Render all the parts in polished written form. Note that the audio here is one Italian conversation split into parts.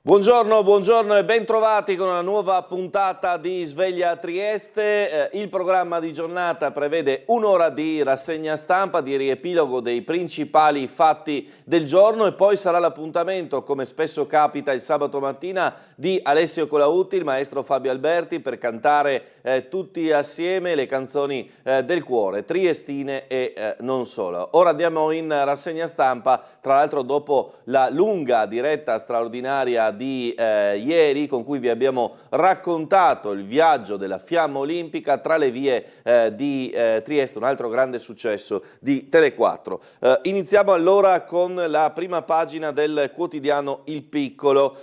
Buongiorno e ben trovati con una nuova puntata di Sveglia Trieste. Il programma di giornata prevede un'ora di rassegna stampa, di riepilogo dei principali fatti del giorno e poi sarà l'appuntamento, come spesso capita il sabato mattina, di Alessio Colautti, il maestro Fabio Alberti, per cantare tutti assieme le canzoni del cuore, triestine e non solo. Ora andiamo in rassegna stampa, tra l'altro dopo la lunga diretta straordinaria di ieri, con cui vi abbiamo raccontato il viaggio della Fiamma Olimpica tra le vie di Trieste, un altro grande successo di Tele4. Iniziamo allora con la prima pagina del quotidiano Il Piccolo.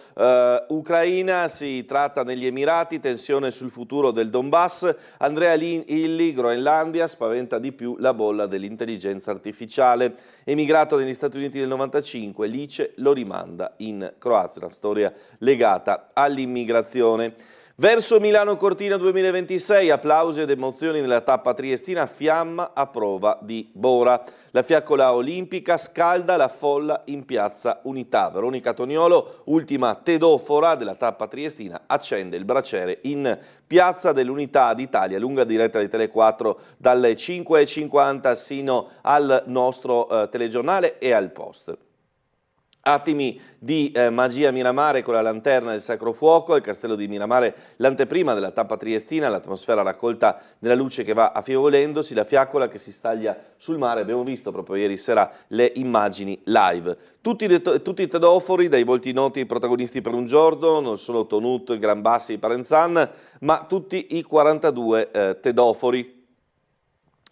Ucraina, si tratta negli Emirati, tensione sul futuro del Donbass. Andrea Illy, Groenlandia, spaventa di più la bolla dell'intelligenza artificiale. Emigrato negli Stati Uniti del 95, l'ICE lo rimanda in Croazia, una storia legata all'immigrazione. Verso Milano Cortina 2026, applausi ed emozioni nella tappa triestina, Fiamma a prova di Bora. La fiaccola olimpica scalda la folla in piazza Unità. Veronica Toniolo, ultima tedofora della tappa triestina, accende il braciere in piazza dell'Unità d'Italia, lunga diretta di Tele4 dalle 5:50 sino al nostro telegiornale e al post. Attimi di magia a Miramare con la lanterna del Sacro Fuoco, al castello di Miramare, l'anteprima della tappa triestina, l'atmosfera raccolta nella luce che va affievolendosi, la fiaccola che si staglia sul mare. Abbiamo visto proprio ieri sera le immagini live. Tutti i tedofori, dai volti noti protagonisti per un giorno, non solo Tonut, Granbassi e Parenzan, ma tutti i 42 tedofori.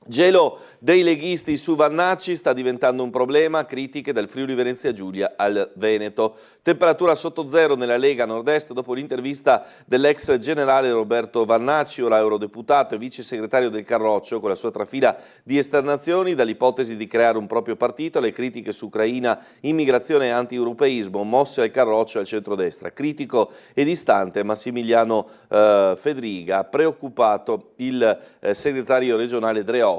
Gelo dei leghisti su Vannacci sta diventando un problema, critiche dal Friuli Venezia Giulia al Veneto. Temperatura sotto zero nella Lega Nord-Est dopo l'intervista dell'ex generale Roberto Vannacci, ora eurodeputato e vice segretario del Carroccio, con la sua trafila di esternazioni, dall'ipotesi di creare un proprio partito alle critiche su Ucraina, immigrazione e anti-europeismo, mosse al Carroccio e al centrodestra. Critico e distante Massimiliano Fedriga, preoccupato il segretario regionale Dreosto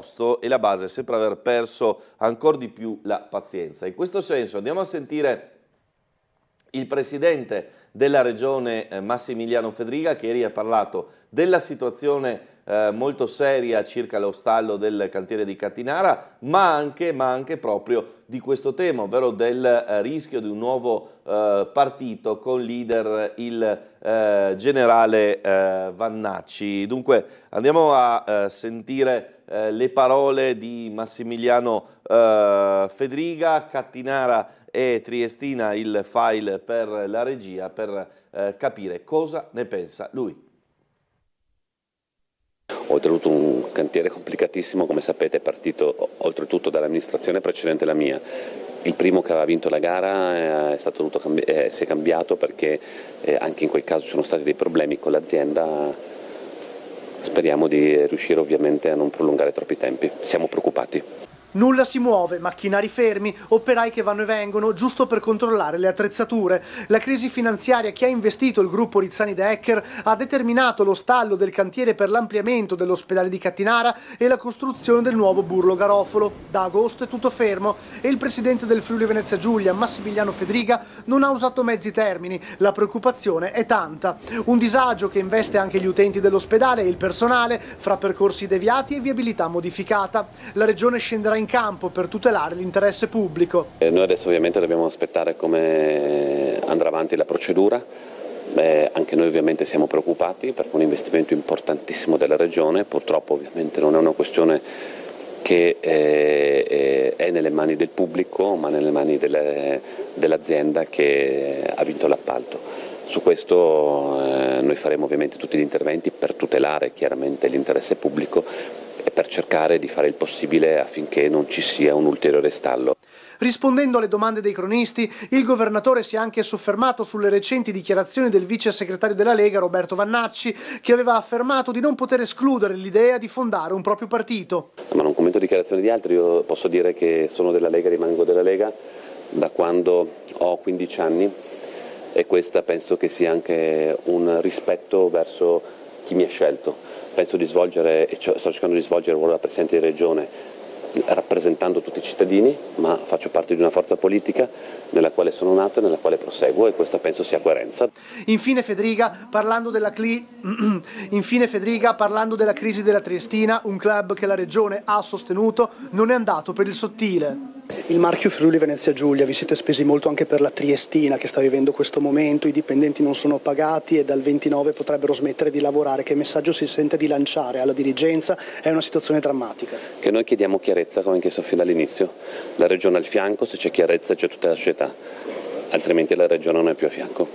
e la base sembra aver perso ancora di più la pazienza. In questo senso andiamo a sentire il presidente della regione Massimiliano Fedriga, che ieri ha parlato della situazione molto seria circa lo stallo del cantiere di Cattinara, ma anche proprio di questo tema, ovvero del rischio di un nuovo partito con leader il generale Vannacci. Dunque andiamo a sentire le parole di Massimiliano Fedriga. Cattinara e Triestina, il file per la regia, per capire cosa ne pensa lui. Oltretutto un cantiere complicatissimo, come sapete, è partito oltretutto dall'amministrazione precedente alla mia. Il primo che aveva vinto la gara si è cambiato perché anche in quel caso ci sono stati dei problemi con l'azienda. Speriamo di riuscire ovviamente a non prolungare troppi tempi, siamo preoccupati. Nulla si muove, macchinari fermi, operai che vanno e vengono giusto per controllare le attrezzature. La crisi finanziaria che ha investito il gruppo Rizzani De Ecker ha determinato lo stallo del cantiere per l'ampliamento dell'ospedale di Cattinara e la costruzione del nuovo Burlo Garofalo. Da agosto è tutto fermo e il presidente del Friuli Venezia Giulia, Massimiliano Fedriga, non ha usato mezzi termini. La preoccupazione è tanta. Un disagio che investe anche gli utenti dell'ospedale e il personale, fra percorsi deviati e viabilità modificata. La regione scenderà in campo per tutelare l'interesse pubblico. Noi adesso ovviamente dobbiamo aspettare come andrà avanti la procedura. Anche noi ovviamente siamo preoccupati perché è un investimento importantissimo della regione, purtroppo ovviamente non è una questione che è nelle mani del pubblico, ma nelle mani dell'azienda che ha vinto l'appalto. Su questo noi faremo ovviamente tutti gli interventi per tutelare chiaramente l'interesse pubblico e per cercare di fare il possibile affinché non ci sia un ulteriore stallo. Rispondendo alle domande dei cronisti, il governatore si è anche soffermato sulle recenti dichiarazioni del vice segretario della Lega Roberto Vannacci, che aveva affermato di non poter escludere l'idea di fondare un proprio partito. Ma non commento dichiarazioni di altri, io posso dire che sono della Lega, rimango della Lega da quando ho 15 anni e questa penso che sia anche un rispetto verso chi mi ha scelto. Penso di svolgere, e sto cercando di svolgere il ruolo da Presidente di Regione rappresentando tutti i cittadini, ma faccio parte di una forza politica nella quale sono nato e nella quale proseguo, e questa penso sia coerenza. Infine Federica, parlando della crisi della Triestina, un club che la Regione ha sostenuto, non è andato per il sottile. Il marchio Friuli Venezia Giulia, vi siete spesi molto anche per la Triestina che sta vivendo questo momento, i dipendenti non sono pagati e dal 29 potrebbero smettere di lavorare. Che messaggio si sente di lanciare alla dirigenza? È una situazione drammatica. Che noi chiediamo chiarezza, come chiesto fin dall'inizio. La Regione al fianco, se c'è chiarezza c'è tutta la società, altrimenti la Regione non è più a fianco.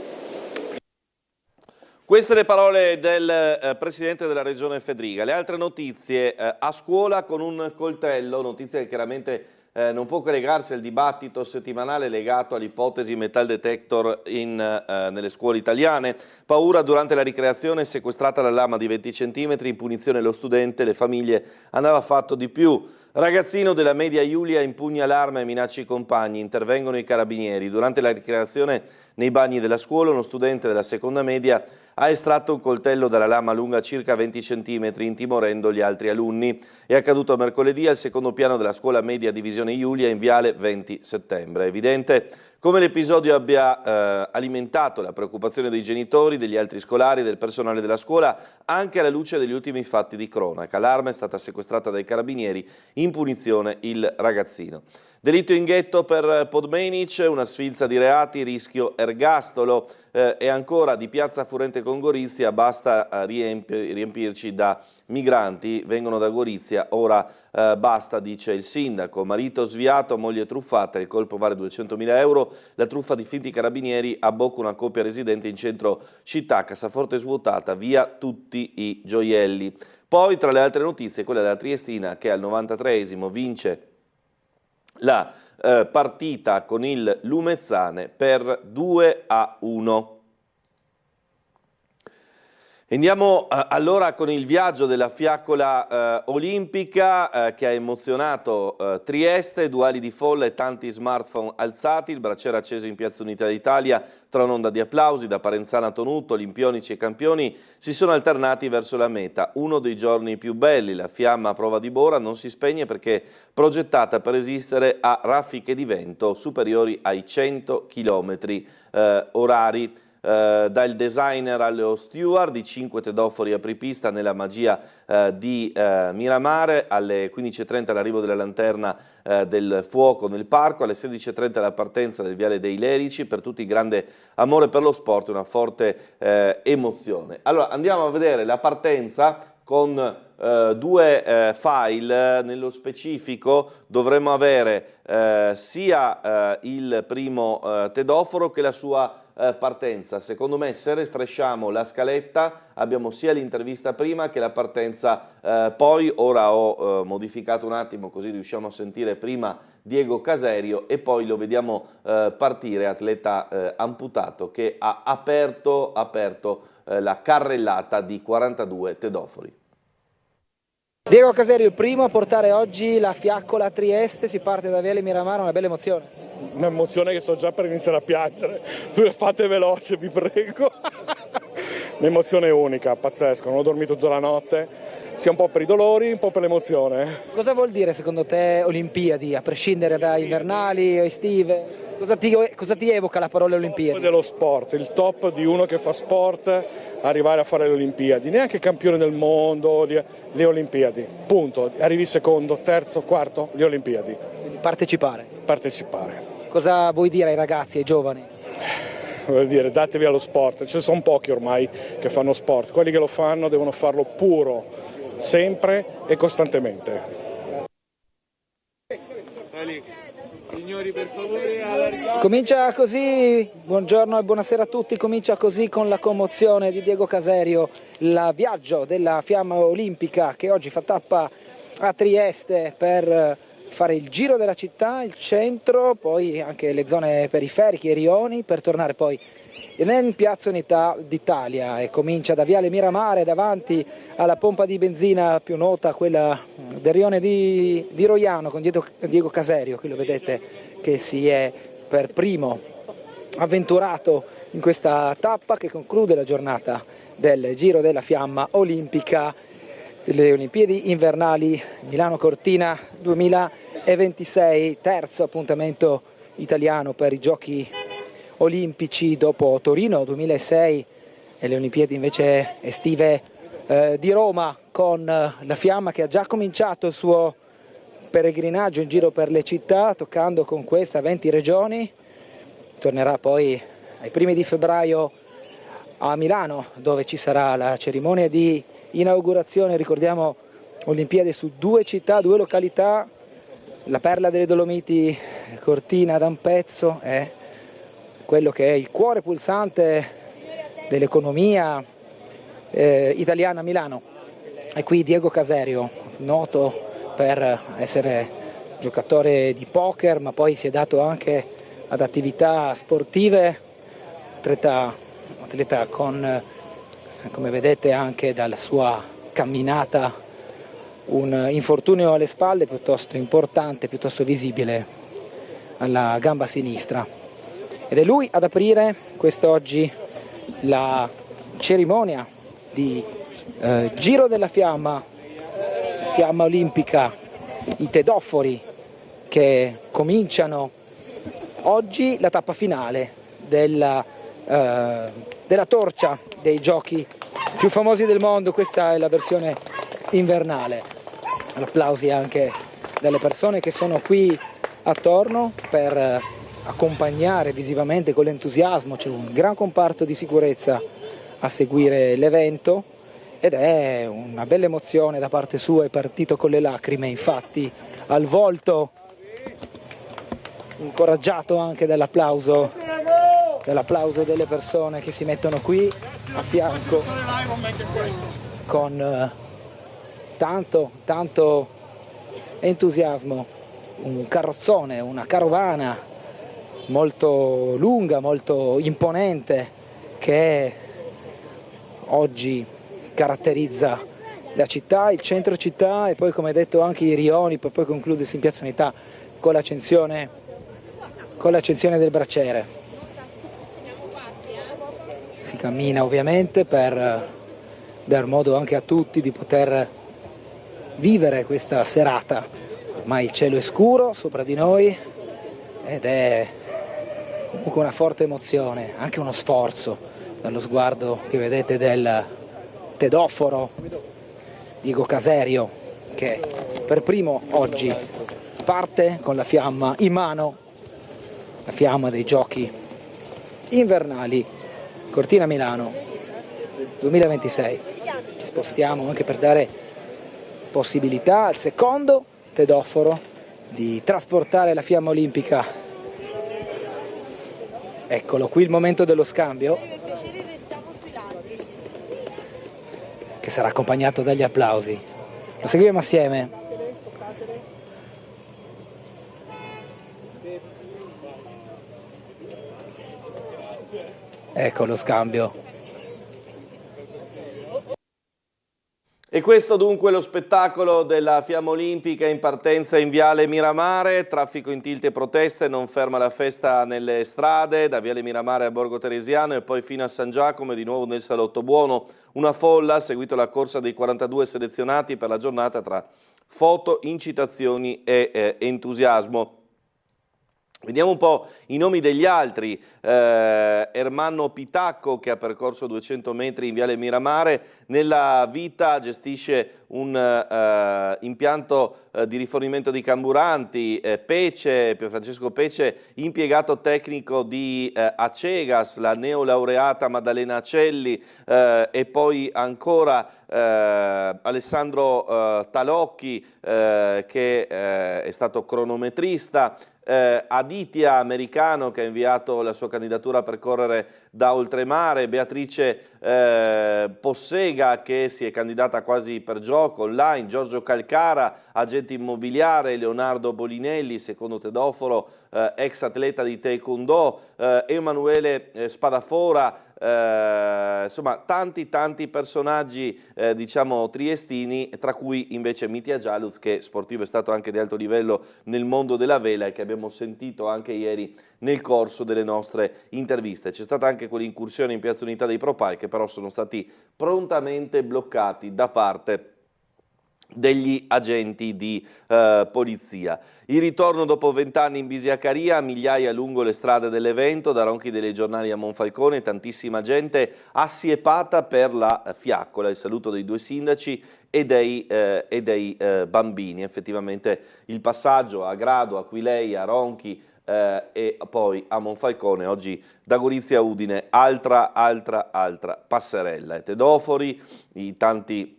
Queste le parole del Presidente della Regione Fedriga. Le altre notizie: a scuola con un coltello, notizia che chiaramente non può collegarsi al dibattito settimanale legato all'ipotesi metal detector nelle scuole italiane. Paura durante la ricreazione, sequestrata la lama di 20 cm, in punizione lo studente, le famiglie, andava fatto di più. Ragazzino della media Iulia impugna l'arma e minaccia i compagni, intervengono i carabinieri. Durante la ricreazione nei bagni della scuola, uno studente della seconda media ha estratto un coltello dalla lama lunga circa 20 cm, intimorendo gli altri alunni. È accaduto mercoledì al secondo piano della scuola media divisione Iulia in viale 20 settembre. È evidente come l'episodio abbia alimentato la preoccupazione dei genitori, degli altri scolari e del personale della scuola, anche alla luce degli ultimi fatti di cronaca. L'arma è stata sequestrata dai carabinieri, in punizione il ragazzino. Delitto in ghetto per Podmenic, una sfilza di reati, rischio ergastolo. E ancora di Piazza Furente con Gorizia, basta riempirci da migranti, vengono da Gorizia, ora basta, dice il sindaco. Marito sviato, moglie truffata, il colpo vale 200.000 euro, la truffa di finti carabinieri, a bocca una coppia residente in centro città, cassaforte svuotata, via tutti i gioielli. Poi tra le altre notizie quella della Triestina che al 93esimo vince la partita con il Lumezzane per 2-1. Andiamo allora con il viaggio della fiaccola olimpica che ha emozionato Trieste, duali di folla e tanti smartphone alzati, il bracciere acceso in Piazza Unità d'Italia tra un'onda di applausi. Da Parenzana a Tonutto, olimpionici e campioni si sono alternati verso la meta. Uno dei giorni più belli, la fiamma a prova di Bora non si spegne perché progettata per resistere a raffiche di vento superiori ai 100 km orari. Dal designer allo steward, i 5 tedofori apripista nella magia di Miramare. Alle 15:30 l'arrivo della lanterna del fuoco nel parco, alle 16:30 la partenza del Viale dei Lerici. Per tutti grande amore per lo sport e una forte emozione. Allora andiamo a vedere la partenza con due file. Nello specifico dovremmo avere sia il primo tedoforo che la sua partenza. Secondo me, se refresciamo la scaletta, abbiamo sia l'intervista prima che la partenza poi. Ora ho modificato un attimo così riusciamo a sentire prima Diego Caserio e poi lo vediamo partire, atleta amputato che ha aperto la carrellata di 42 tedofori. Diego Caserio, il primo a portare oggi la fiaccola a Trieste, si parte da Viale Miramare, una bella emozione. Un'emozione che sto già per iniziare a piangere, fate veloce vi prego. Un'emozione unica, pazzesco, non ho dormito tutta la notte, sia un po' per i dolori, un po' per l'emozione. Cosa vuol dire secondo te Olimpiadi, a prescindere da invernali o estive? Cosa ti evoca la parola Olimpiadi? Dello sport, il top di uno che fa sport, arrivare a fare le Olimpiadi, neanche campione del mondo, le Olimpiadi, punto. Arrivi secondo, terzo, quarto, le Olimpiadi. Quindi partecipare. Partecipare. Cosa vuoi dire ai ragazzi, ai giovani? Vuol dire, datevi allo sport, ci sono pochi ormai che fanno sport, quelli che lo fanno devono farlo puro, sempre e costantemente. Signori, per favore, allargate. Comincia così, buongiorno e buonasera a tutti, comincia così con la commozione di Diego Caserio, il viaggio della fiamma olimpica che oggi fa tappa a Trieste per fare il giro della città, il centro, poi anche le zone periferiche, i rioni, per tornare poi in Piazza Unità d'Italia e comincia da Viale Miramare davanti alla pompa di benzina più nota, quella del rione di Roiano, con Diego Caserio, qui lo vedete che si è per primo avventurato in questa tappa che conclude la giornata del Giro della Fiamma Olimpica le Olimpiadi invernali Milano-Cortina 2026, terzo appuntamento italiano per i Giochi Olimpici dopo Torino 2006 e le Olimpiadi invece estive di Roma, con la Fiamma che ha già cominciato il suo peregrinaggio in giro per le città, toccando con questa 20 regioni. Tornerà poi ai primi di febbraio a Milano, dove ci sarà la cerimonia di inaugurazione. Ricordiamo Olimpiadi su 2 città, 2 località, la perla delle Dolomiti Cortina da un pezzo, è quello che è il cuore pulsante dell'economia italiana a Milano. E qui Diego Caserio, noto per essere giocatore di poker, ma poi si è dato anche ad attività sportive, atleta con, come vedete anche dalla sua camminata, un infortunio alle spalle piuttosto importante, piuttosto visibile alla gamba sinistra. Ed è lui ad aprire quest'oggi la cerimonia di Giro della Fiamma Olimpica, i tedofori che cominciano oggi la tappa finale della torcia dei giochi più famosi del mondo. Questa è la versione invernale. Applausi anche dalle persone che sono qui attorno per accompagnare visivamente con l'entusiasmo. C'è un gran comparto di sicurezza a seguire l'evento ed è una bella emozione da parte sua. È partito con le lacrime, infatti, al volto, incoraggiato anche dall'applauso delle persone che si mettono qui a fianco con tanto entusiasmo. Un carrozzone, una carovana molto lunga, molto imponente, che oggi caratterizza la città, il centro città, e poi, come detto, anche i rioni, per poi concludersi in Piazza Unità con l'accensione del braciere. Si cammina ovviamente per dar modo anche a tutti di poter vivere questa serata. Ormai il cielo è scuro sopra di noi ed è comunque una forte emozione, anche uno sforzo, dallo sguardo che vedete del tedoforo Diego Caserio, che per primo oggi parte con la fiamma in mano, la fiamma dei Giochi invernali Cortina Milano 2026. Ci spostiamo anche per dare possibilità al secondo tedoforo di trasportare la fiamma olimpica. Eccolo qui il momento dello scambio, che sarà accompagnato dagli applausi. Lo seguiamo assieme. Ecco lo scambio. E questo dunque lo spettacolo della Fiamma Olimpica in partenza in Viale Miramare. Traffico in tilt e proteste, non ferma la festa nelle strade, da Viale Miramare a Borgo Teresiano e poi fino a San Giacomo e di nuovo nel Salotto Buono. Una folla ha seguito la corsa dei 42 selezionati per la giornata tra foto, incitazioni e entusiasmo. Vediamo un po' i nomi degli altri. Ermanno Pitacco, che ha percorso 200 metri in Viale Miramare, nella vita gestisce un impianto di rifornimento di carburanti. Pier Francesco Pece, impiegato tecnico di Acegas, la neolaureata Maddalena Acelli, e poi ancora Alessandro Talocchi, che è stato cronometrista. Aditya, americano, che ha inviato la sua candidatura per correre da oltremare. Beatrice Possega, che si è candidata quasi per gioco online. Giorgio Calcara, agente immobiliare. Leonardo Bolinelli, secondo tedoforo, ex atleta di Taekwondo. Emanuele Spadafora. Insomma tanti personaggi diciamo triestini, tra cui invece Mitja Jaluz, che sportivo è stato anche di alto livello nel mondo della vela e che abbiamo sentito anche ieri nel corso delle nostre interviste. C'è stata anche quell'incursione in Piazza Unità dei Propal, che però sono stati prontamente bloccati da parte degli agenti di polizia. Il ritorno dopo 20 anni in Bisiacaria, migliaia lungo le strade dell'evento, da Ronchi dei Giornali a Monfalcone, tantissima gente assiepata per la fiaccola, il saluto dei due sindaci e dei bambini. Effettivamente il passaggio a Grado, Aquileia, Ronchi e poi a Monfalcone, oggi da Gorizia a Udine, altra passerella. E Tedofori, i tanti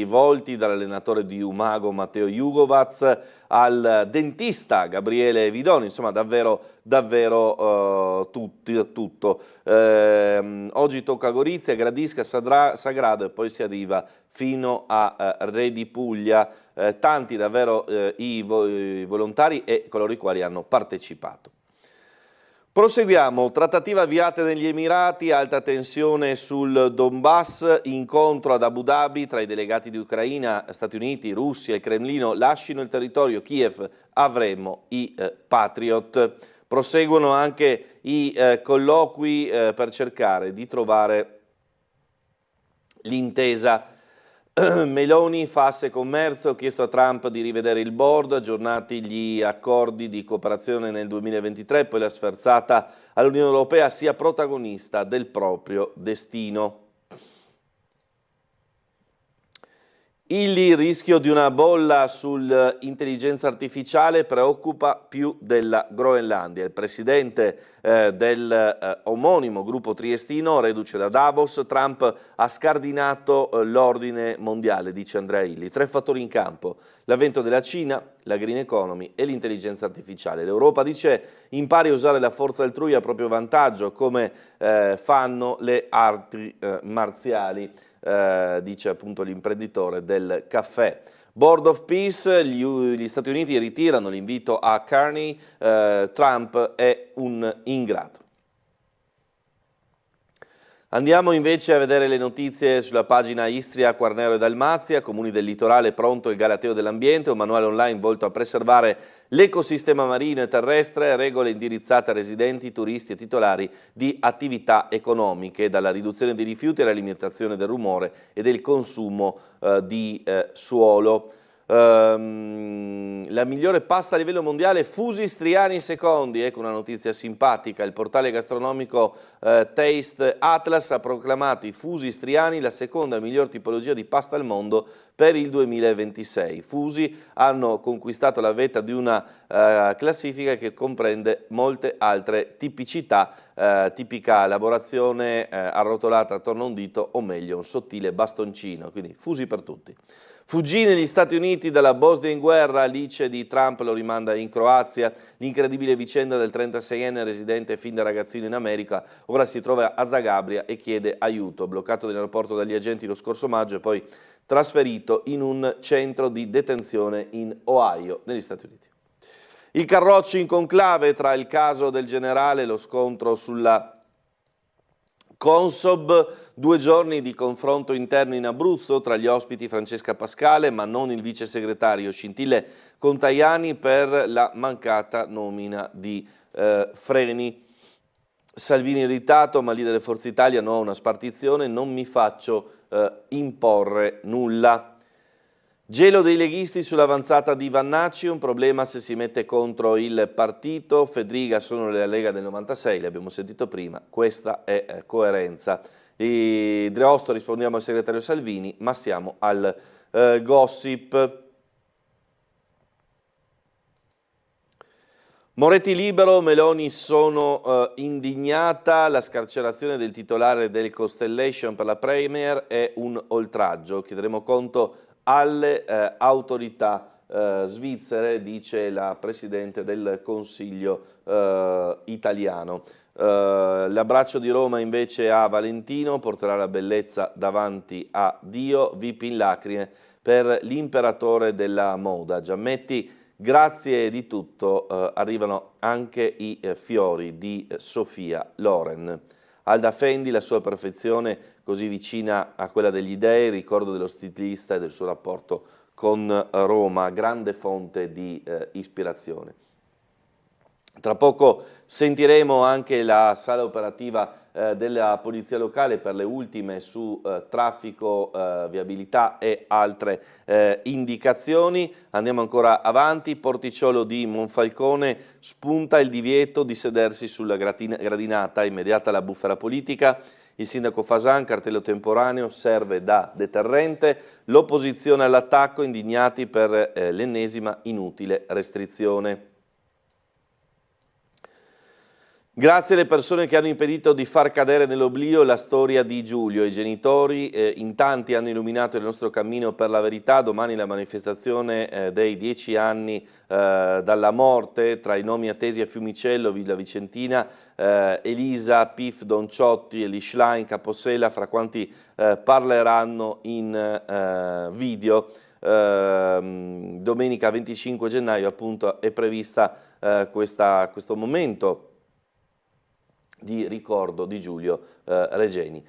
volti, dall'allenatore di Umago Matteo Jugovac al dentista Gabriele Vidoni, insomma davvero tutto. Oggi tocca Gorizia, Gradisca, Sagrado e poi si arriva fino a Re di Puglia, tanti davvero i volontari e coloro i quali hanno partecipato. Proseguiamo, trattative avviate negli Emirati, alta tensione sul Donbass, incontro ad Abu Dhabi tra i delegati di Ucraina, Stati Uniti, Russia e Cremlino, lasciano il territorio Kiev, avremo i Patriot. Proseguono anche i colloqui per cercare di trovare l'intesa. Meloni fa asse commercio, ha chiesto a Trump di rivedere il board, aggiornati gli accordi di cooperazione nel 2023, poi la sferzata all'Unione Europea sia protagonista del proprio destino. Il rischio di una bolla sull'intelligenza artificiale preoccupa più della Groenlandia. Il presidente del omonimo gruppo triestino, reduce da Davos, Trump ha scardinato l'ordine mondiale, dice Andrea Illy. 3 fattori in campo: l'avvento della Cina, la green economy e l'intelligenza artificiale. L'Europa, dice, impari a usare la forza altrui a proprio vantaggio, come fanno le arti marziali. Dice appunto l'imprenditore del caffè. Board of Peace, gli Stati Uniti ritirano l'invito a Carney, Trump è un ingrato. Andiamo invece a vedere le notizie sulla pagina Istria, Quarnero e Dalmazia, comuni del litorale, pronto il Galateo dell'ambiente, un manuale online volto a preservare l'ecosistema marino e terrestre, regole indirizzate a residenti, turisti e titolari di attività economiche, dalla riduzione dei rifiuti alla limitazione del rumore e del consumo di suolo. La migliore pasta a livello mondiale, Fusi Istriani secondi, ecco una notizia simpatica. Il portale gastronomico Taste Atlas ha proclamato i Fusi Istriani la seconda miglior tipologia di pasta al mondo per il 2026. Fusi hanno conquistato la vetta di una classifica che comprende molte altre tipicità, tipica lavorazione arrotolata attorno a un dito, o meglio un sottile bastoncino, quindi Fusi per tutti. Fuggì negli Stati Uniti dalla Bosnia in guerra, Alice di Trump lo rimanda in Croazia, l'incredibile vicenda del 36enne residente fin da ragazzino in America, ora si trova a Zagabria e chiede aiuto, bloccato nell'aeroporto dagli agenti lo scorso maggio e poi trasferito in un centro di detenzione in Ohio, negli Stati Uniti. Il Carrocci in conclave tra il caso del generale e lo scontro sulla Consob, 2 giorni di confronto interno in Abruzzo, tra gli ospiti Francesca Pascale ma non il vice segretario, scintille con Tajani per la mancata nomina di Freni. Salvini irritato, ma leader Forza Italia no a una spartizione, non mi faccio imporre nulla. Gelo dei leghisti sull'avanzata di Vannacci, un problema se si mette contro il partito. Fedriga sono la Lega del 96, l'abbiamo sentito prima, questa è coerenza. Dreosto rispondiamo al segretario Salvini, ma siamo al gossip. Moretti libero, Meloni sono indignata, la scarcerazione del titolare del Constellation per la Premier è un oltraggio, chiederemo conto alle autorità svizzere, dice la Presidente del Consiglio italiano. L'abbraccio di Roma invece a Valentino porterà la bellezza davanti a Dio, VIP in lacrime per l'imperatore della moda. Giammetti, grazie di tutto, arrivano anche i fiori di Sofia Loren. Alda Fendi, la sua perfezione così vicina a quella degli dei, ricordo dello stilista e del suo rapporto con Roma, grande fonte di ispirazione. Tra poco sentiremo anche la sala operativa della Polizia Locale per le ultime su traffico, viabilità e altre indicazioni. Andiamo ancora avanti. Porticciolo di Monfalcone, spunta il divieto di sedersi sulla gradinata, immediata la bufera politica. Il sindaco Fasan, cartello temporaneo, serve da deterrente. L'opposizione all'attacco, indignati per l'ennesima inutile restrizione. Grazie alle persone che hanno impedito di far cadere nell'oblio la storia di Giulio. I genitori in tanti hanno illuminato il nostro cammino per la verità. Domani la manifestazione dei 10 anni dalla morte, tra i nomi attesi a Fiumicello, Villa Vicentina, Elisa, Pif, Donciotti, Eli Schlein, Capossela, fra quanti parleranno in video. Domenica 25 gennaio appunto è prevista questo momento di ricordo di Giulio Regeni.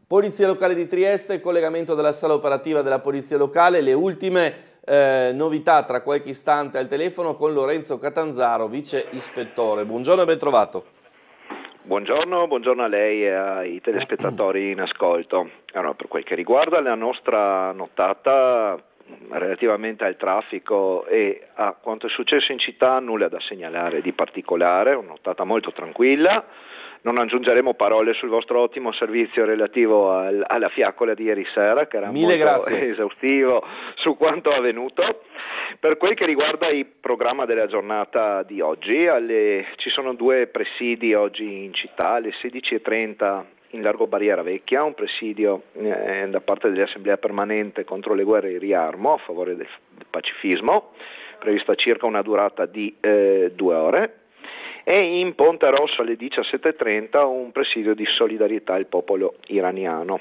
Polizia Locale di Trieste, collegamento della sala operativa della Polizia Locale, le ultime novità tra qualche istante al telefono con Lorenzo Catanzaro, vice ispettore. Buongiorno e ben trovato. Buongiorno a lei e ai telespettatori in ascolto. Allora, per quel che riguarda la nostra nottata relativamente al traffico e a quanto è successo in città, nulla da segnalare di particolare, una nottata molto tranquilla. Non aggiungeremo parole sul vostro ottimo servizio relativo alla fiaccola di ieri sera, che era molto esaustivo su quanto avvenuto. Per quel che riguarda il programma della giornata di oggi, ci sono due presidi oggi in città, alle 16:30 in largo Barriera Vecchia, un presidio da parte dell'Assemblea Permanente contro le guerre e il riarmo a favore del pacifismo, prevista circa una durata di 2 ore, e in Ponte Rosso alle 17:30 un presidio di solidarietà al popolo iraniano.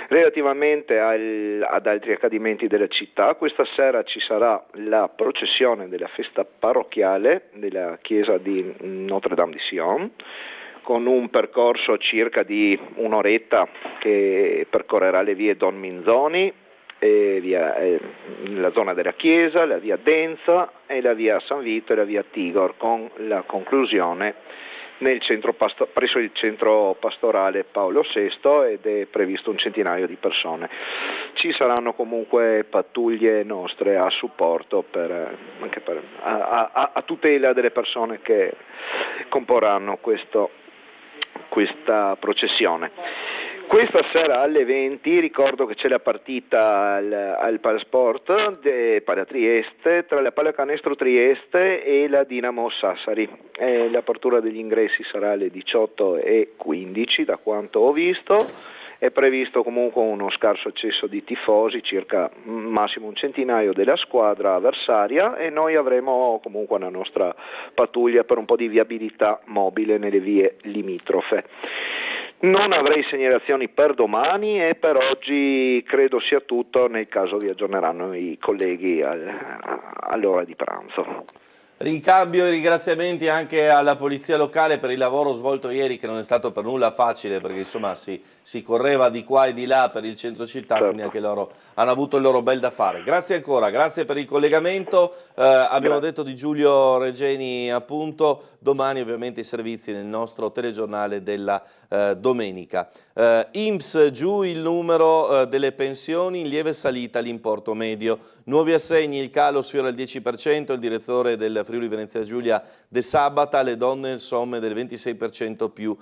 Relativamente ad altri accadimenti della città, questa sera ci sarà la processione della festa parrocchiale della chiesa di Notre Dame di Sion, con un percorso circa di un'oretta che percorrerà le vie Don Minzoni, la zona della chiesa, la via Denza e la via San Vito e la via Tigor, con la conclusione presso il centro pastorale Paolo VI, ed è previsto un centinaio di persone. Ci saranno comunque pattuglie nostre a supporto a tutela delle persone che comporranno questa processione. Questa sera alle 20 ricordo che c'è la partita al Palasport Pala Trieste tra la Pallacanestro Trieste e la Dinamo Sassari. L'apertura degli ingressi sarà alle 18:15 da quanto ho visto. È previsto comunque uno scarso accesso di tifosi, circa massimo un centinaio della squadra avversaria, e noi avremo comunque la nostra pattuglia per un po' di viabilità mobile nelle vie limitrofe. Non avrei segnalazioni per domani e per oggi credo sia tutto, nel caso vi aggiorneranno i colleghi all'ora di pranzo. Ricambio e ringraziamenti anche alla Polizia Locale per il lavoro svolto ieri, che non è stato per nulla facile, perché insomma si correva di qua e di là per il centro città, certo. Quindi anche loro hanno avuto il loro bel da fare. Grazie ancora, grazie per il collegamento. Abbiamo detto di Giulio Regeni appunto, domani ovviamente i servizi nel nostro telegiornale della domenica. INPS giù il numero delle pensioni, in lieve salita l'importo medio. Nuovi assegni, il calo sfiora il 10%, il direttore del Friuli Venezia Giulia De Sabata, le donne somme del 26% più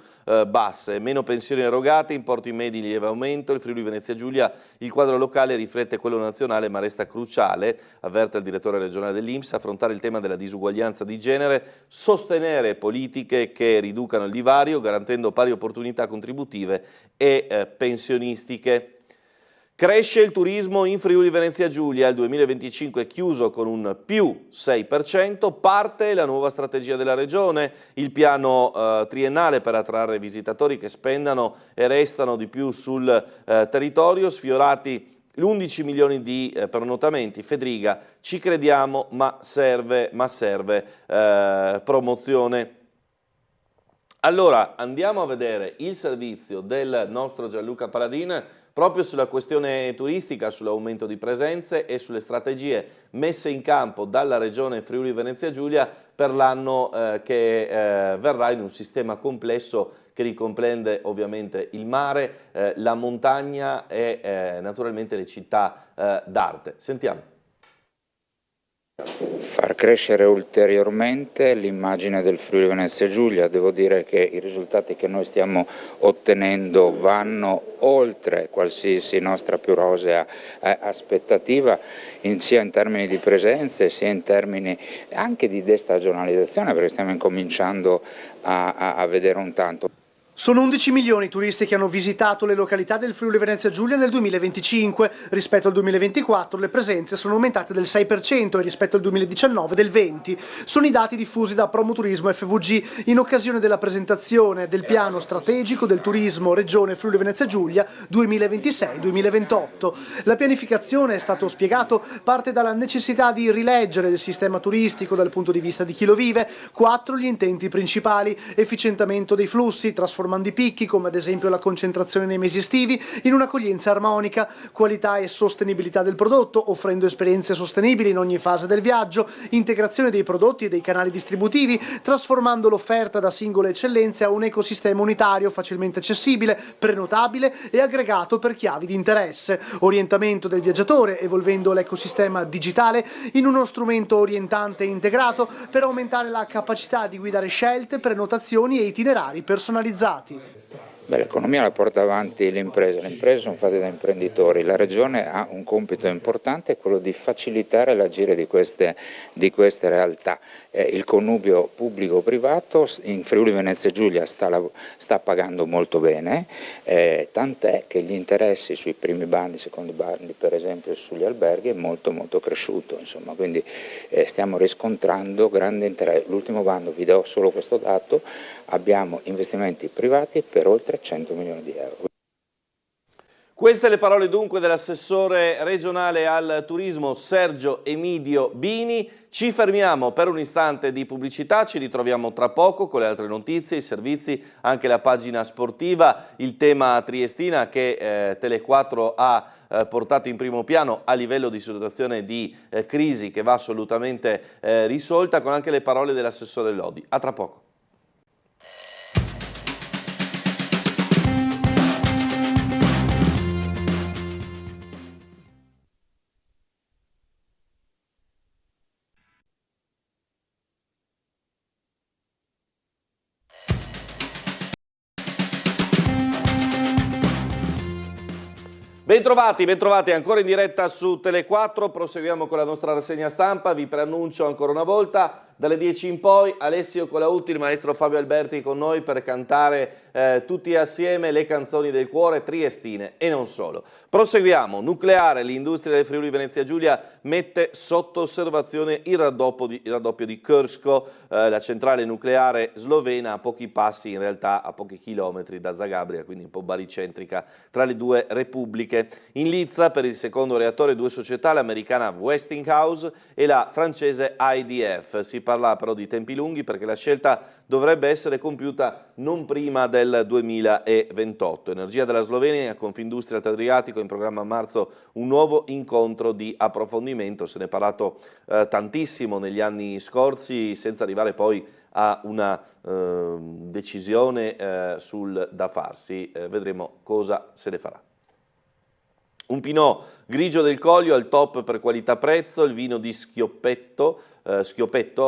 basse. Meno pensioni erogate, importi medi in lieve aumento. Il Friuli Venezia Giulia, il quadro locale riflette quello nazionale ma resta cruciale, avverte il direttore regionale dell'INPS, affrontare il tema della disuguaglianza di genere, sostenere politiche che riducano il divario, garantendo pari opportunità contributive e pensionistiche. Cresce il turismo in Friuli Venezia Giulia, il 2025 è chiuso con un più 6%, parte la nuova strategia della Regione, il piano triennale per attrarre visitatori che spendano e restano di più sul territorio, sfiorati l'11 milioni di prenotamenti. Fedriga, ci crediamo ma serve promozione. Allora andiamo a vedere il servizio del nostro Gianluca Paladin. proprio sulla questione turistica, sull'aumento di presenze e sulle strategie messe in campo dalla Regione Friuli Venezia Giulia per l'anno che verrà, in un sistema complesso che ricomprende ovviamente il mare, la montagna e naturalmente le città d'arte. Sentiamo. Far crescere ulteriormente l'immagine del Friuli Venezia Giulia. Devo dire che i risultati che noi stiamo ottenendo vanno oltre qualsiasi nostra più rosea aspettativa, sia in termini di presenze sia in termini anche di destagionalizzazione, perché stiamo incominciando a vedere un tanto. Sono 11 milioni i turisti che hanno visitato le località del Friuli Venezia Giulia nel 2025. Rispetto al 2024 le presenze sono aumentate del 6% e rispetto al 2019 del 20%. Sono i dati diffusi da Promoturismo FVG in occasione della presentazione del piano strategico del turismo Regione Friuli Venezia Giulia 2026-2028. La pianificazione, è stato spiegato, parte dalla necessità di rileggere il sistema turistico dal punto di vista di chi lo vive. 4 gli intenti principali: efficientamento dei flussi, trasformando i picchi, come ad esempio la concentrazione nei mesi estivi, in un'accoglienza armonica, qualità e sostenibilità del prodotto, offrendo esperienze sostenibili in ogni fase del viaggio, integrazione dei prodotti e dei canali distributivi, trasformando l'offerta da singole eccellenze a un ecosistema unitario facilmente accessibile, prenotabile e aggregato per chiavi di interesse, orientamento del viaggiatore, evolvendo l'ecosistema digitale in uno strumento orientante e integrato per aumentare la capacità di guidare scelte, prenotazioni e itinerari personalizzati. L'economia la porta avanti le imprese sono fatte da imprenditori, la Regione ha un compito importante, quello di facilitare l'agire di queste realtà. Il connubio pubblico-privato in Friuli Venezia Giulia sta pagando molto bene, tant'è che gli interessi sui primi bandi, secondi bandi, per esempio sugli alberghi, è molto cresciuto, insomma, quindi stiamo riscontrando grande interesse. L'ultimo bando, vi do solo questo dato, abbiamo investimenti privati per oltre 100 milioni di euro. Queste le parole dunque dell'assessore regionale al turismo Sergio Emidio Bini. Ci fermiamo per un istante di pubblicità, ci ritroviamo tra poco con le altre notizie, i servizi, anche la pagina sportiva, il tema Triestina che Tele4 ha portato in primo piano a livello di situazione di crisi che va assolutamente risolta, con anche le parole dell'assessore Lodi. A tra poco. Bentrovati ancora in diretta su Tele4, proseguiamo con la nostra rassegna stampa, vi preannuncio ancora una volta, dalle 10 in poi Alessio Colautti, il maestro Fabio Alberti con noi per cantare tutti assieme le canzoni del cuore triestine e non solo. Proseguiamo, nucleare, l'industria del Friuli Venezia Giulia mette sotto osservazione il raddoppio di Krško, la centrale nucleare slovena a pochi passi, in realtà a pochi chilometri da Zagabria, quindi un po' baricentrica tra le due repubbliche. In lizza per il secondo reattore 2 società, l'americana Westinghouse e la francese IDF. Si parla però di tempi lunghi perché la scelta dovrebbe essere compiuta non prima del 2028. Energia della Slovenia, Confindustria Adriatico, in programma a marzo un nuovo incontro di approfondimento. Se ne è parlato tantissimo negli anni scorsi, senza arrivare poi a una decisione sul da farsi. Vedremo cosa se ne farà. Un Pinot grigio del Collio al top per qualità-prezzo, il vino di Schiopetto ha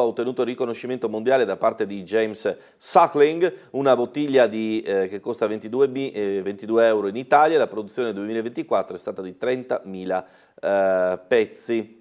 ottenuto il riconoscimento mondiale da parte di James Suckling, una bottiglia che costa 22 euro in Italia, la produzione 2024 è stata di 30.000 pezzi.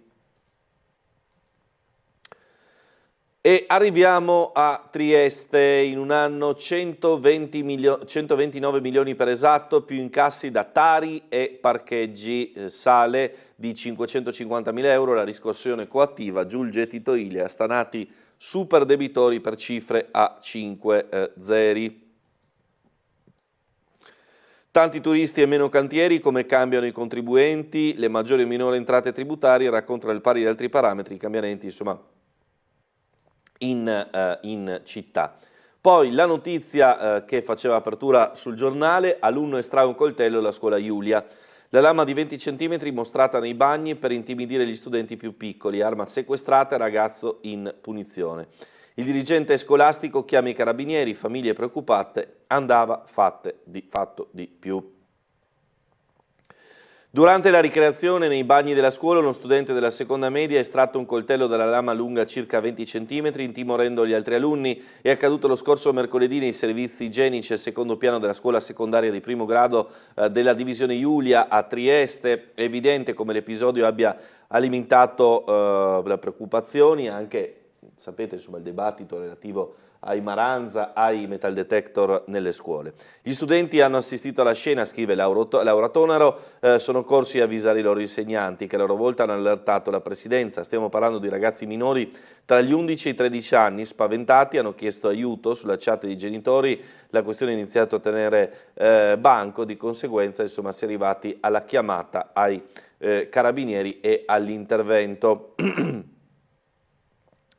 E arriviamo a Trieste, in un anno 129 milioni per esatto, più incassi da Tari e parcheggi, sale di 550.000 euro la riscossione coattiva, giù il gettito ILE, stanati super debitori per cifre a 5 zeri. Tanti turisti e meno cantieri, come cambiano i contribuenti, le maggiori o minori entrate tributarie, raccontano al pari di altri parametri, i cambiamenti insomma in città. Poi la notizia che faceva apertura sul giornale: alunno estrae un coltello alla scuola Iulia. La lama di 20 cm mostrata nei bagni per intimidire gli studenti più piccoli, arma sequestrata e ragazzo in punizione. Il dirigente scolastico chiama i carabinieri, famiglie preoccupate, andava fatto di più. Durante la ricreazione nei bagni della scuola, uno studente della seconda media ha estratto un coltello dalla lama lunga circa 20 cm, intimorendo gli altri alunni. È accaduto lo scorso mercoledì nei servizi igienici al secondo piano della scuola secondaria di primo grado della divisione Iulia a Trieste. È evidente come l'episodio abbia alimentato le preoccupazioni, anche, sapete, insomma, il dibattito relativo ai Maranza, ai metal detector nelle scuole. Gli studenti hanno assistito alla scena, scrive Laura Tonaro, sono corsi a avvisare i loro insegnanti, che a loro volta hanno allertato la presidenza. Stiamo parlando di ragazzi minori tra gli 11 e i 13 anni, spaventati, hanno chiesto aiuto sulla chat dei genitori, la questione ha iniziato a tenere banco, di conseguenza insomma si è arrivati alla chiamata ai carabinieri e all'intervento.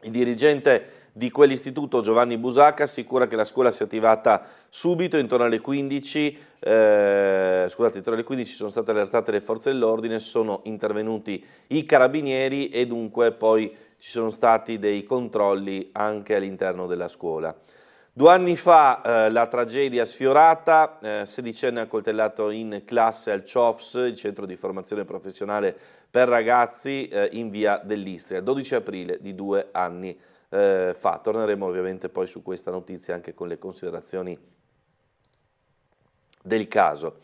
Il dirigente di quell'istituto, Giovanni Busacca, assicura che la scuola si è attivata subito, intorno alle 15, intorno alle 15 sono state allertate le forze dell'ordine, sono intervenuti i carabinieri e dunque poi ci sono stati dei controlli anche all'interno della scuola. 2 anni fa la tragedia sfiorata, 16enne accoltellato in classe al CIOFS, il centro di formazione professionale per ragazzi in via dell'Istria, 12 aprile di 2 anni fa. Torneremo ovviamente poi su questa notizia anche con le considerazioni del caso.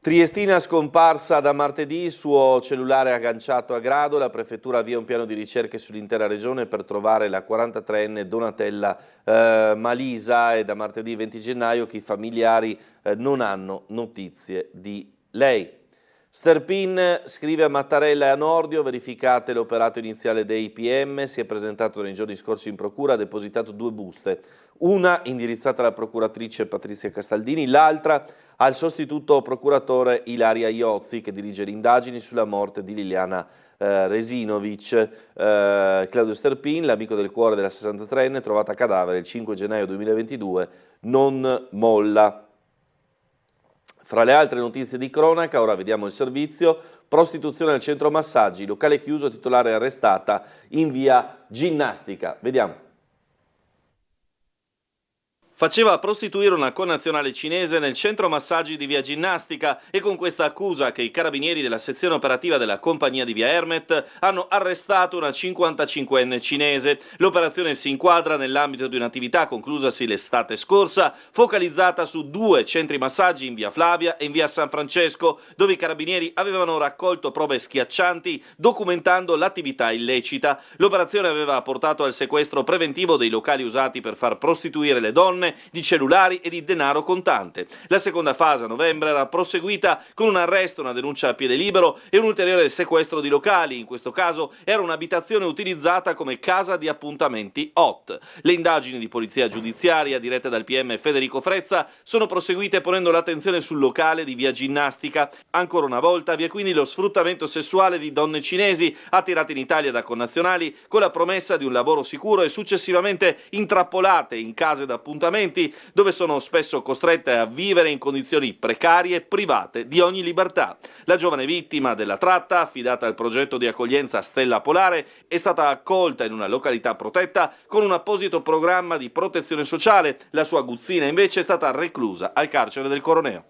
Triestina scomparsa da martedì, il suo cellulare agganciato a grado, la prefettura avvia un piano di ricerche sull'intera regione per trovare la 43enne Donatella Malisa e da martedì 20 gennaio che i familiari non hanno notizie di lei. Sterpin scrive a Mattarella e a Nordio, verificate l'operato iniziale dei PM, si è presentato nei giorni scorsi in procura, ha depositato 2 buste, una indirizzata alla procuratrice Patrizia Castaldini, l'altra al sostituto procuratore Ilaria Iozzi che dirige le indagini sulla morte di Liliana Resinovic. Claudio Sterpin, l'amico del cuore della 63enne, trovata a cadavere il 5 gennaio 2022, non molla. Fra le altre notizie di cronaca, ora vediamo il servizio, prostituzione al centro massaggi, locale chiuso, titolare arrestata in via Ginnastica. Vediamo. Faceva prostituire una connazionale cinese nel centro massaggi di via Ginnastica e con questa accusa che i carabinieri della sezione operativa della compagnia di via Hermet hanno arrestato una 55enne cinese. L'operazione si inquadra nell'ambito di un'attività conclusasi l'estate scorsa, focalizzata su 2 centri massaggi in via Flavia e in via San Francesco, dove i carabinieri avevano raccolto prove schiaccianti documentando l'attività illecita. L'operazione aveva portato al sequestro preventivo dei locali usati per far prostituire le donne, di cellulari e di denaro contante. La seconda fase a novembre era proseguita con un arresto, una denuncia a piede libero e un ulteriore sequestro di locali. In questo caso era un'abitazione utilizzata come casa di appuntamenti hot. Le indagini di polizia giudiziaria dirette dal PM Federico Frezza sono proseguite ponendo l'attenzione sul locale di via Ginnastica. Ancora una volta vi è quindi lo sfruttamento sessuale di donne cinesi attirate in Italia da connazionali con la promessa di un lavoro sicuro e successivamente intrappolate in case d'appuntamento dove sono spesso costrette a vivere in condizioni precarie, private di ogni libertà. La giovane vittima della tratta, affidata al progetto di accoglienza Stella Polare, è stata accolta in una località protetta con un apposito programma di protezione sociale. La sua aguzzina invece è stata reclusa al carcere del Coroneo.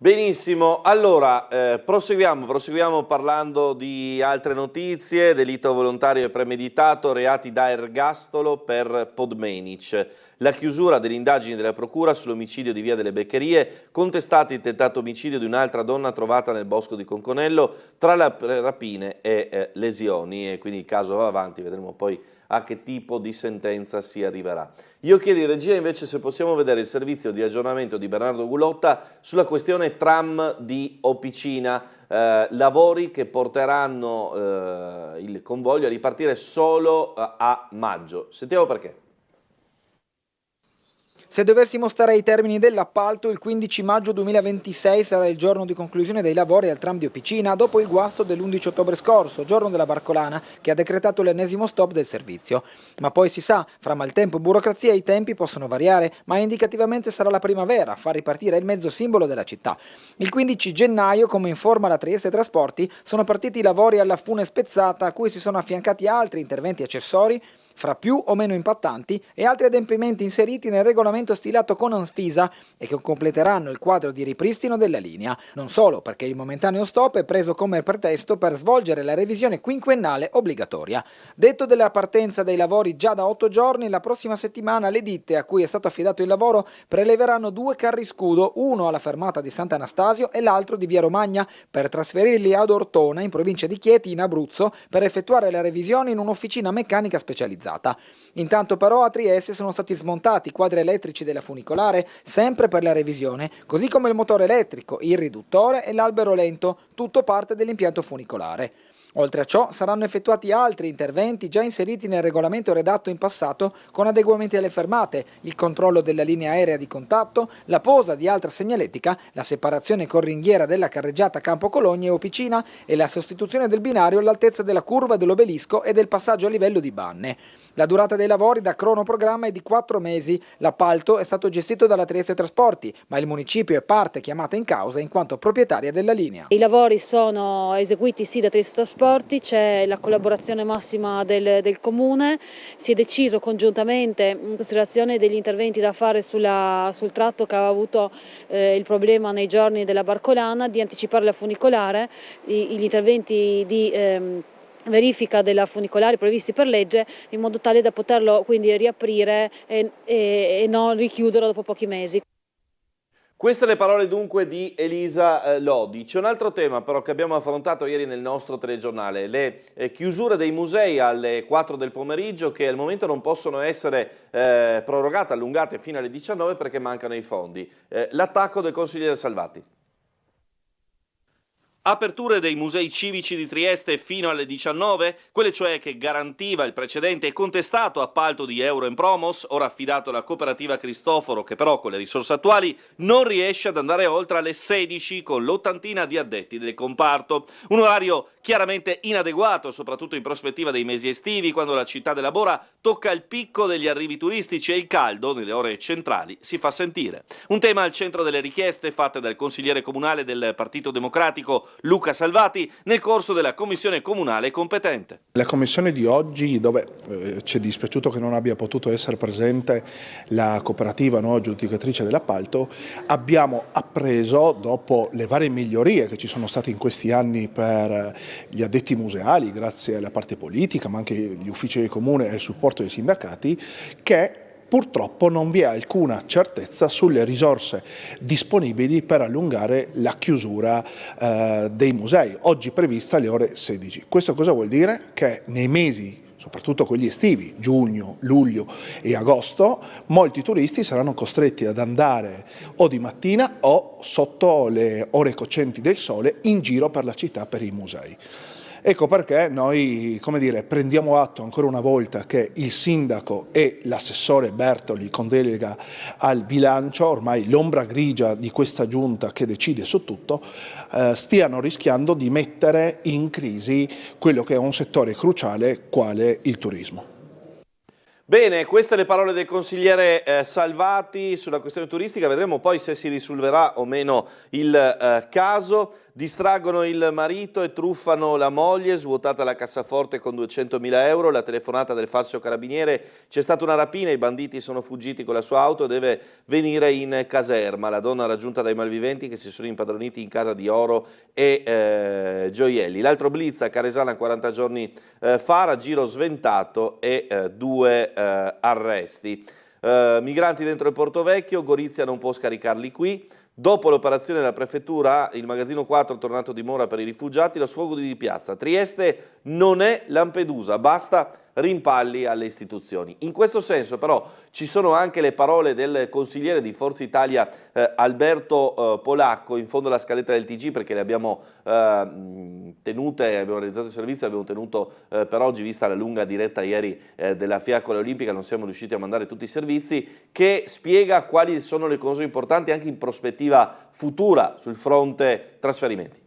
Benissimo, allora proseguiamo parlando di altre notizie, delitto volontario e premeditato, reati da ergastolo per Podmenic. La chiusura delle indagini della procura sull'omicidio di via delle Beccherie, contestati il tentato omicidio di un'altra donna trovata nel bosco di Conconello, tra rapine e lesioni, e quindi il caso va avanti, vedremo poi a che tipo di sentenza si arriverà. Io chiedo in regia invece se possiamo vedere il servizio di aggiornamento di Bernardo Gulotta sulla questione tram di Opicina, lavori che porteranno il convoglio a ripartire solo a maggio. Sentiamo perché. Se dovessimo stare ai termini dell'appalto, il 15 maggio 2026 sarà il giorno di conclusione dei lavori al tram di Opicina dopo il guasto dell'11 ottobre scorso, giorno della barcolana che ha decretato l'ennesimo stop del servizio. Ma poi si sa, fra maltempo e burocrazia i tempi possono variare, ma indicativamente sarà la primavera a far ripartire il mezzo simbolo della città. Il 15 gennaio, come informa la Trieste Trasporti, sono partiti i lavori alla fune spezzata a cui si sono affiancati altri interventi accessori fra più o meno impattanti e altri adempimenti inseriti nel regolamento stilato con Anfisa e che completeranno il quadro di ripristino della linea. Non solo, perché il momentaneo stop è preso come pretesto per svolgere la revisione quinquennale obbligatoria. Detto della partenza dei lavori già da 8 giorni, la prossima settimana le ditte a cui è stato affidato il lavoro preleveranno 2 carri scudo, uno alla fermata di Sant'Anastasio e l'altro di Via Romagna, per trasferirli ad Ortona, in provincia di Chieti, in Abruzzo, per effettuare la revisione in un'officina meccanica specializzata. Intanto però a Trieste sono stati smontati i quadri elettrici della funicolare, sempre per la revisione, così come il motore elettrico, il riduttore e l'albero lento, tutto parte dell'impianto funicolare. Oltre a ciò saranno effettuati altri interventi già inseriti nel regolamento redatto in passato con adeguamenti alle fermate, il controllo della linea aerea di contatto, la posa di altra segnaletica, la separazione corringhiera della carreggiata Campo Cologna e Opicina e la sostituzione del binario all'altezza della curva dell'obelisco e del passaggio a livello di Banne. La durata dei lavori da cronoprogramma è di 4 mesi. L'appalto è stato gestito dalla Trieste Trasporti, ma il municipio è parte chiamata in causa in quanto proprietaria della linea. I lavori sono eseguiti sì da Trieste Trasporti, c'è la collaborazione massima del Comune, si è deciso congiuntamente, in considerazione degli interventi da fare sul tratto che aveva avuto il problema nei giorni della barcolana, di anticipare la funicolare, gli interventi di verifica della funicolare previsti per legge, in modo tale da poterlo quindi riaprire e non richiuderlo dopo pochi mesi. Queste le parole dunque di Elisa Lodi. C'è un altro tema però che abbiamo affrontato ieri nel nostro telegiornale, le chiusure dei musei alle 4 del pomeriggio che al momento non possono essere prorogate, allungate fino alle 19 perché mancano i fondi. L'attacco del consigliere Salvati. Aperture dei musei civici di Trieste fino alle 19, quelle cioè che garantiva il precedente e contestato appalto di Euro in Promos, ora affidato alla cooperativa Cristoforo, che però con le risorse attuali non riesce ad andare oltre alle 16 con l'80 di addetti del comparto. Un orario chiaramente inadeguato, soprattutto in prospettiva dei mesi estivi, quando la città della Bora tocca il picco degli arrivi turistici e il caldo, nelle ore centrali, si fa sentire. Un tema al centro delle richieste fatte dal consigliere comunale del Partito Democratico Luca Salvati nel corso della commissione comunale competente. La commissione di oggi, dove ci è dispiaciuto che non abbia potuto essere presente la cooperativa aggiudicatrice dell'appalto, abbiamo appreso, dopo le varie migliorie che ci sono state in questi anni per gli addetti museali, grazie alla parte politica, ma anche gli uffici del comune e il supporto dei sindacati, che purtroppo non vi è alcuna certezza sulle risorse disponibili per allungare la chiusura dei musei, oggi prevista alle ore 16. Questo cosa vuol dire? Che nei mesi, soprattutto quelli estivi, giugno, luglio e agosto, molti turisti saranno costretti ad andare o di mattina o sotto le ore cocenti del sole in giro per la città per i musei. Ecco perché noi, prendiamo atto ancora una volta che il sindaco e l'assessore Bertoli, con delega al bilancio, ormai l'ombra grigia di questa giunta che decide su tutto, stiano rischiando di mettere in crisi quello che è un settore cruciale quale il turismo. Bene, queste le parole del consigliere Salvati sulla questione turistica, vedremo poi se si risolverà o meno il caso. Distraggono il marito e truffano la moglie, svuotata la cassaforte con 200.000 euro, la telefonata del falso carabiniere, c'è stata una rapina, i banditi sono fuggiti con la sua auto e deve venire in caserma. La donna raggiunta dai malviventi che si sono impadroniti in casa di oro e gioielli. L'altro blitz a Caresana 40 giorni fa, raggiro sventato e 2 arresti. Migranti dentro il Porto Vecchio, Gorizia non può scaricarli qui. Dopo l'operazione della prefettura, il magazzino 4 è tornato di mora per i rifugiati, lo sfogo di piazza. Trieste non è Lampedusa, basta rimpalli alle istituzioni. In questo senso però ci sono anche le parole del consigliere di Forza Italia Alberto Polacco in fondo alla scaletta del TG, perché le abbiamo tenute, abbiamo realizzato il servizio, abbiamo tenuto per oggi, vista la lunga diretta ieri della Fiaccola Olimpica, non siamo riusciti a mandare tutti i servizi, che spiega quali sono le cose importanti anche in prospettiva futura sul fronte trasferimenti.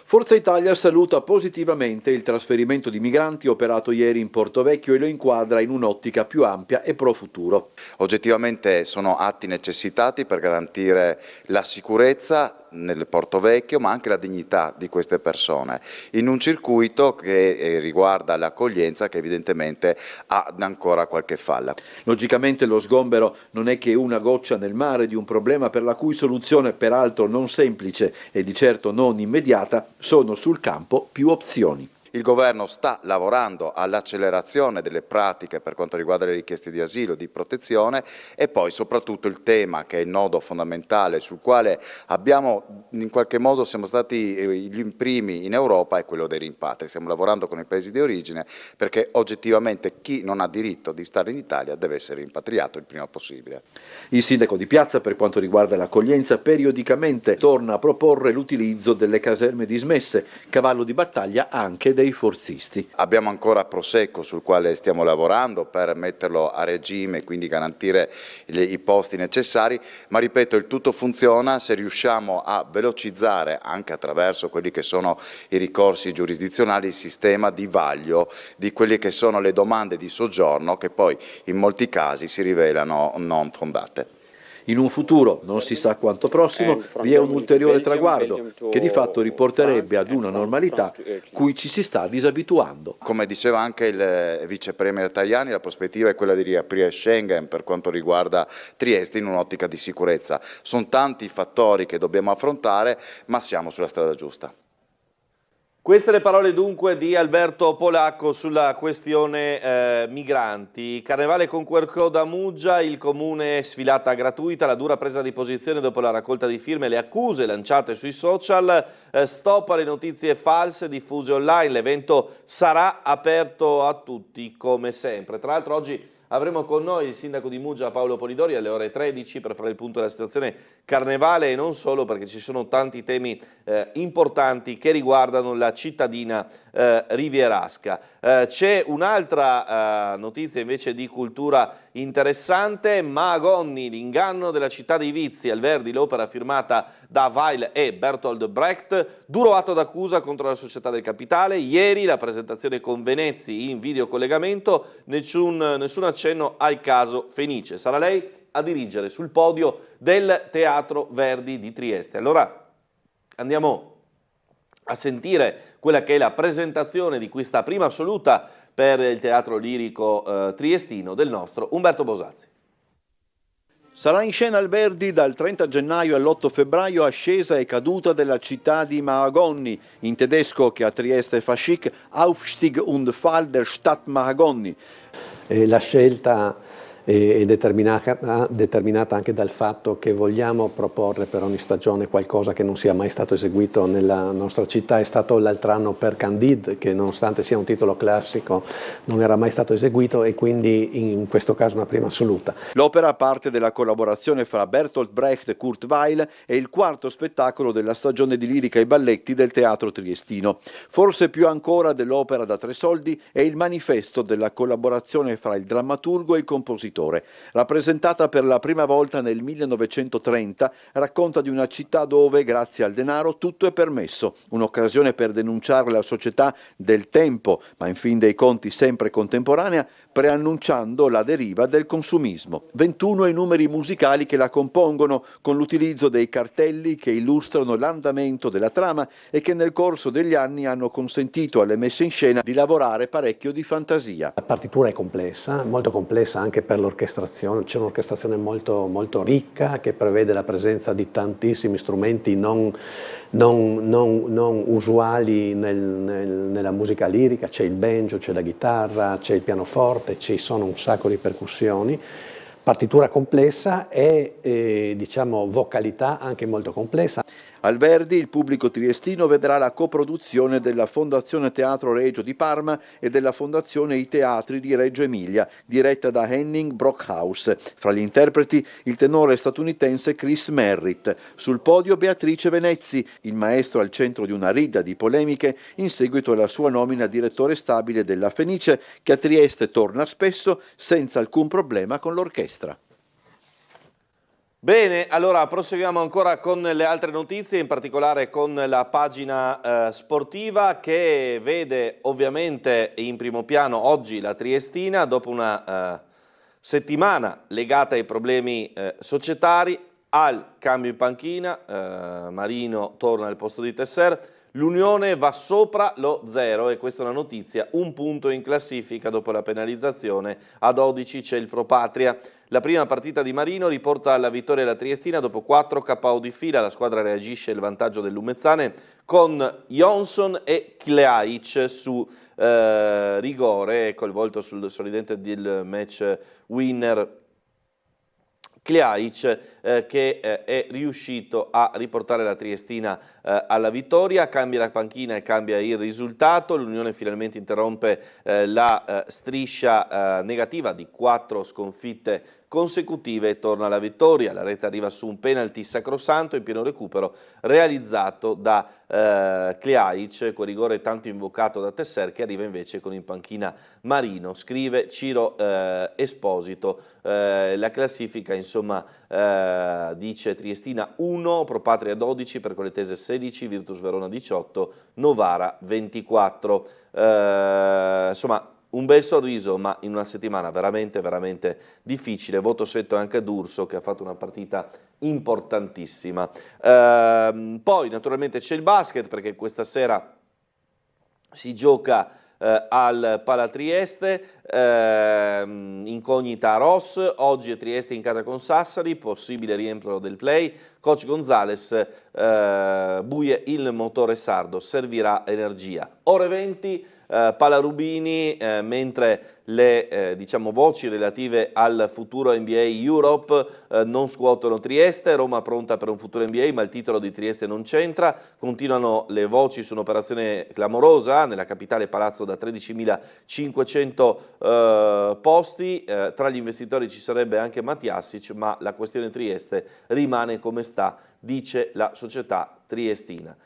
Forza Italia saluta positivamente il trasferimento di migranti operato ieri in Portovecchio e lo inquadra in un'ottica più ampia e pro futuro. Oggettivamente sono atti necessitati per garantire la sicurezza nel Portovecchio, ma anche la dignità di queste persone, in un circuito che riguarda l'accoglienza che evidentemente ha ancora qualche falla. Logicamente lo sgombero non è che una goccia nel mare di un problema per la cui soluzione, peraltro non semplice e di certo non immediata, sono sul campo più opzioni. Il governo sta lavorando all'accelerazione delle pratiche per quanto riguarda le richieste di asilo, di protezione, e poi soprattutto il tema che è il nodo fondamentale sul quale abbiamo in qualche modo siamo stati gli primi in Europa, è quello dei rimpatri. Stiamo lavorando con i paesi di origine perché oggettivamente chi non ha diritto di stare in Italia deve essere rimpatriato il prima possibile. Il sindaco di Piazza, per quanto riguarda l'accoglienza, periodicamente torna a proporre l'utilizzo delle caserme dismesse, cavallo di battaglia anche dei forzisti. Abbiamo ancora Prosecco sul quale stiamo lavorando per metterlo a regime e quindi garantire i posti necessari, ma ripeto, il tutto funziona se riusciamo a velocizzare anche attraverso quelli che sono i ricorsi giurisdizionali il sistema di vaglio di quelle che sono le domande di soggiorno che poi in molti casi si rivelano non fondate. In un futuro, non si sa quanto prossimo, vi è un ulteriore traguardo che di fatto riporterebbe ad una normalità cui ci si sta disabituando. Come diceva anche il vice premier Tajani, la prospettiva è quella di riaprire Schengen per quanto riguarda Trieste in un'ottica di sicurezza. Sono tanti i fattori che dobbiamo affrontare, ma siamo sulla strada giusta. Queste le parole dunque di Alberto Polacco sulla questione migranti. Carnevale con QR code a Muggia, il comune sfilata gratuita, la dura presa di posizione dopo la raccolta di firme, le accuse lanciate sui social, stop alle notizie false diffuse online, l'evento sarà aperto a tutti come sempre. Tra l'altro oggi avremo con noi il sindaco di Muggia Paolo Polidori alle ore 13 per fare il punto della situazione carnevale e non solo, perché ci sono tanti temi importanti che riguardano la cittadina rivierasca. C'è un'altra notizia invece di cultura interessante: Mahagonni, l'inganno della città dei vizi, Alverdi, l'opera firmata da Weil e Bertolt Brecht, duro atto d'accusa contro la società del capitale. Ieri la presentazione con Venezzi in videocollegamento, nessun accenno al caso Fenice. Sarà lei a dirigere sul podio del Teatro Verdi di Trieste. Allora andiamo a sentire quella che è la presentazione di questa prima assoluta per il teatro lirico triestino del nostro Umberto Bosazzi. Sarà in scena Alverdi dal 30 gennaio all'8 febbraio Ascesa e caduta della città di Mahagonni, in tedesco che a Trieste fa chic, Aufstieg und Fall der Stadt Mahagonni. La scelta è determinata anche dal fatto che vogliamo proporre per ogni stagione qualcosa che non sia mai stato eseguito nella nostra città. È stato l'altro anno per Candide, che nonostante sia un titolo classico non era mai stato eseguito, e quindi in questo caso una prima assoluta. L'opera parte della collaborazione fra Bertolt Brecht e Kurt Weill, è il quarto spettacolo della stagione di lirica e balletti del teatro triestino. Forse più ancora dell'opera da 3 soldi è il manifesto della collaborazione fra il drammaturgo e il compositore. Rappresentata per la prima volta nel 1930, racconta di una città dove, grazie al denaro, tutto è permesso, un'occasione per denunciare la società del tempo, ma in fin dei conti sempre contemporanea, preannunciando la deriva del consumismo. 21 i numeri musicali che la compongono, con l'utilizzo dei cartelli che illustrano l'andamento della trama e che nel corso degli anni hanno consentito alle messe in scena di lavorare parecchio di fantasia. La partitura è complessa, molto complessa anche per l'orchestrazione. C'è un'orchestrazione molto, molto ricca che prevede la presenza di tantissimi strumenti non usuali nella musica lirica. C'è il banjo, c'è la chitarra, c'è il pianoforte, ci sono un sacco di percussioni. Partitura complessa e diciamo vocalità anche molto complessa. Al Verdi il pubblico triestino vedrà la coproduzione della Fondazione Teatro Regio di Parma e della Fondazione I Teatri di Reggio Emilia, diretta da Henning Brockhaus. Fra gli interpreti il tenore statunitense Chris Merritt. Sul podio Beatrice Venezzi, il maestro al centro di una rida di polemiche in seguito alla sua nomina direttore stabile della Fenice, che a Trieste torna spesso senza alcun problema con l'orchestra. Bene, allora proseguiamo ancora con le altre notizie, in particolare con la pagina sportiva, che vede ovviamente in primo piano oggi la Triestina dopo una settimana legata ai problemi societari, al cambio in panchina, Marino torna al posto di Tesser. L'Unione va sopra lo 0 e questa è una notizia, un punto in classifica dopo la penalizzazione, a 12 c'è il Pro Patria. La prima partita di Marino riporta alla vittoria la Triestina dopo 4 KO di fila, la squadra reagisce al vantaggio del Lumezzane con Johnson e Kleaic su rigore, coinvolto sul sorridente del match winner Kleaic, che è riuscito a riportare la Triestina alla vittoria, cambia la panchina e cambia il risultato. L'Unione finalmente interrompe la striscia negativa di 4 sconfitte consecutive e torna alla vittoria. La rete arriva su un penalty sacrosanto in pieno recupero realizzato da Kleaic, quel rigore tanto invocato da Tesser, che arriva invece con in panchina Marino. Scrive Ciro Esposito, la classifica insomma dice Triestina 1, Pro Patria 12, Percoletese 16, Virtus Verona 18, Novara 24. Insomma, un bel sorriso, ma in una settimana veramente difficile. Voto setto anche a D'Urso, che ha fatto una partita importantissima. Poi naturalmente c'è il basket, perché questa sera si gioca al Palatrieste, incognita a Ross, oggi è Trieste in casa con Sassari, possibile rientro del play. Coach Gonzales buie il motore sardo, servirà energia. Ore 20, Palarubini, mentre le voci relative al futuro NBA Europe non scuotono Trieste. Roma pronta per un futuro NBA, ma il titolo di Trieste non c'entra. Continuano le voci su un'operazione clamorosa nella capitale palazzo da 13.500 posti. Tra gli investitori ci sarebbe anche Matjassic, ma la questione Trieste rimane come sta, dice la società triestina.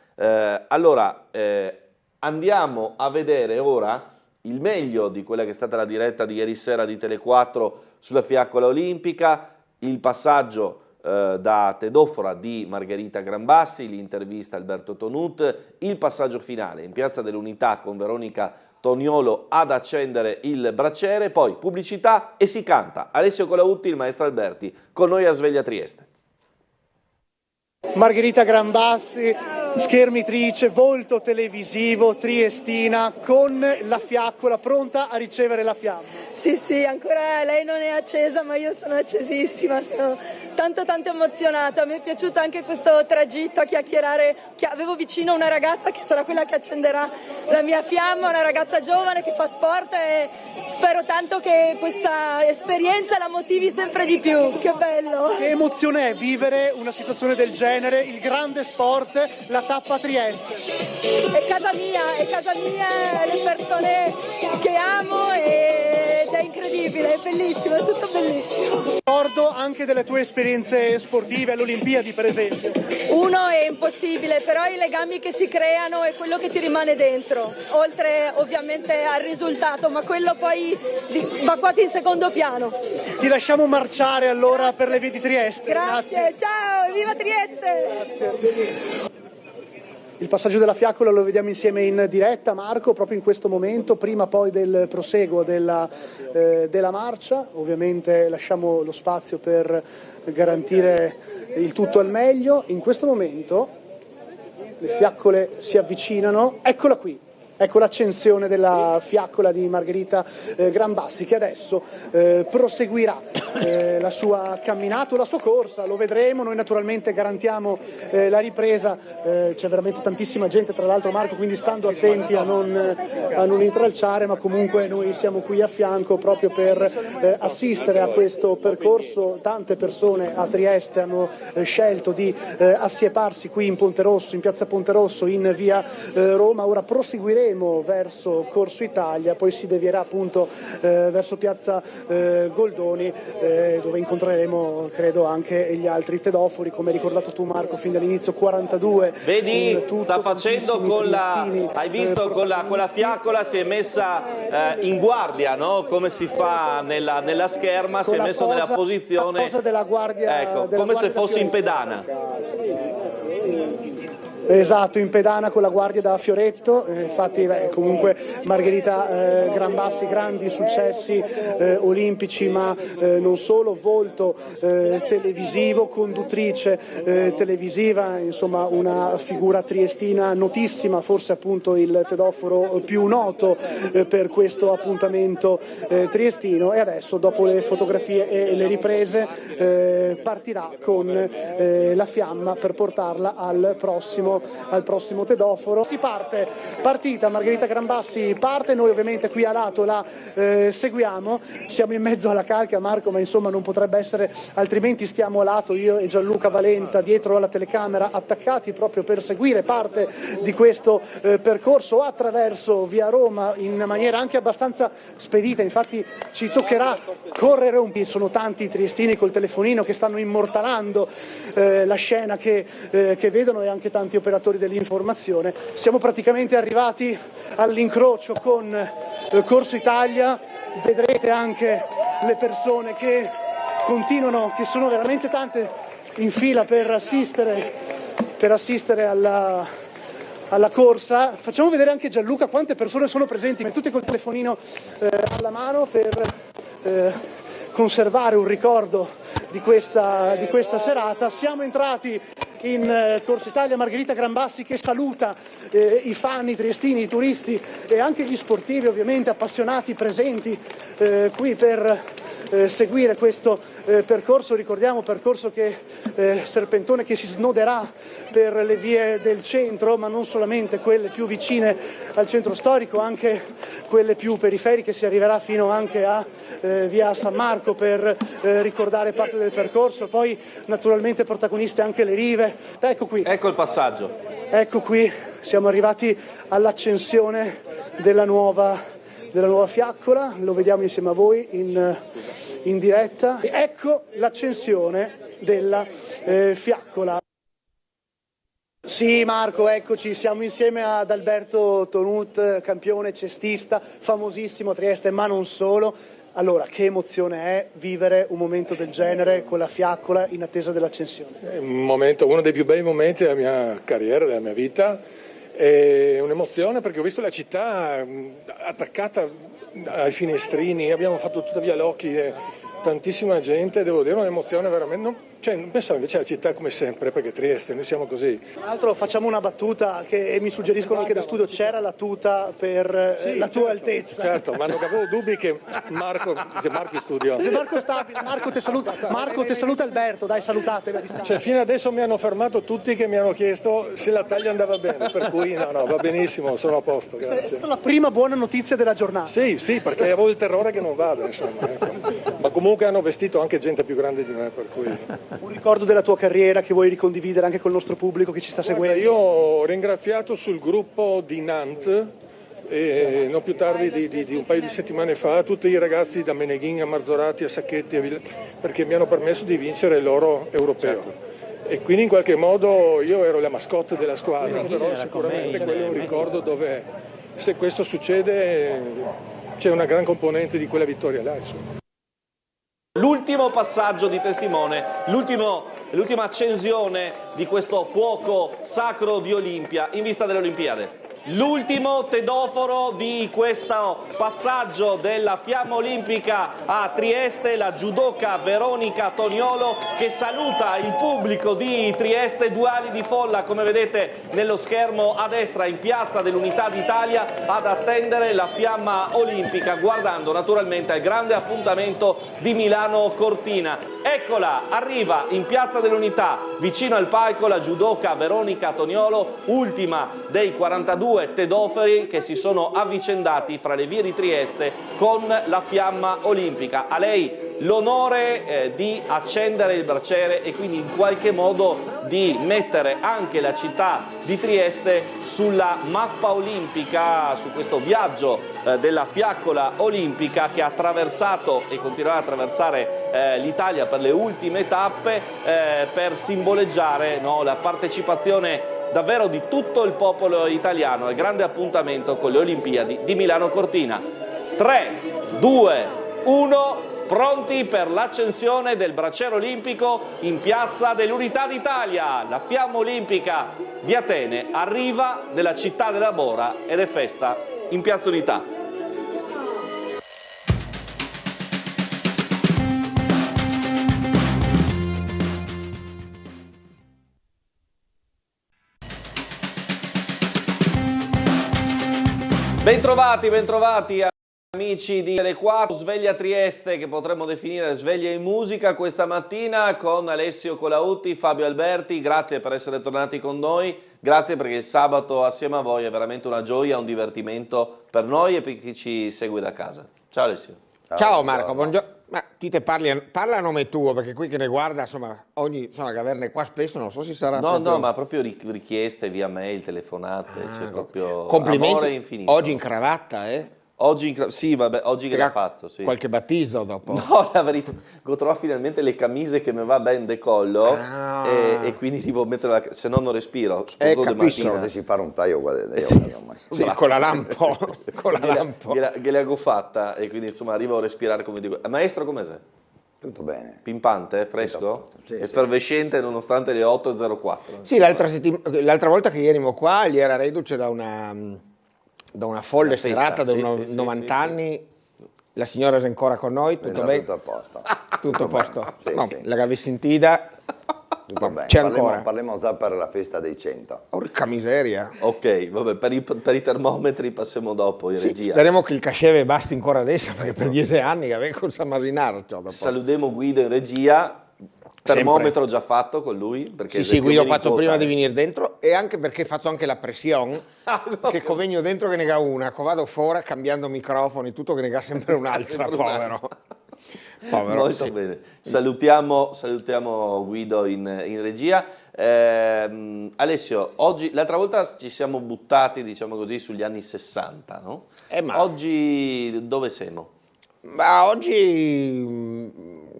Andiamo a vedere ora il meglio di quella che è stata la diretta di ieri sera di Tele4 sulla fiaccola olimpica, il passaggio da Tedofora di Margherita Grambassi, l'intervista a Alberto Tonut, il passaggio finale in Piazza dell'Unità con Veronica Toniolo ad accendere il braciere, poi pubblicità e si canta. Alessio Colautti, il maestro Alberti, con noi a Sveglia Trieste. Margherita Grambassi, schermitrice, volto televisivo, triestina, con la fiaccola, pronta a ricevere la fiamma. Sì, ancora lei non è accesa, ma io sono accesissima, sono tanto emozionata. Mi è piaciuto anche questo tragitto a chiacchierare, avevo vicino una ragazza che sarà quella che accenderà la mia fiamma, una ragazza giovane che fa sport e spero tanto che questa esperienza la motivi sempre di più. Che bello! Che emozione è vivere una situazione del genere, il grande sport, la tappa Trieste? È casa mia, le persone che amo ed è incredibile, è bellissimo, è tutto bellissimo. Ricordo anche delle tue esperienze sportive alle Olimpiadi, per esempio. Uno è impossibile, però i legami che si creano è quello che ti rimane dentro, oltre ovviamente al risultato, ma quello poi va quasi in secondo piano. Ti lasciamo marciare allora per le vie di Trieste. Grazie. Ciao, viva Trieste! Grazie. Il passaggio della fiaccola lo vediamo insieme in diretta, Marco, proprio in questo momento, prima poi del proseguo della marcia. Ovviamente lasciamo lo spazio per garantire il tutto al meglio. In questo momento le fiaccole si avvicinano, eccola qui. Ecco l'accensione della fiaccola di Margherita Grambassi, che adesso proseguirà la sua camminata o la sua corsa, lo vedremo. Noi naturalmente garantiamo la ripresa, c'è veramente tantissima gente tra l'altro, Marco, quindi stando attenti a non intralciare, ma comunque noi siamo qui a fianco proprio per assistere a questo percorso. Tante persone a Trieste hanno scelto di assieparsi qui in Ponte Rosso, in piazza Ponte Rosso, in via Roma. Ora proseguiremo verso Corso Italia, poi si devierà appunto verso piazza Goldoni, dove incontreremo credo anche gli altri tedofori, come hai ricordato tu Marco, fin dall'inizio 42. Vedi, sta facendo con la, hai visto, con la fiaccola si è messa in guardia, no? Come si fa nella scherma, si è messo nella posizione, la posa della guardia, ecco, come se fosse in pedana. Esatto, in pedana con la guardia da Fioretto. Infatti comunque Margherita Grambassi, grandi successi olimpici, ma non solo, volto televisivo, conduttrice televisiva, insomma una figura triestina notissima, forse appunto il tedoforo più noto per questo appuntamento triestino. E adesso, dopo le fotografie e le riprese, partirà con la fiamma per portarla al prossimo tedoforo. Si parte, partita, Margherita Grambassi parte, noi ovviamente qui a lato la seguiamo, siamo in mezzo alla calca Marco, ma insomma non potrebbe essere altrimenti, stiamo a lato io e Gianluca Valenta dietro alla telecamera, attaccati proprio per seguire parte di questo percorso attraverso via Roma in maniera anche abbastanza spedita. Infatti ci toccherà correre un po', sono tanti i triestini col telefonino che stanno immortalando la scena che vedono, e anche tanti operatori dell'informazione. Siamo praticamente arrivati all'incrocio con Corso Italia, vedrete anche le persone che continuano, che sono veramente tante in fila per assistere alla corsa. Facciamo vedere anche Gianluca quante persone sono presenti, tutti col telefonino alla mano per conservare un ricordo di questa serata. Siamo entrati in Corso Italia, Margherita Grambassi che saluta i fan, i triestini, i turisti e anche gli sportivi ovviamente appassionati presenti qui per seguire questo percorso. Ricordiamo percorso serpentone che si snoderà per le vie del centro, ma non solamente quelle più vicine al centro storico, anche quelle più periferiche. Si arriverà fino anche a via San Marco per ricordare parte del percorso. Poi naturalmente protagoniste anche le rive. Ecco qui. Ecco il passaggio. Ecco qui, siamo arrivati all'accensione della nuova fiaccola, lo vediamo insieme a voi in diretta. Ecco l'accensione della fiaccola. Sì Marco, eccoci, siamo insieme ad Alberto Tonut, campione cestista, famosissimo a Trieste, ma non solo. Allora, che emozione è vivere un momento del genere con la fiaccola in attesa dell'accensione? È uno dei più bei momenti della mia carriera, della mia vita. È un'emozione perché ho visto la città attaccata ai finestrini, abbiamo fatto tutta via Locchi, tantissima gente, devo dire un'emozione veramente, non pensavo invece alla città come sempre, perché Trieste, noi siamo così. Tra l'altro facciamo una battuta che mi suggeriscono anche da studio, c'era la tuta per la tua altezza. Certo, ma non avevo dubbi che Marco in studio. Marco ti saluta Alberto, dai, salutate a distanza. Cioè, fino adesso mi hanno fermato tutti che mi hanno chiesto se la taglia andava bene, per cui no, va benissimo, sono a posto, grazie. È stata la prima buona notizia della giornata. Sì, perché avevo il terrore che non vada, insomma. Ecco. Ma comunque hanno vestito anche gente più grande di me, per cui... Un ricordo della tua carriera che vuoi ricondividere anche col nostro pubblico che ci sta seguendo? Io ho ringraziato sul gruppo di Nantes, non più tardi di un paio di settimane fa, tutti i ragazzi da Meneghin a Marzorati a Sacchetti, perché mi hanno permesso di vincere l'oro europeo. Certo. E quindi in qualche modo io ero la mascotte della squadra, però sicuramente quello è un ricordo dove se questo succede c'è una gran componente di quella vittoria là, insomma. L'ultimo passaggio di testimone, l'ultima accensione di questo fuoco sacro di Olimpia in vista delle Olimpiadi. l'ultimo tedoforo di questo passaggio della Fiamma Olimpica a Trieste, la judoka Veronica Toniolo, che saluta il pubblico di Trieste, 2 ali di folla, come vedete nello schermo a destra, in Piazza dell'Unità d'Italia ad attendere la Fiamma Olimpica, guardando naturalmente al grande appuntamento di Milano Cortina. Eccola, arriva in Piazza dell'Unità, vicino al palco, la judoka Veronica Toniolo, ultima dei 42 tedoferi che si sono avvicendati fra le vie di Trieste con la Fiamma Olimpica. A lei l'onore di accendere il braciere e quindi in qualche modo di mettere anche la città di Trieste sulla mappa olimpica, su questo viaggio della fiaccola olimpica che ha attraversato e continuerà a attraversare l'Italia per le ultime tappe, per simboleggiare, no, la partecipazione davvero di tutto il popolo italiano al grande appuntamento con le Olimpiadi di Milano Cortina. 3, 2, 1, pronti per l'accensione del braciere olimpico in Piazza dell'Unità d'Italia. La Fiamma Olimpica di Atene arriva nella città della Bora ed è festa in Piazza Unità. Bentrovati amici di Tele4, sveglia Trieste che potremmo definire sveglia in musica questa mattina con Alessio Colautti, Fabio Alberti. Grazie per essere tornati con noi, grazie perché il sabato assieme a voi è veramente una gioia, un divertimento per noi e per chi ci segue da casa. Ciao Alessio. Ciao Marco, buongiorno. Ma ti te parla a nome tuo, perché qui che ne guarda, insomma, che averne qua spesso, non so se sarà No, ma proprio richieste via mail, telefonate, c'è proprio complimenti. Amore infinito. Oggi in cravatta, eh? Sì, vabbè, oggi che la faccio, sì. Qualche battesimo dopo? No, la verità, trovo finalmente le camicie che mi va ben decollo e quindi devo mettere se no non respiro. Capiscono che si fa un taglio qua sì, con la lampo. Che le hago fatta e quindi insomma arrivo a respirare come dico. Maestro, come sei? Tutto bene. Pimpante, fresco? Sì, effervescente nonostante le 8.04. Sì, l'altra volta che ierimo qua, gli era reduce da una folle serata, da 90 anni. La signora è ancora con noi, tutto bene? Tutto a posto. Tutto a posto. Sì, no, sì. la avessi sentita. Tutto bene. C'è ancora. Parliamo già per la festa dei 100. Porca miseria. Ok, vabbè, per i termometri passiamo dopo in regia. Speriamo che il cacheve basti ancora adesso, perché per 10 anni che avevo con San Masinaro. Salutiamo Guido in regia. Termometro già fatto con lui? Perché sì, Guido faccio prima di venire dentro e anche perché faccio anche la pressione, che vengo dentro che ne ga una, vado fuori cambiando microfoni, tutto che ne ga sempre un'altra, povero. Molto sì. Bene, salutiamo Guido in regia. Alessio, oggi, l'altra volta ci siamo buttati, diciamo così, sugli anni 60, no? Oggi dove siamo? Ma oggi,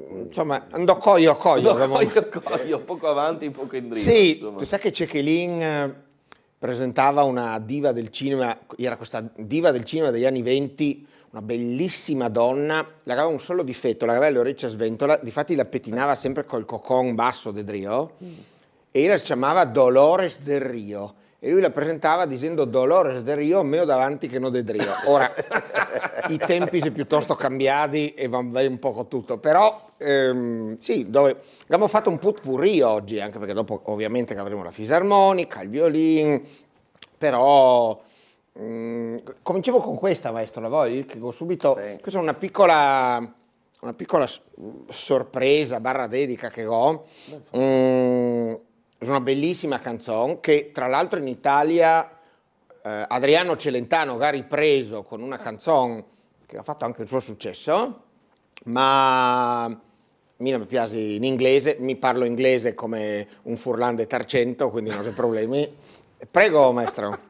insomma, andò coglio, poco avanti, poco indietro. Sì, insomma. Tu sai che Cechelin presentava una diva del cinema, era questa diva del cinema degli anni 20, una bellissima donna, le aveva un solo difetto, la aveva le orecchie a sventola, difatti la pettinava sempre col cocon basso del Rio, e ella si chiamava Dolores del Rio. E lui la presentava dicendo Dolores del Rio, meno davanti che non del Rio. Ora, i tempi sono piuttosto cambiati e va bene un po' tutto, però sì, abbiamo fatto un potpourri oggi, anche perché dopo ovviamente che avremo la fisarmonica, il violino, però cominciamo con questa, maestro, la vuoi? Che subito, sì. Questa è una piccola sorpresa, barra dedica che ho. È una bellissima canzone che tra l'altro in Italia Adriano Celentano ha ripreso con una canzone che ha fatto anche il suo successo, ma a me non mi piace in inglese, mi parlo inglese come un furlande d'argento, quindi non c'è problemi. Prego maestro.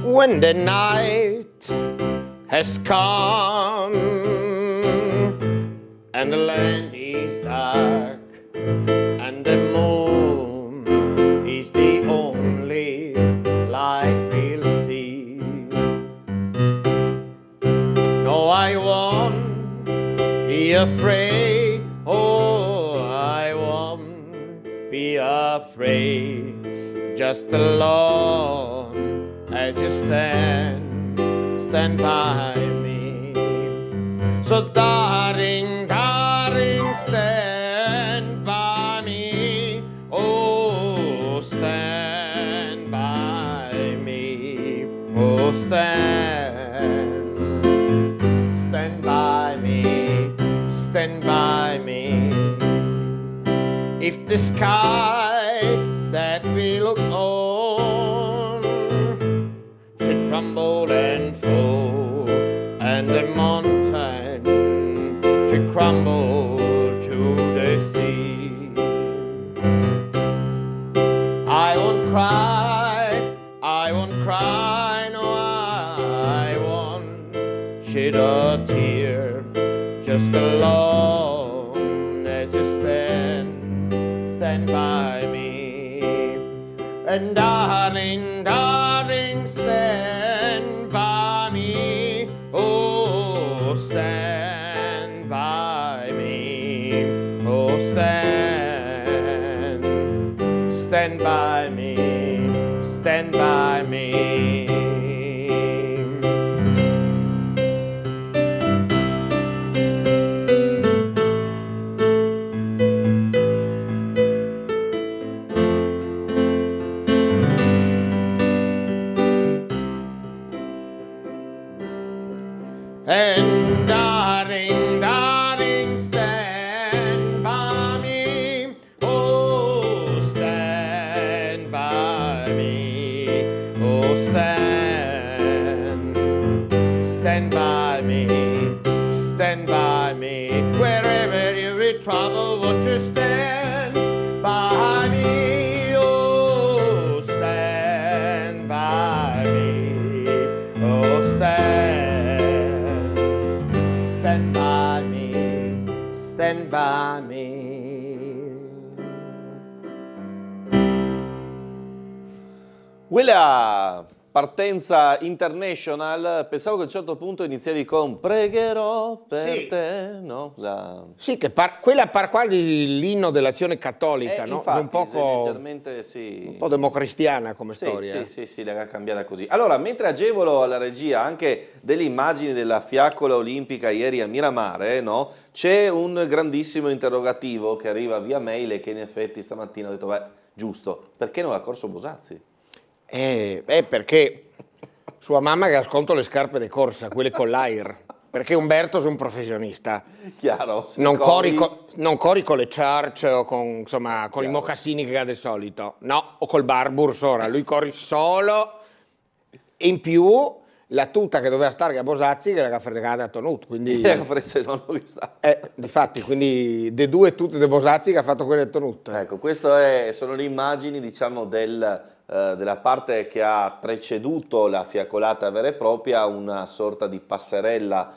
When the night has come and the land is dark and the moon is the Oh, I won't be afraid. Oh, I won't be afraid. Just alone as you stand by me. So darling, darling, stand by me. Oh, stand by me. Oh, stand by me. Stand by me. If the sky that we look on should crumble and fall, and the mountain should crumble to the sea, I won't cry, no, I won't shed a tear, just alone as you stand by me. And darling, darling, stand by me. Oh, stand by me. Oh, stand by me. Stand by me. And darling, darling, stand by me. Oh, stand by me. Oh, stand by me. Stand by me. Wherever you're in trouble, won't you stand by me? Oh, stand by me. Oh, stand by me, stand by me. Quella partenza international, pensavo che a un certo punto iniziavi con pregherò per te, no? Sì, che quella par quasi l'inno dell'Azione Cattolica, no? Infatti, un poco, leggermente sì. un po' democristiana come storia. Sì, l'ha cambiata così. Allora, mentre agevolo alla regia anche delle immagini della fiaccola olimpica ieri a Miramare, no? C'è un grandissimo interrogativo che arriva via mail e che in effetti stamattina ho detto, beh, giusto, perché non ha corso Bosazzi? Perché sua mamma che ascolta le scarpe di corsa, quelle con l'AIR, perché Umberto è un professionista. Chiaro. Non corri con le Church o con, insomma, con i mocassini che ha di solito, no, o col Barbour ora, lui corri solo, e in più la tuta che doveva stare a Bosazzi che l'ha fregata a Tonut, quindi difatti, quindi de due tutte de Bosazzi che ha fatto quelle a Tonut. Ecco, queste sono le immagini, diciamo, della parte che ha preceduto la fiaccolata vera e propria, una sorta di passerella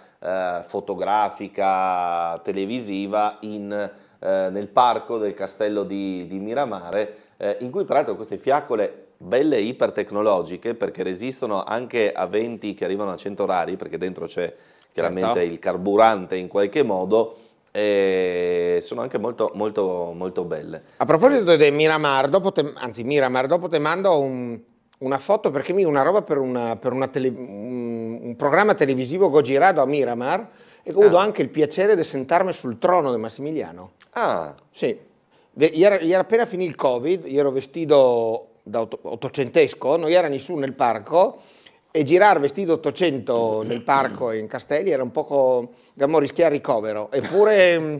fotografica televisiva nel parco del castello di Miramare, in cui peraltro queste fiaccole belle ipertecnologiche, perché resistono anche a venti che arrivano a 100 radi, perché dentro c'è chiaramente il carburante in qualche modo, e sono anche molto, molto, molto belle. A proposito di Miramar, dopo te mando una foto, perché mi una roba per un programma televisivo che ho girato a Miramar, e ho avuto anche il piacere di sentarmi sul trono di Massimiliano. Ah! Sì. Ieri appena finito il Covid, io ero vestito da ottocentesco, non era nessuno nel parco, e girare vestito 800 nel parco e in castelli era un poco, dobbiamo rischiare ricovero, eppure,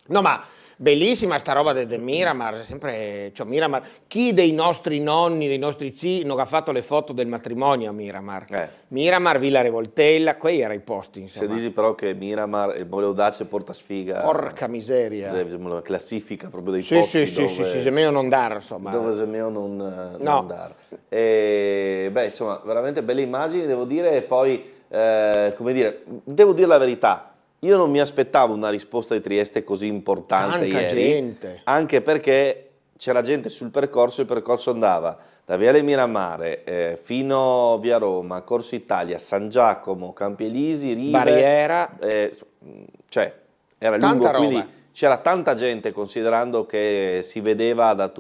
no, ma bellissima sta roba del Miramar, sempre, cioè Miramar, chi dei nostri nonni, dei nostri zii non ha fatto le foto del matrimonio a Miramar? Miramar, Villa Revoltella, quei erano i posti, insomma. Se dici però che Miramar e Boleudace porta sfiga. Porca miseria. Una classifica proprio dei posti sì, se meglio non dare, insomma. Dove se meglio non dare. Beh, insomma, veramente belle immagini, devo dire, e poi, come dire, devo dire la verità. Io non mi aspettavo una risposta di Trieste così importante ieri, gente. Anche perché c'era gente sul percorso, il percorso andava da Viale Miramare fino via Roma, Corso Italia, San Giacomo, Campi Elisi, Rive, Barriera, cioè era tanta lungo, roba. quindi c'era tanta gente, considerando che si vedeva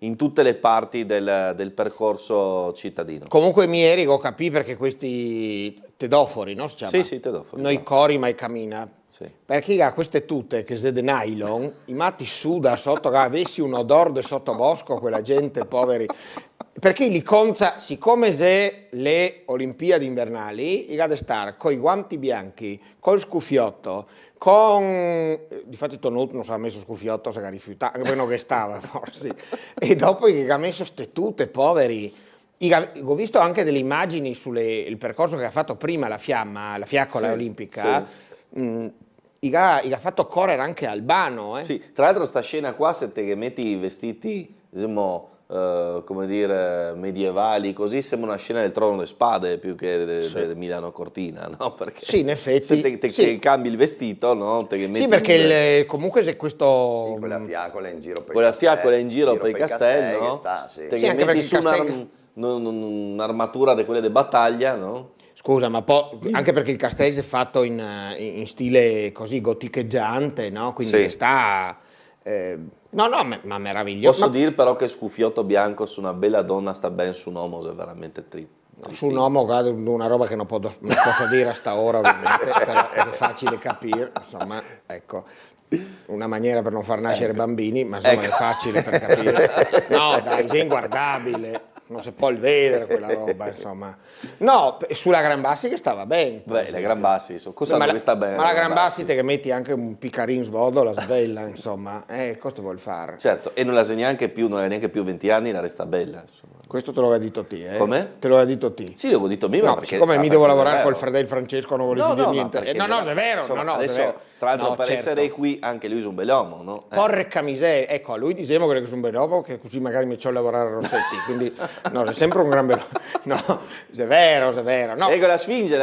in tutte le parti del percorso cittadino. Comunque mi erigo capì perché questi tedofori, no? Si chiama? Sì, tedofori. Noi cori mai cammina. Sì. Perché ha queste tutte che sono di nylon, i matti suda sotto, che avessi un odore di sottobosco, quella gente poveri. Perché li conza, siccome se le Olimpiadi invernali, i gade stare con i guanti bianchi, col scuffiotto, difatti Tonut non si è messo scuffiotto, si è rifiutato, anche quello che stava forse, e dopo che ha messo ste tutte poveri. Ho visto anche delle immagini sul percorso che ha fatto prima la fiaccola olimpica, gli ha fatto correre anche Albano. Sì, tra l'altro sta scena qua, se te che metti i vestiti, diciamo, come dire, medievali, così sembra una scena del Trono delle Spade più che di Milano Cortina, no? Perché sì, in effetti. Se te cambi il vestito, no? Te che metti perché comun'armatura se questo... Sì, quella fiaccola in giro per i castelli, no? Te che metti su un'armatura di quelle di battaglia, no? Scusa, ma anche perché il castello è fatto in stile così goticheggiante, no? Quindi sta... ma meraviglioso. Posso dire però che scuffiotto bianco su una bella donna sta bene, su un uomo è veramente triste. Su un uomo, una roba che non posso dire a sta ora, ovviamente, però è facile capire, insomma, ecco. Una maniera per non far nascere bambini, ma insomma è facile per capire. No, dai, è inguardabile. Non si può vedere quella roba, insomma. No, sulla Gran Bassi che stava bene. Beh, la Gran Bassi, cosa che sta bene. Ma la Gran Bassi te che metti anche un piccarin svodo, la svella, insomma. Cosa vuol fare? Certo, e non la sei neanche più, non hai neanche più 20 anni, la resta bella, insomma. Questo te lo aveva detto te, eh? Come? Te lo aveva detto te. Sì, l'avevo detto prima. No, perché, siccome mi devo lavorare col fratello Francesco non volevo dire niente. È vero. Insomma, adesso, è vero. tra l'altro, per essere qui, anche lui è un bell'uomo, no? Porca miseria, ecco, a lui diciamo che è un bell'uomo, che così magari mi c'ho a lavorare a Rossetti, quindi no, è sempre un gran bell'uomo. No, è vero. No. Ecco, la sfinge,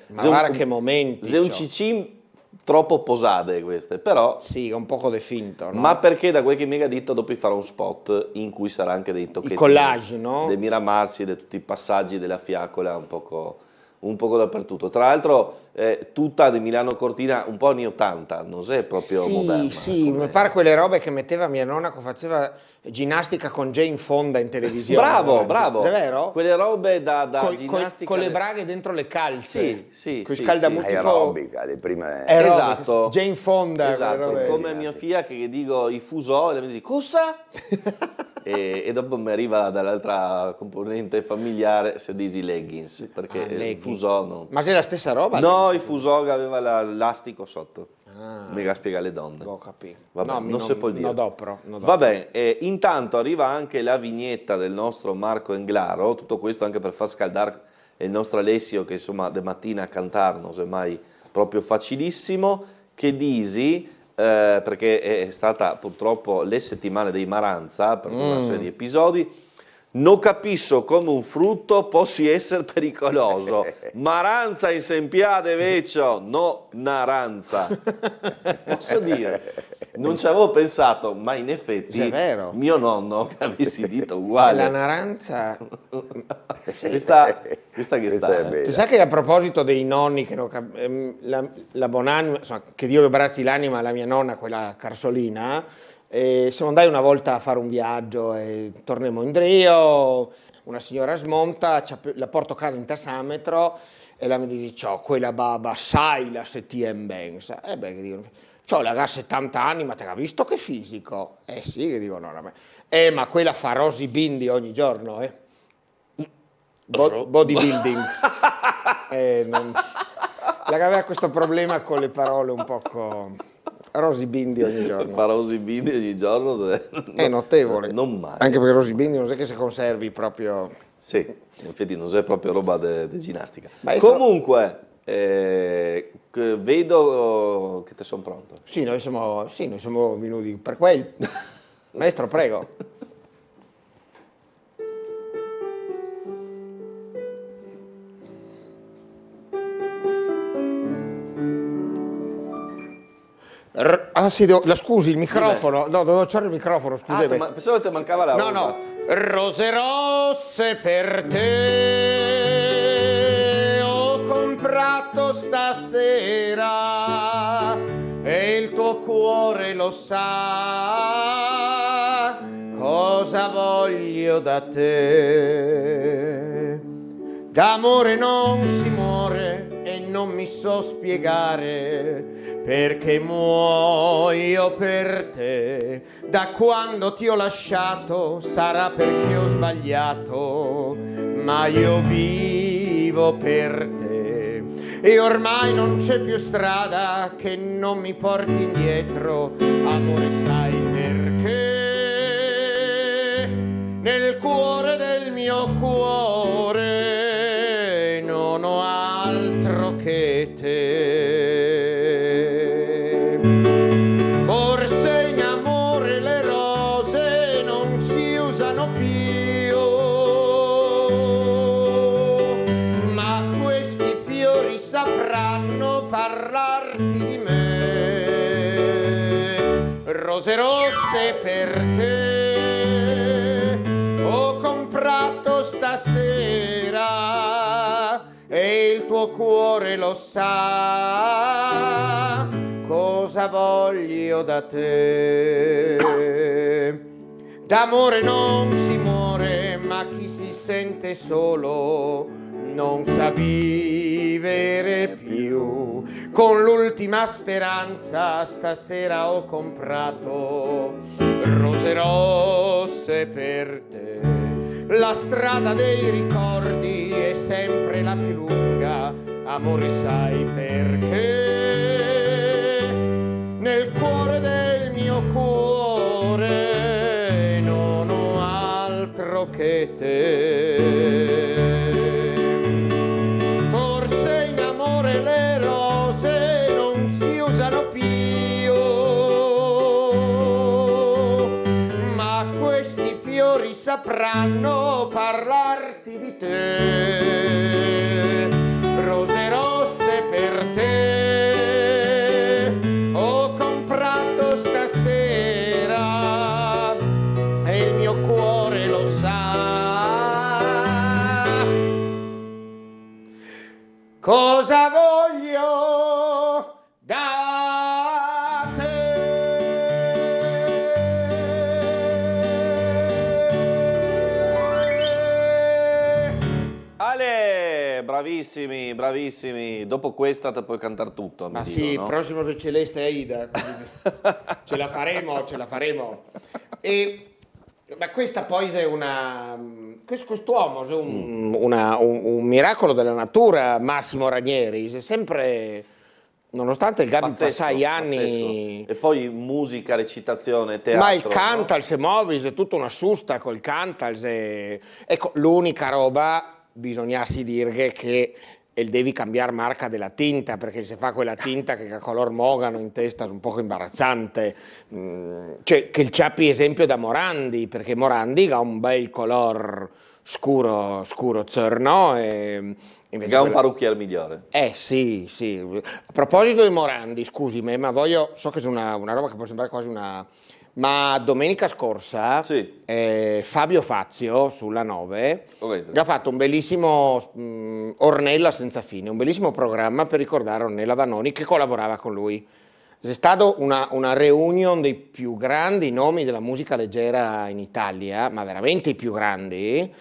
ma guarda che momenti. È un cicin troppo posate queste, però... Sì, è un poco de finto, no? Ma perché da quel che mi ha detto dopo farò un spot in cui sarà anche dei tocchetti... I collage, no? Dei Miramarsi, di tutti i passaggi della fiaccola, un poco dappertutto. Tra l'altro tutta di Milano Cortina un po' anni 80, non è proprio moderna. Sì, mi pare quelle robe che metteva mia nonna che faceva ginnastica con Jane Fonda in televisione. Bravo. È vero? Quelle robe da ginnastica. Con le braghe dentro le calze. Sì. Con scaldamuti aerobica, le prime... Esatto. Jane Fonda. Esatto, come mia figlia che dico i fusò e lei mi dice cosa? e dopo mi arriva dall'altra componente familiare se dici leggings, perché il fusò no. Ma sei la stessa roba? No, il fusò che aveva l'elastico sotto. Mica spiega alle donne. Ho capito. Vabbè, non si può dire. No, dopo. Vabbè, intanto arriva anche la vignetta del nostro Marco Englaro, tutto questo anche per far scaldare il nostro Alessio che insomma de mattina a cantare non è mai proprio facilissimo, che disi, perché è stata purtroppo le settimane dei Maranza per una serie di episodi, non capisco come un frutto possa essere pericoloso. Maranza in sempiade vecchio, no naranza. Posso dire? Non ci avevo pensato, ma in effetti è vero. Mio nonno che avessi dito uguale. La naranza. Questa che sta. Tu sai che a proposito dei nonni, che la buonanima, insomma, che Dio abbracci l'anima alla mia nonna, quella Carsolina. Siamo andati una volta a fare un viaggio e torniamo in Drio, una signora smonta, la porto a casa in tassametro e la mi dice, ciao, quella baba, sai la se ti è ben. Che dico, ciao, la 70 anni, ma te l'ha visto che fisico? Sì, che dico, no, ma quella fa Rosy Bindi ogni giorno, bodybuilding. La che aveva questo problema con le parole un poco... Rosy Bindi ogni giorno. Fa Rosy Bindi ogni giorno è notevole. Non male. Anche perché Rosy Bindi non è che si conservi proprio. Sì, in effetti non è proprio roba di ginnastica. Comunque, vedo che te sono pronto. Sì, noi siamo venuti per quel. Maestro, prego. Scusi, il microfono. No, dovevo c'era il microfono, scusate. Ma pensavo che ti mancava la rosa. No. Rose rosse per te ho comprato stasera e il tuo cuore lo sa cosa voglio da te. D'amore non si muore e non mi so spiegare perché muoio per te. Da quando ti ho lasciato sarà perché ho sbagliato, ma io vivo per te. E ormai non c'è più strada che non mi porti indietro, amore sai perché? Nel cuore del mio cuore non ho altro che te. Forse in amore le rose non si usano più, ma questi fiori sapranno parlarti di me. Rose rosse per te ho comprato stasera e il tuo cuore lo sa cosa voglio da te. D'amore non si muore, ma chi si sente solo non sa vivere più. Con l'ultima speranza stasera ho comprato rose rosse per te. La strada dei ricordi è sempre la più lunga, amore sai perché? Nel cuore del mio cuore non ho altro che te. Forse in amore le rose non si usano più, ma questi fiori sapranno parlarti di te. Rose rosse per te ho comprato stasera e il mio cuore lo sa cosa voglio da te. Ale, bravissimi, bravissimi. Dopo questa te puoi cantare tutto. Ma dico, sì, no? prossimo su Celeste Aida. Ce la faremo, ce la faremo. Ma questa poi è quest'uomo è un miracolo della natura, Massimo Ranieri. È sempre, nonostante il Gabi passai anni. E poi musica, recitazione, teatro. Ma il Cantals, no? Movis, è tutta una susta col Cantals. Ecco, l'unica roba bisognasse dire che devi cambiare marca della tinta, perché se fa quella tinta che ha color mogano in testa è un po' imbarazzante. Cioè, che il Ciappi esempio da Morandi, perché Morandi ha un bel color scuro zerno e invece ha un parrucchiere migliore. Sì. A proposito di Morandi, scusi, ma so che è una roba che può sembrare quasi una... Ma domenica scorsa Fabio Fazio sulla 9 ha fatto un bellissimo Ornella senza fine, un bellissimo programma per ricordare Ornella Vanoni che collaborava con lui. È stata una reunion dei più grandi nomi della musica leggera in Italia, ma veramente i più grandi,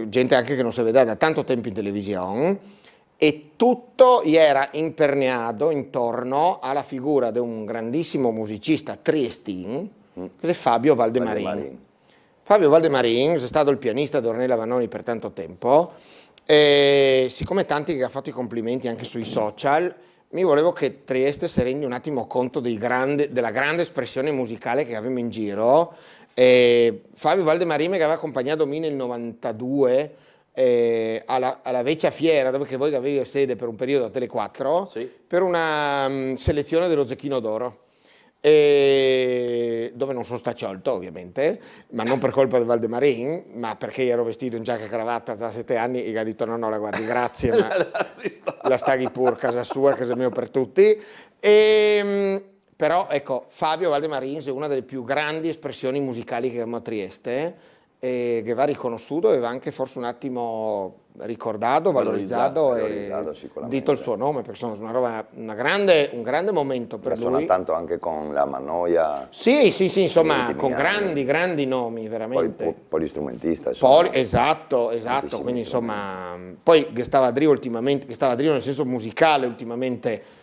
gente anche che non si vede da tanto tempo in televisione, e tutto gli era imperniato intorno alla figura di un grandissimo musicista triestino, che è Fabio Valdemarin. Fabio Valdemarin è stato il pianista di Ornella Vanoni per tanto tempo, e siccome tanti che ha fatto i complimenti anche sui social, mi volevo che Trieste si rendi un attimo conto della grande espressione musicale che avevamo in giro. Fabio Valdemarin che aveva accompagnato me nel 92 alla Vecchia Fiera, dove voi avevi sede per un periodo a Tele 4, per una selezione dello Zecchino d'Oro. Dove non sono staciolto ovviamente, ma non per colpa di Valdemarin, ma perché ero vestito in giacca e cravatta da 7 anni e ha detto no la guardi grazie, ma la staghi pur casa sua, casa mia per tutti. però ecco, Fabio Valdemarins è una delle più grandi espressioni musicali che abbiamo a Trieste, che va riconosciuto e va anche forse un attimo ricordato, valorizzato e dito il suo nome, perché sono un grande momento per lui. Suona tanto anche con la Mannoia. Sì, insomma, con grandi nomi, veramente. Poi polistrumentista. Esatto, quindi insomma, poi Guestavadrio nel senso musicale ultimamente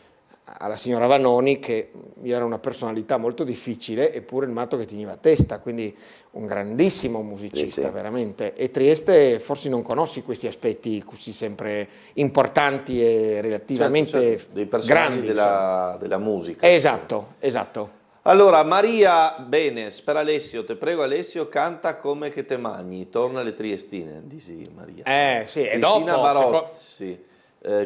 alla signora Vanoni, che era una personalità molto difficile, eppure il matto che teneva a testa, quindi un grandissimo musicista, veramente. E Trieste forse non conosci questi aspetti così sempre importanti e relativamente dei personaggi grandi della musica. Esatto. Allora, Maria Benes, per Alessio, te prego Alessio, canta come che te magni, torna alle Triestine, dici Maria. Sì, e Cristina dopo... Barozzi.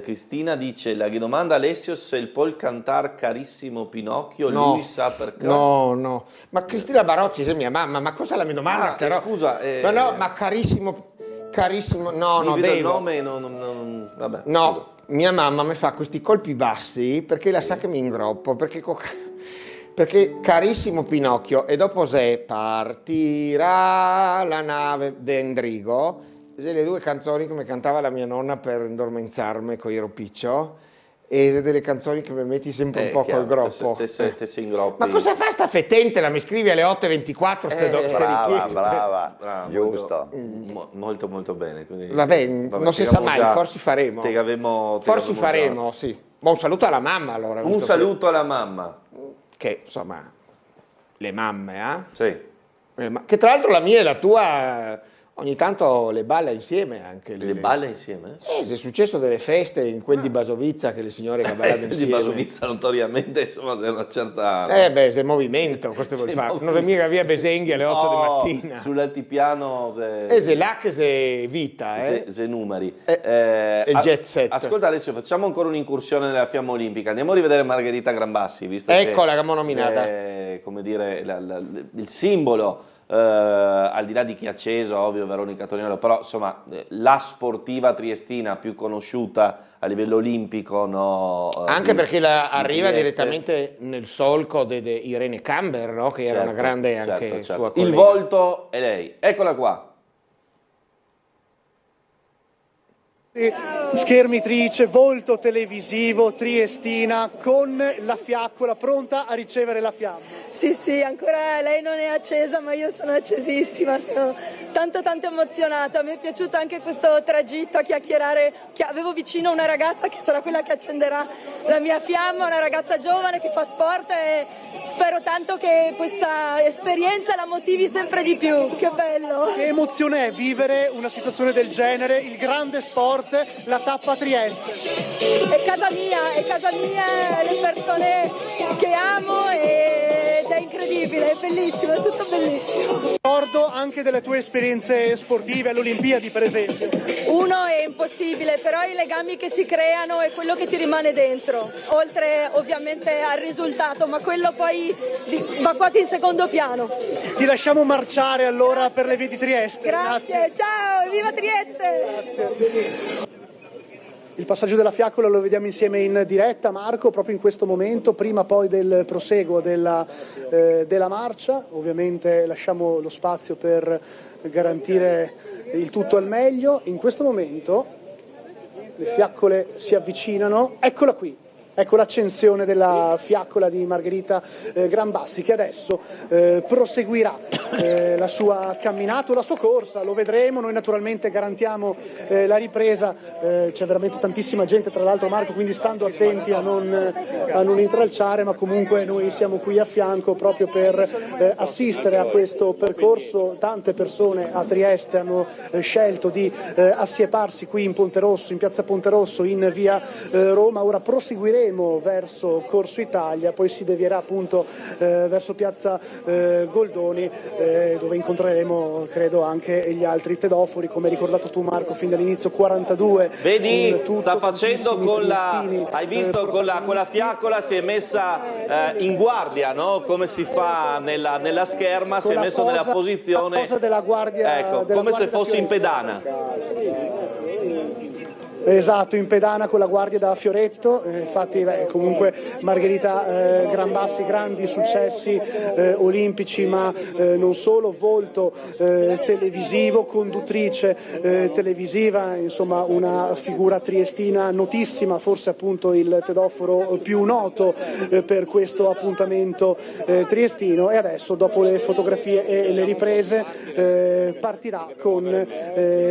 Cristina dice, la domanda Alessio se il può cantar carissimo Pinocchio, lui sa perché. No, ma Cristina Barozzi è mia mamma, ma cosa la mia domanda? Scusa. Ma carissimo, no, vedo devo. il nome, vabbè. No, scusa. Mia mamma mi fa questi colpi bassi perché la sa che mi ingroppo, perché carissimo Pinocchio, e dopo se partirà la nave d'Endrigo, le due canzoni che mi cantava la mia nonna per indormentarmi con il ropiccio, e delle canzoni che mi metti sempre un po' col groppo. Te si ingroppi. Ma cosa fa sta fetente? La mi scrivi alle 8:24 ste richieste? Brava, giusto. Molto bene. Vabbè, non si sa mai, forse faremo. Forse faremo, sì. Ma un saluto alla mamma allora. Un saluto alla mamma. Che insomma, le mamme, Sì. Che tra l'altro la mia e la tua... Ogni tanto le balla insieme anche. Le balla insieme? Se è successo delle feste in quel di Basovizza che le signore che ballano insieme. Di Basovizza notoriamente, insomma, c'è una certa... se è movimento, questo vuol fare. Non è mica via Besenghi alle 8 di mattina. Sull'altipiano... Se là che se vita, Se numeri. Il jet set. Ascolta Alessio, facciamo ancora un'incursione nella fiamma olimpica. Andiamo a rivedere Margherita Grambassi, visto Eccola che abbiamo nominata. Come dire, il simbolo... al di là di chi ha acceso, ovvio Veronica Toniolo, però insomma la sportiva triestina più conosciuta a livello olimpico, anche perché arriva direttamente nel solco di Irene Camber, no? Che era una grande anche sua collega. Il volto è lei, eccola qua. Schermitrice, volto televisivo, triestina, con la fiaccola pronta a ricevere la fiamma. Sì, ancora lei non è accesa, ma io sono accesissima, sono tanto emozionata. Mi è piaciuto anche questo tragitto a chiacchierare, avevo vicino una ragazza che sarà quella che accenderà la mia fiamma, una ragazza giovane che fa sport, e spero tanto che questa esperienza la motivi sempre di più. Che bello! Che emozione è vivere una situazione del genere, il grande sport, la tappa a Trieste. È casa mia, le persone che amo, ed è incredibile, è bellissimo, è tutto bellissimo. Ricordo anche delle tue esperienze sportive alle Olimpiadi, per esempio. Uno è impossibile, però i legami che si creano è quello che ti rimane dentro, oltre ovviamente al risultato, ma quello poi va quasi in secondo piano. Ti lasciamo marciare allora per le vie di Trieste. Grazie. Ciao, viva Trieste! Grazie. Il passaggio della fiaccola lo vediamo insieme in diretta, Marco, proprio in questo momento, prima poi del proseguo della marcia. Ovviamente lasciamo lo spazio per garantire il tutto al meglio. In questo momento le fiaccole si avvicinano, eccola qui. Ecco l'accensione della fiaccola di Margherita Grambassi, che adesso proseguirà la sua camminata, la sua corsa, lo vedremo. Noi naturalmente garantiamo la ripresa, c'è veramente tantissima gente tra l'altro, Marco, quindi stando attenti a non intralciare, ma comunque noi siamo qui a fianco proprio per assistere a questo percorso. Tante persone a Trieste hanno scelto di assieparsi qui in Ponte Rosso, in piazza Ponte Rosso, in via Roma. Ora proseguiremo verso Corso Italia, poi si devierà appunto verso piazza Goldoni, dove incontreremo credo anche gli altri tedofori, come hai ricordato tu Marco fin dall'inizio, 42. Vedi, sta facendo con la, hai visto, con la fiaccola si è messa in guardia, no? Come si fa nella scherma, si è messo nella posizione, della guardia, ecco, come se fosse in pedana. Esatto, in pedana con la guardia da Fioretto, infatti comunque Margherita Grambassi, grandi successi olimpici, ma non solo, volto televisivo, conduttrice televisiva, insomma una figura triestina notissima, forse appunto il tedoforo più noto per questo appuntamento triestino, e adesso dopo le fotografie e le riprese partirà con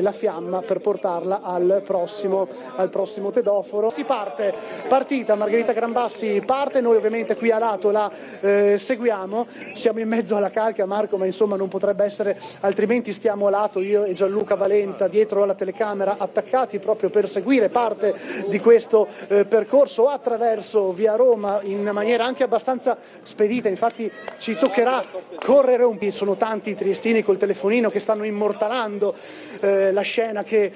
la fiamma per portarla al prossimo tedoforo. Si parte, partita, Margherita Grambassi parte, noi ovviamente qui a lato la seguiamo, siamo in mezzo alla calca, Marco, ma insomma non potrebbe essere altrimenti, stiamo a lato, io e Gianluca Valenta dietro alla telecamera attaccati proprio per seguire parte di questo percorso attraverso via Roma in maniera anche abbastanza spedita, infatti ci toccherà correre un po', sono tanti triestini col telefonino che stanno immortalando la scena che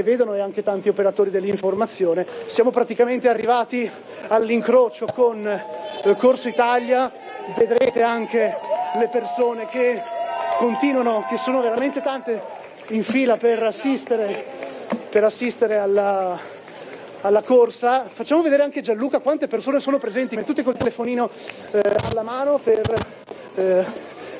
vedono, e anche tanti operatori dell'informazione. Siamo praticamente arrivati all'incrocio con Corso Italia, vedrete anche le persone che continuano, che sono veramente tante in fila per assistere alla corsa. Facciamo vedere anche, Gianluca, quante persone sono presenti, tutte col telefonino alla mano per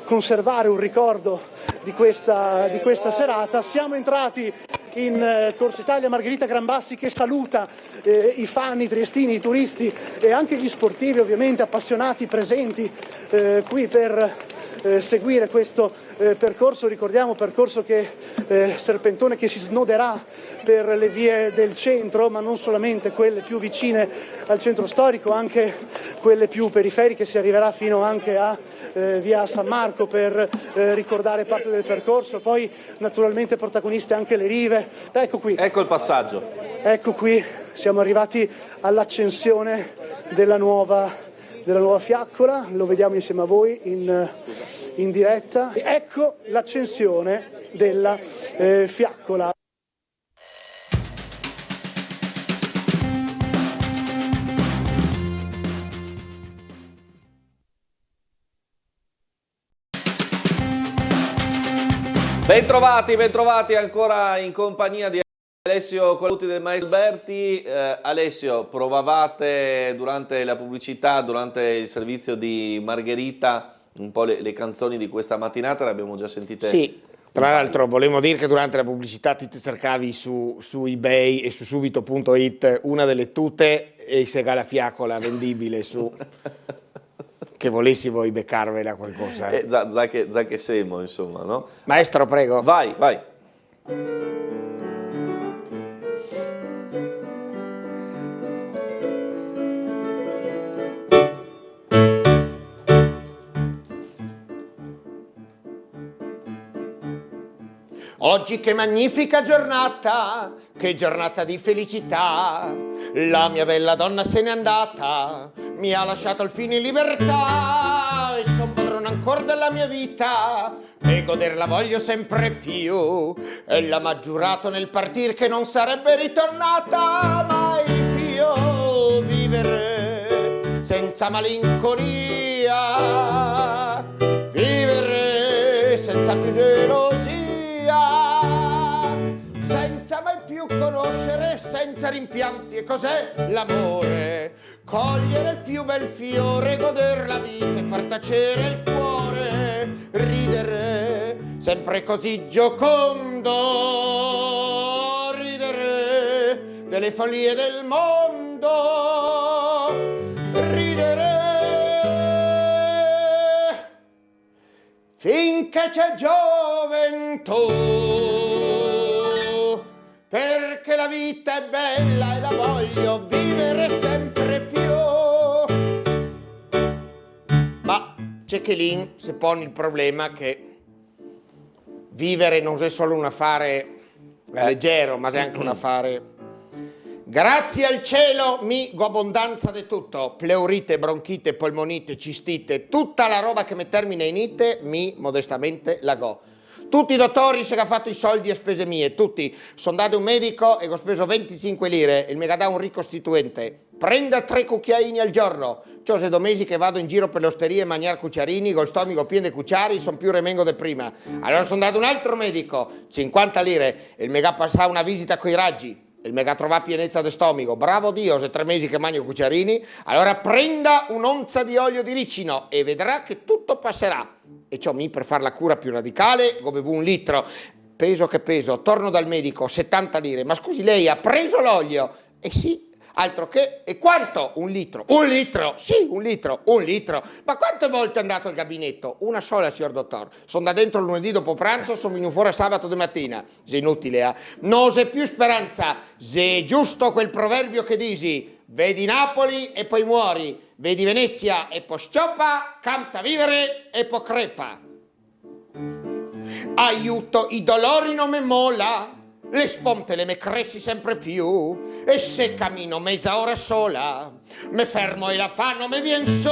conservare un ricordo di questa serata. Siamo entrati in Corso Italia, Margherita Grambassi che saluta i fan, i triestini, i turisti e anche gli sportivi ovviamente appassionati presenti qui per seguire questo percorso. Ricordiamo percorso serpentone che si snoderà per le vie del centro, ma non solamente quelle più vicine al centro storico, anche quelle più periferiche, si arriverà fino anche a via San Marco per ricordare parte del percorso, poi naturalmente protagoniste anche le rive. Ecco qui. Ecco il passaggio. Ecco qui, siamo arrivati all'accensione della nuova fiaccola, lo vediamo insieme a voi in diretta. Ecco l'accensione della fiaccola. Bentrovati ancora in compagnia di Alessio Coluti del Maestro Alberti. Alessio, provavate durante la pubblicità, durante il servizio di Margherita, un po' le canzoni di questa mattinata, le abbiamo già sentite. Sì, tra l'altro volevo dire che durante la pubblicità ti cercavi su eBay e su subito.it una delle tute e Segala Fiaccola vendibile su... che volessi voi beccarvela qualcosa. Za che semo, insomma, no? Maestro, prego. Vai. Oggi che magnifica giornata, che giornata di felicità, la mia bella donna se n'è andata, mi ha lasciato al fine in libertà, e son padrone ancora della mia vita, e goderla voglio sempre più, ella m'ha giurato nel partir che non sarebbe ritornata mai più, vivere senza malinconia, vivere senza più gelosia, senza mai più conoscere, senza rimpianti. E cos'è l'amore? Cogliere il più bel fiore, goder la vita e far tacere il cuore, ridere sempre così giocondo, ridere delle follie del mondo, ridere finché c'è gioventù, perché la vita è bella e la voglio vivere sempre più. Ma c'è che lì si pone il problema che vivere non è solo un affare leggero, ma è anche un affare... Grazie al cielo mi go abbondanza di tutto, pleurite, bronchite, polmonite, cistite, tutta la roba che mi termina in ite, mi modestamente la go. Tutti i dottori si hanno fatto i soldi a spese mie, tutti. Sono andato un medico e ho speso 25 lire, il mi dà un ricostituente. Prenda 3 cucchiaini al giorno. Ciò se 2 mesi che vado in giro per le osterie a mangiare cucciarini, col stomaco pieno di cucciari, sono più remengo del prima. Allora sono andato un altro medico, 50 lire, il mi ha passato una visita coi raggi. il mega trovà pienezza de stomaco, bravo Dio, se 3 mesi che mangio cucciarini, allora prenda un'onza di olio di ricino e vedrà che tutto passerà. E ciò mi per fare la cura più radicale, go bevu 1 litro, peso che peso, torno dal medico, 70 lire, ma scusi lei ha preso l'olio? E sì, altro che, e quanto? 1 litro? 1 litro? Sì, 1 litro, 1 litro. Ma quante volte è andato al gabinetto? Una sola, signor dottor. Sono da dentro lunedì dopo pranzo, sono venuto fuori sabato di mattina. È inutile, eh? Non c'è più speranza. Se è giusto quel proverbio che dici, vedi Napoli e poi muori, vedi Venezia e poi scioppa, canta vivere e poi crepa. Aiuto, i dolori non me mola, le spontele me cresci sempre più, e se cammino mezza ora sola, me fermo e la fanno me vien su,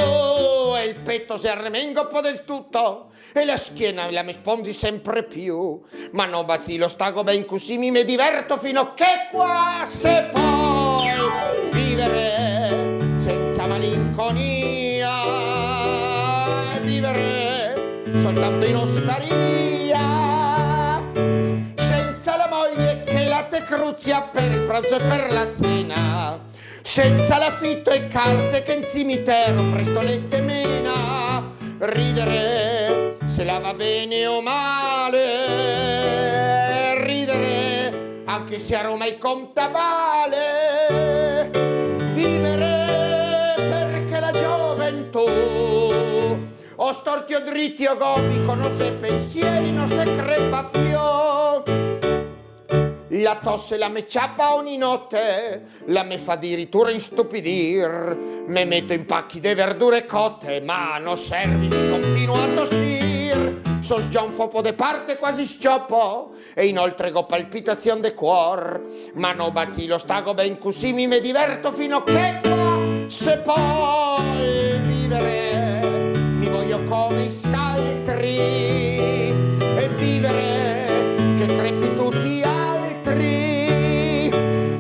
e il petto si arremengo un po' del tutto, e la schiena la me spondi sempre più, ma no bazzilo stago ben così, mi me diverto fino a che qua se poi vivere senza malinconia, vivere soltanto in osteria, senza la moglie che latte cruzia per il pranzo e per la cena, senza l'affitto e carte che in cimitero presto lette mena, ridere se la va bene o male, ridere anche se a Roma il conta vale, vivere perché la gioventù o storti o dritti o gomico, non se pensieri, non se crepa più. La tosse la me ciappa ogni notte, la me fa addirittura instupidir, me metto in pacchi de verdure cotte, ma non servi di continuo a tossir. Sos già un fopo de parte quasi scioppo, e inoltre go palpitazione de cuor, ma no bazzilo stago ben così, mi me diverto fino a che qua se poi vivere mi voglio come scaltri, e vivere che crepi tutti altri,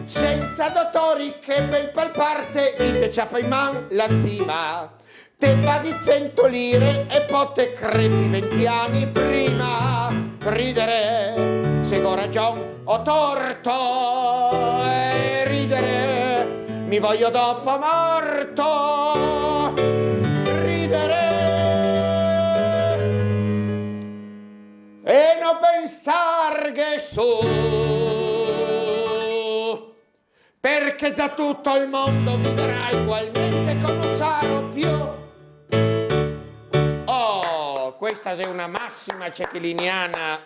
senza dottori che ben palparte in te ciappa in man la zima, te paghi 100 lire e poi te crepi 20 anni prima, ridere se go ragion o torto, e ridere mi voglio dopo morto, ridere e non pensar che su, perché già tutto il mondo vivrà ugualmente come sarò più. Oh, questa è una massima cecchiliniana,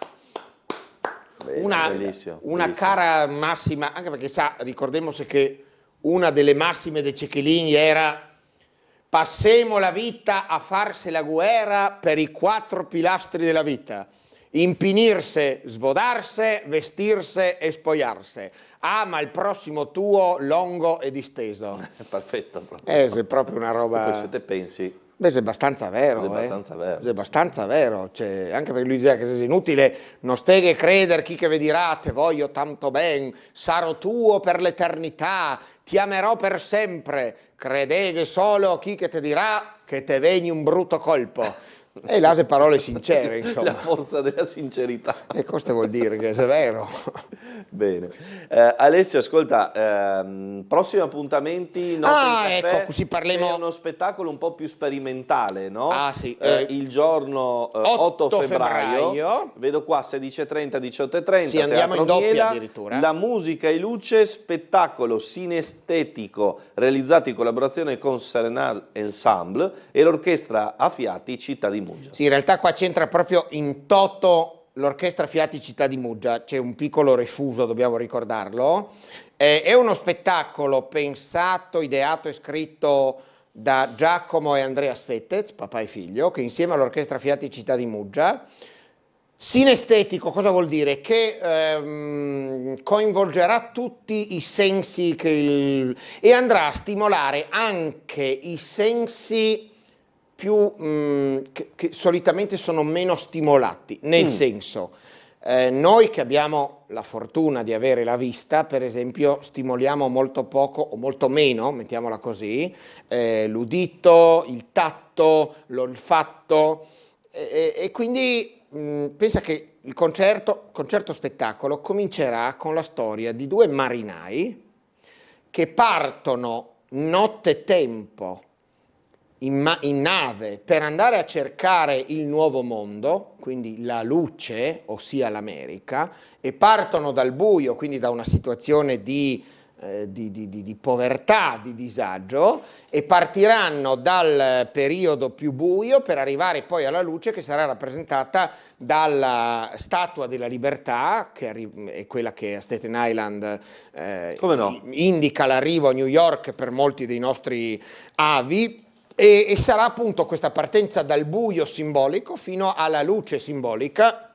una bellissimo. cara massima, anche perché sa, ricordiamoci che una delle massime dei Cecchilini era: passemo la vita a farsi la guerra per i 4 pilastri della vita: impinirse, svodarse, vestirse e spogliarse. Ama il prossimo tuo longo e disteso. Perfetto. Proprio. È proprio una roba. Poi se te pensi. Beh, è abbastanza vero. È abbastanza vero. È abbastanza vero. Cioè, anche perché lui dice che se è inutile, non steghe credere chi che vi dirà, te voglio tanto ben, sarò tuo per l'eternità, ti amerò per sempre, credeghe solo chi che te dirà che te vegni un brutto colpo. E là se parole sincere, insomma. La forza della sincerità. E questo vuol dire che è vero. Bene. Alessio, ascolta, prossimi appuntamenti, ecco, così parliamo. È uno spettacolo un po' più sperimentale, no? Ah, sì. Il giorno 8 febbraio, vedo qua 16:30, 18:30. Sì, andiamo in doppia Miela, addirittura. La musica e luce, spettacolo sinestetico realizzato in collaborazione con Serenade Ensemble e l'orchestra a fiati Città di Muggia. Sì, in realtà qua c'entra proprio in toto l'orchestra Fiati Città di Muggia, c'è un piccolo refuso, dobbiamo ricordarlo. È uno spettacolo pensato, ideato e scritto da Giacomo e Andrea Sfettez, papà e figlio, che insieme all'orchestra Fiati Città di Muggia. Sinestetico cosa vuol dire? Che coinvolgerà tutti i sensi e andrà a stimolare anche i sensi più che solitamente sono meno stimolati, nel senso, noi che abbiamo la fortuna di avere la vista, per esempio, stimoliamo molto poco o molto meno, mettiamola così, l'udito, il tatto, l'olfatto, e quindi pensa che il concerto spettacolo comincerà con la storia di due marinai che partono nottetempo in nave per andare a cercare il nuovo mondo, quindi la luce, ossia l'America, e partono dal buio, quindi da una situazione di povertà, di disagio, e partiranno dal periodo più buio per arrivare poi alla luce, che sarà rappresentata dalla Statua della Libertà, che è quella che a Staten Island indica l'arrivo a New York per molti dei nostri avi. E sarà appunto questa partenza dal buio simbolico fino alla luce simbolica,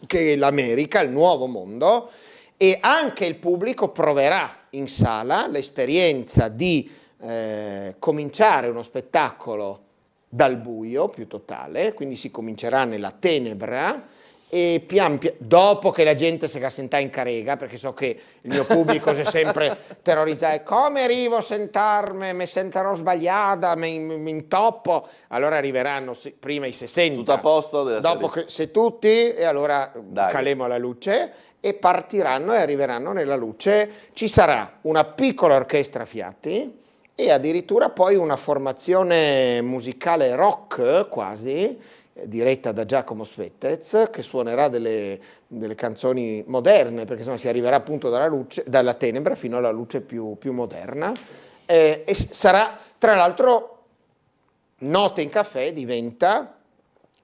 che è l'America, il nuovo mondo, e anche il pubblico proverà in sala l'esperienza di cominciare uno spettacolo dal buio più totale, quindi si comincerà nella tenebra, e dopo che la gente si senta in carrega, perché so che il mio pubblico si è sempre terrorizzato, come arrivo a sentarmi, mi sentirò sbagliata, mi intoppo, allora arriveranno prima i 60, tutto a posto, dopo che se tutti, e allora calemo la luce, e partiranno e arriveranno nella luce. Ci sarà una piccola orchestra a fiati e addirittura poi una formazione musicale rock quasi, diretta da Giacomo Svetez, che suonerà delle canzoni moderne, perché insomma si arriverà appunto dalla tenebra fino alla luce più moderna, e sarà, tra l'altro, Note in Caffè diventa,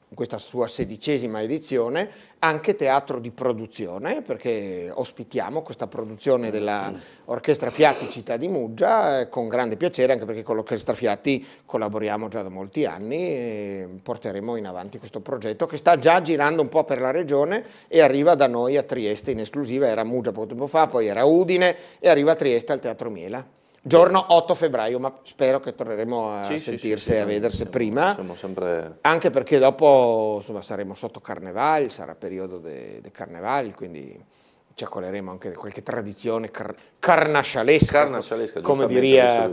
in questa sua 16ª edizione, anche teatro di produzione, perché ospitiamo questa produzione dell'Orchestra Fiati Città di Muggia con grande piacere, anche perché con l'Orchestra Fiati collaboriamo già da molti anni e porteremo in avanti questo progetto che sta già girando un po' per la regione e arriva da noi a Trieste in esclusiva. Era a Muggia poco tempo fa, poi era a Udine e arriva a Trieste al Teatro Miela. Giorno 8 febbraio, ma spero che torneremo a sentirsi e a vedersi prima, siamo sempre... anche perché dopo insomma, saremo sotto Carnevale, sarà periodo di Carnevale, quindi ci accoleremo anche qualche tradizione carnascialesca, come diria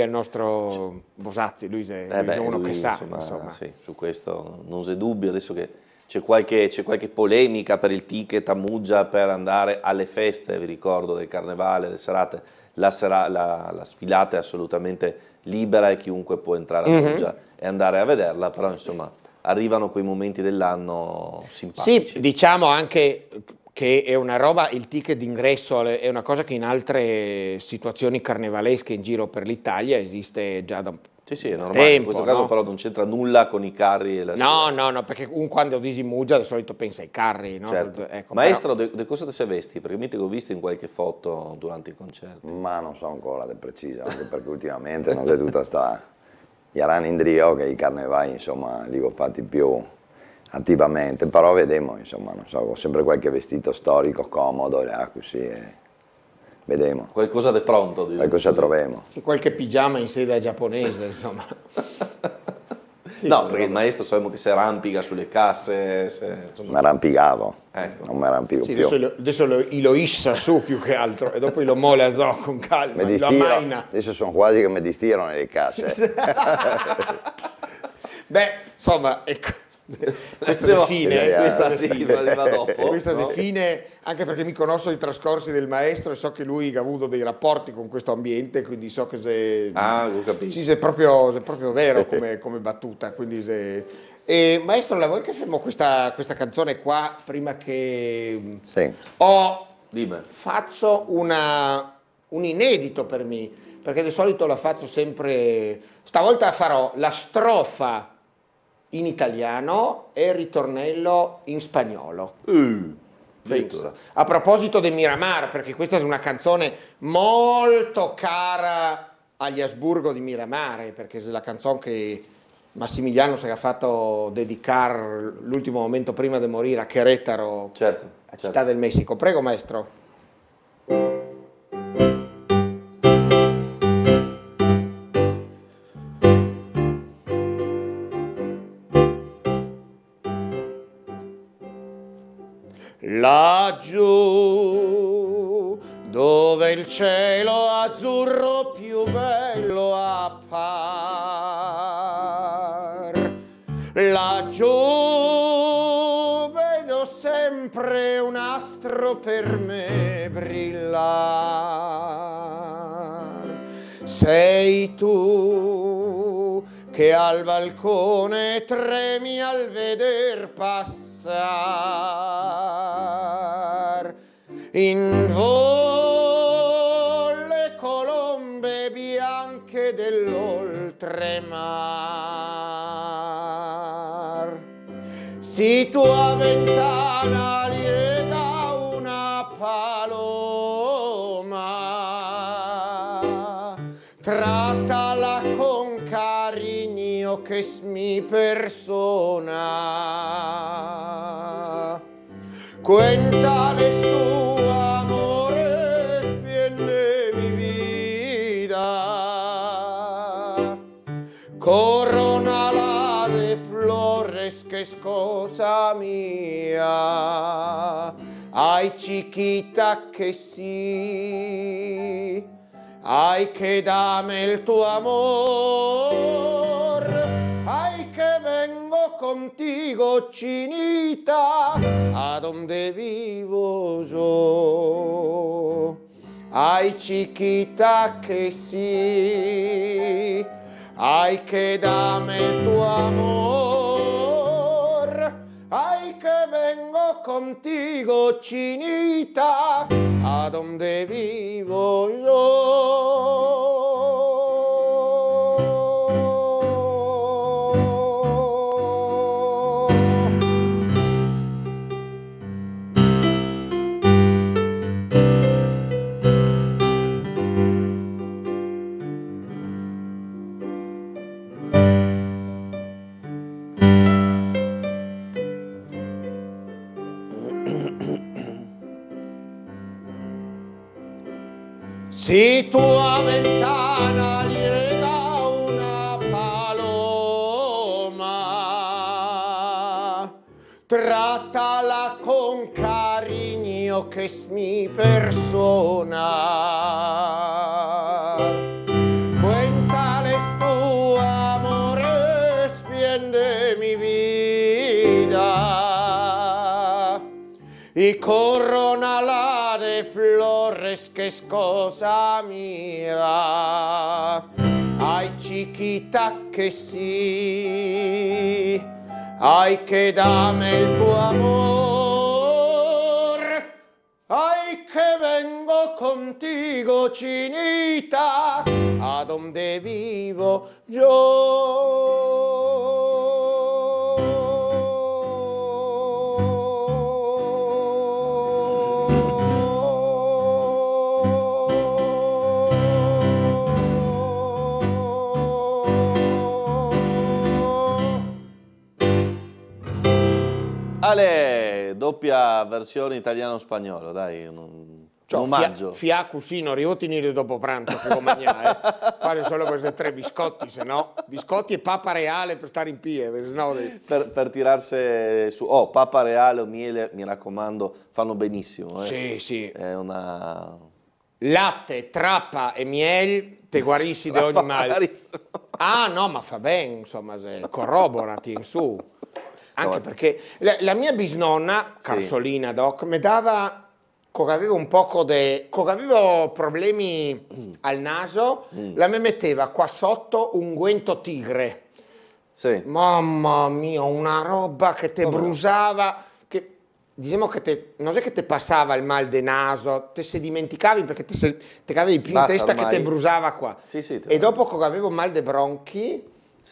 il nostro Bosazzi, lui è uno che sa. Insomma. Sì, su questo non c'è dubbio, adesso che c'è qualche polemica per il ticket a Muggia per andare alle feste, vi ricordo, del Carnevale, le serate. La sfilata è assolutamente libera e chiunque può entrare a Muggia e andare a vederla, però insomma arrivano quei momenti dell'anno simpatici. Sì, diciamo anche che è una roba, il ticket d'ingresso è una cosa che in altre situazioni carnevalesche in giro per l'Italia esiste già da un po'. Sì, è normale, in questo caso però non c'entra nulla con i carri e la strada. No, perché quando dici Muggia di solito pensa ai carri, no? Certo. Ecco, Maestro, di cosa ti sei vesti? Perché mi ho visto in qualche foto durante i concerti. Ma non so ancora di preciso, anche perché ultimamente non c'è tutta gli anni in drio che i carnevali, insomma, li ho fatti più attivamente, però vediamo, insomma, non so, ho sempre qualche vestito storico, comodo, così, vediamo. Qualcosa di pronto, qualcosa troviamo. E qualche pigiama in sede giapponese, insomma. Sì, no, perché il maestro sappiamo che si arrampica sulle casse. Mi arrampicavo, non mi arrampico più. Adesso lo issa su più che altro e dopo lo molla con calma, lo amaina. Adesso sono quasi che mi distirano le casse. Beh, insomma, ecco. Questa è fine, questa arriva dopo. Questa è fine, anche perché mi conosco i trascorsi del maestro e so che lui ha avuto dei rapporti con questo ambiente, quindi so che se è proprio vero come battuta. Quindi maestro, la vuoi che facciamo questa canzone qua prima che faccio un inedito per me, perché di solito la faccio sempre, stavolta farò la strofa in italiano e il ritornello in spagnolo. A proposito di Miramar, perché questa è una canzone molto cara agli Asburgo di Miramar, perché è la canzone che Massimiliano si è fatto dedicare l'ultimo momento prima di morire a Querétaro, a Città del Messico. Prego, maestro. Laggiù dove il cielo azzurro più bello appar, laggiù altro per me brillar. Sei tu che al balcone tremi al veder passar in volo le colombe bianche dell'oltremar. Si tua ventana liega una paloma, trattala con cariño che mi persona. Cuéntales tu amore, bien de mi vida, coronala de flores que es cosa mía. Ay, chiquita que sí, ay, que dame el tu amor, ay, que vengo contigo, chinita, a donde vivo yo. Ay, chiquita que sí, ay, que dame el tu amor, ay, que vengo contigo, chinita, a donde vivo yo. Si tua ventana liega una paloma, trattala con cariño que es mi persona. Cuéntales tu amor, es bien de mi vida, y coronala de flores que es cosa mía. Ay, chiquita que sí, ay, que dame el tu amor, ay, que vengo contigo, chinita, a donde vivo yo. Ale, doppia versione italiano-spagnolo, dai, un omaggio. Fiacu sì, non riotini dopo pranzo, che fare solo questi 3 biscotti, se no, biscotti e papa reale per stare in pie, sennò... per tirarsi su, papa reale o miele, mi raccomando, fanno benissimo. Sì, sì. È una... Latte, trappa e miele, te guarisci di ogni male. Ah no, ma fa bene, insomma, corroborati in su. Anche perché la mia bisnonna, Carsolina Doc, mi dava, quando avevo un poco quando avevo problemi al naso, la mi metteva qua sotto unguento tigre. Sì. Mamma mia, una roba che te brusava, che diciamo che non è che te passava il mal de naso, te se dimenticavi perché te cavevi più in testa ormai. Che te brusava qua. Sì, e dopo quando avevo mal de bronchi,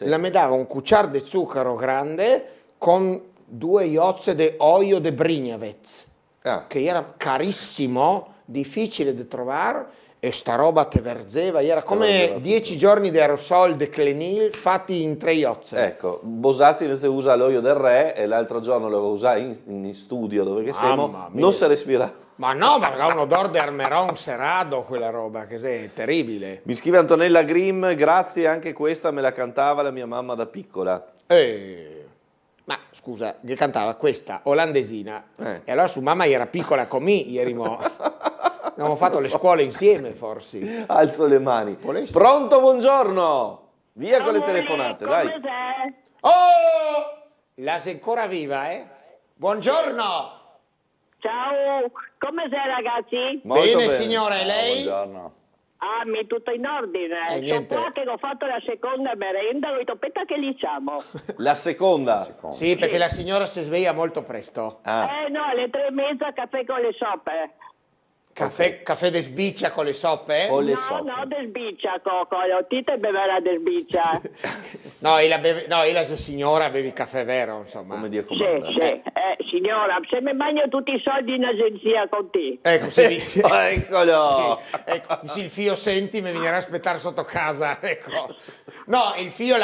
la mi dava un cucciar di zucchero grande con 2 iozze di olio di brignavez, che era carissimo, difficile da trovare, e sta roba te verzeva, era come 10 giorni di aerosol de Clenil fatti in 3 iozze. Ecco, Bosazzi invece usa l'olio del re e l'altro giorno lo usai in studio dove che siamo, non si respira. Ma no, ma ha un odore di armeron serrado quella roba, che è terribile. Mi scrive Antonella Grimm, grazie, anche questa me la cantava la mia mamma da piccola. Ma scusa, che cantava questa olandesina, e allora su mamma era piccola con me, abbiamo fatto le scuole insieme forse. Alzo le mani. Pronto, buongiorno, via con le telefonate, dai. Oh, la sei ancora viva, Buongiorno. Ciao, come sei ragazzi? Bene, signore, lei? Buongiorno. Ah, mi tutto in ordine. Sono niente. qua che ho fatto la seconda merenda, ho detto, aspetta che li siamo. La seconda? Sì, perché la signora si sveglia molto presto. No, alle 3:30 caffè con le soppe. Caffè de sbiccia con le soppe? No, del sbiccia, Coco, lo tite bevere del sbiccia. No, la signora bevi caffè vero, insomma. Come Dio Sì, signora, se mi bagno tutti i soldi in agenzia con te. Ecco, sì. Eccolo! Ecco, così il fio senti mi viene a aspettare sotto casa, ecco. No, il fio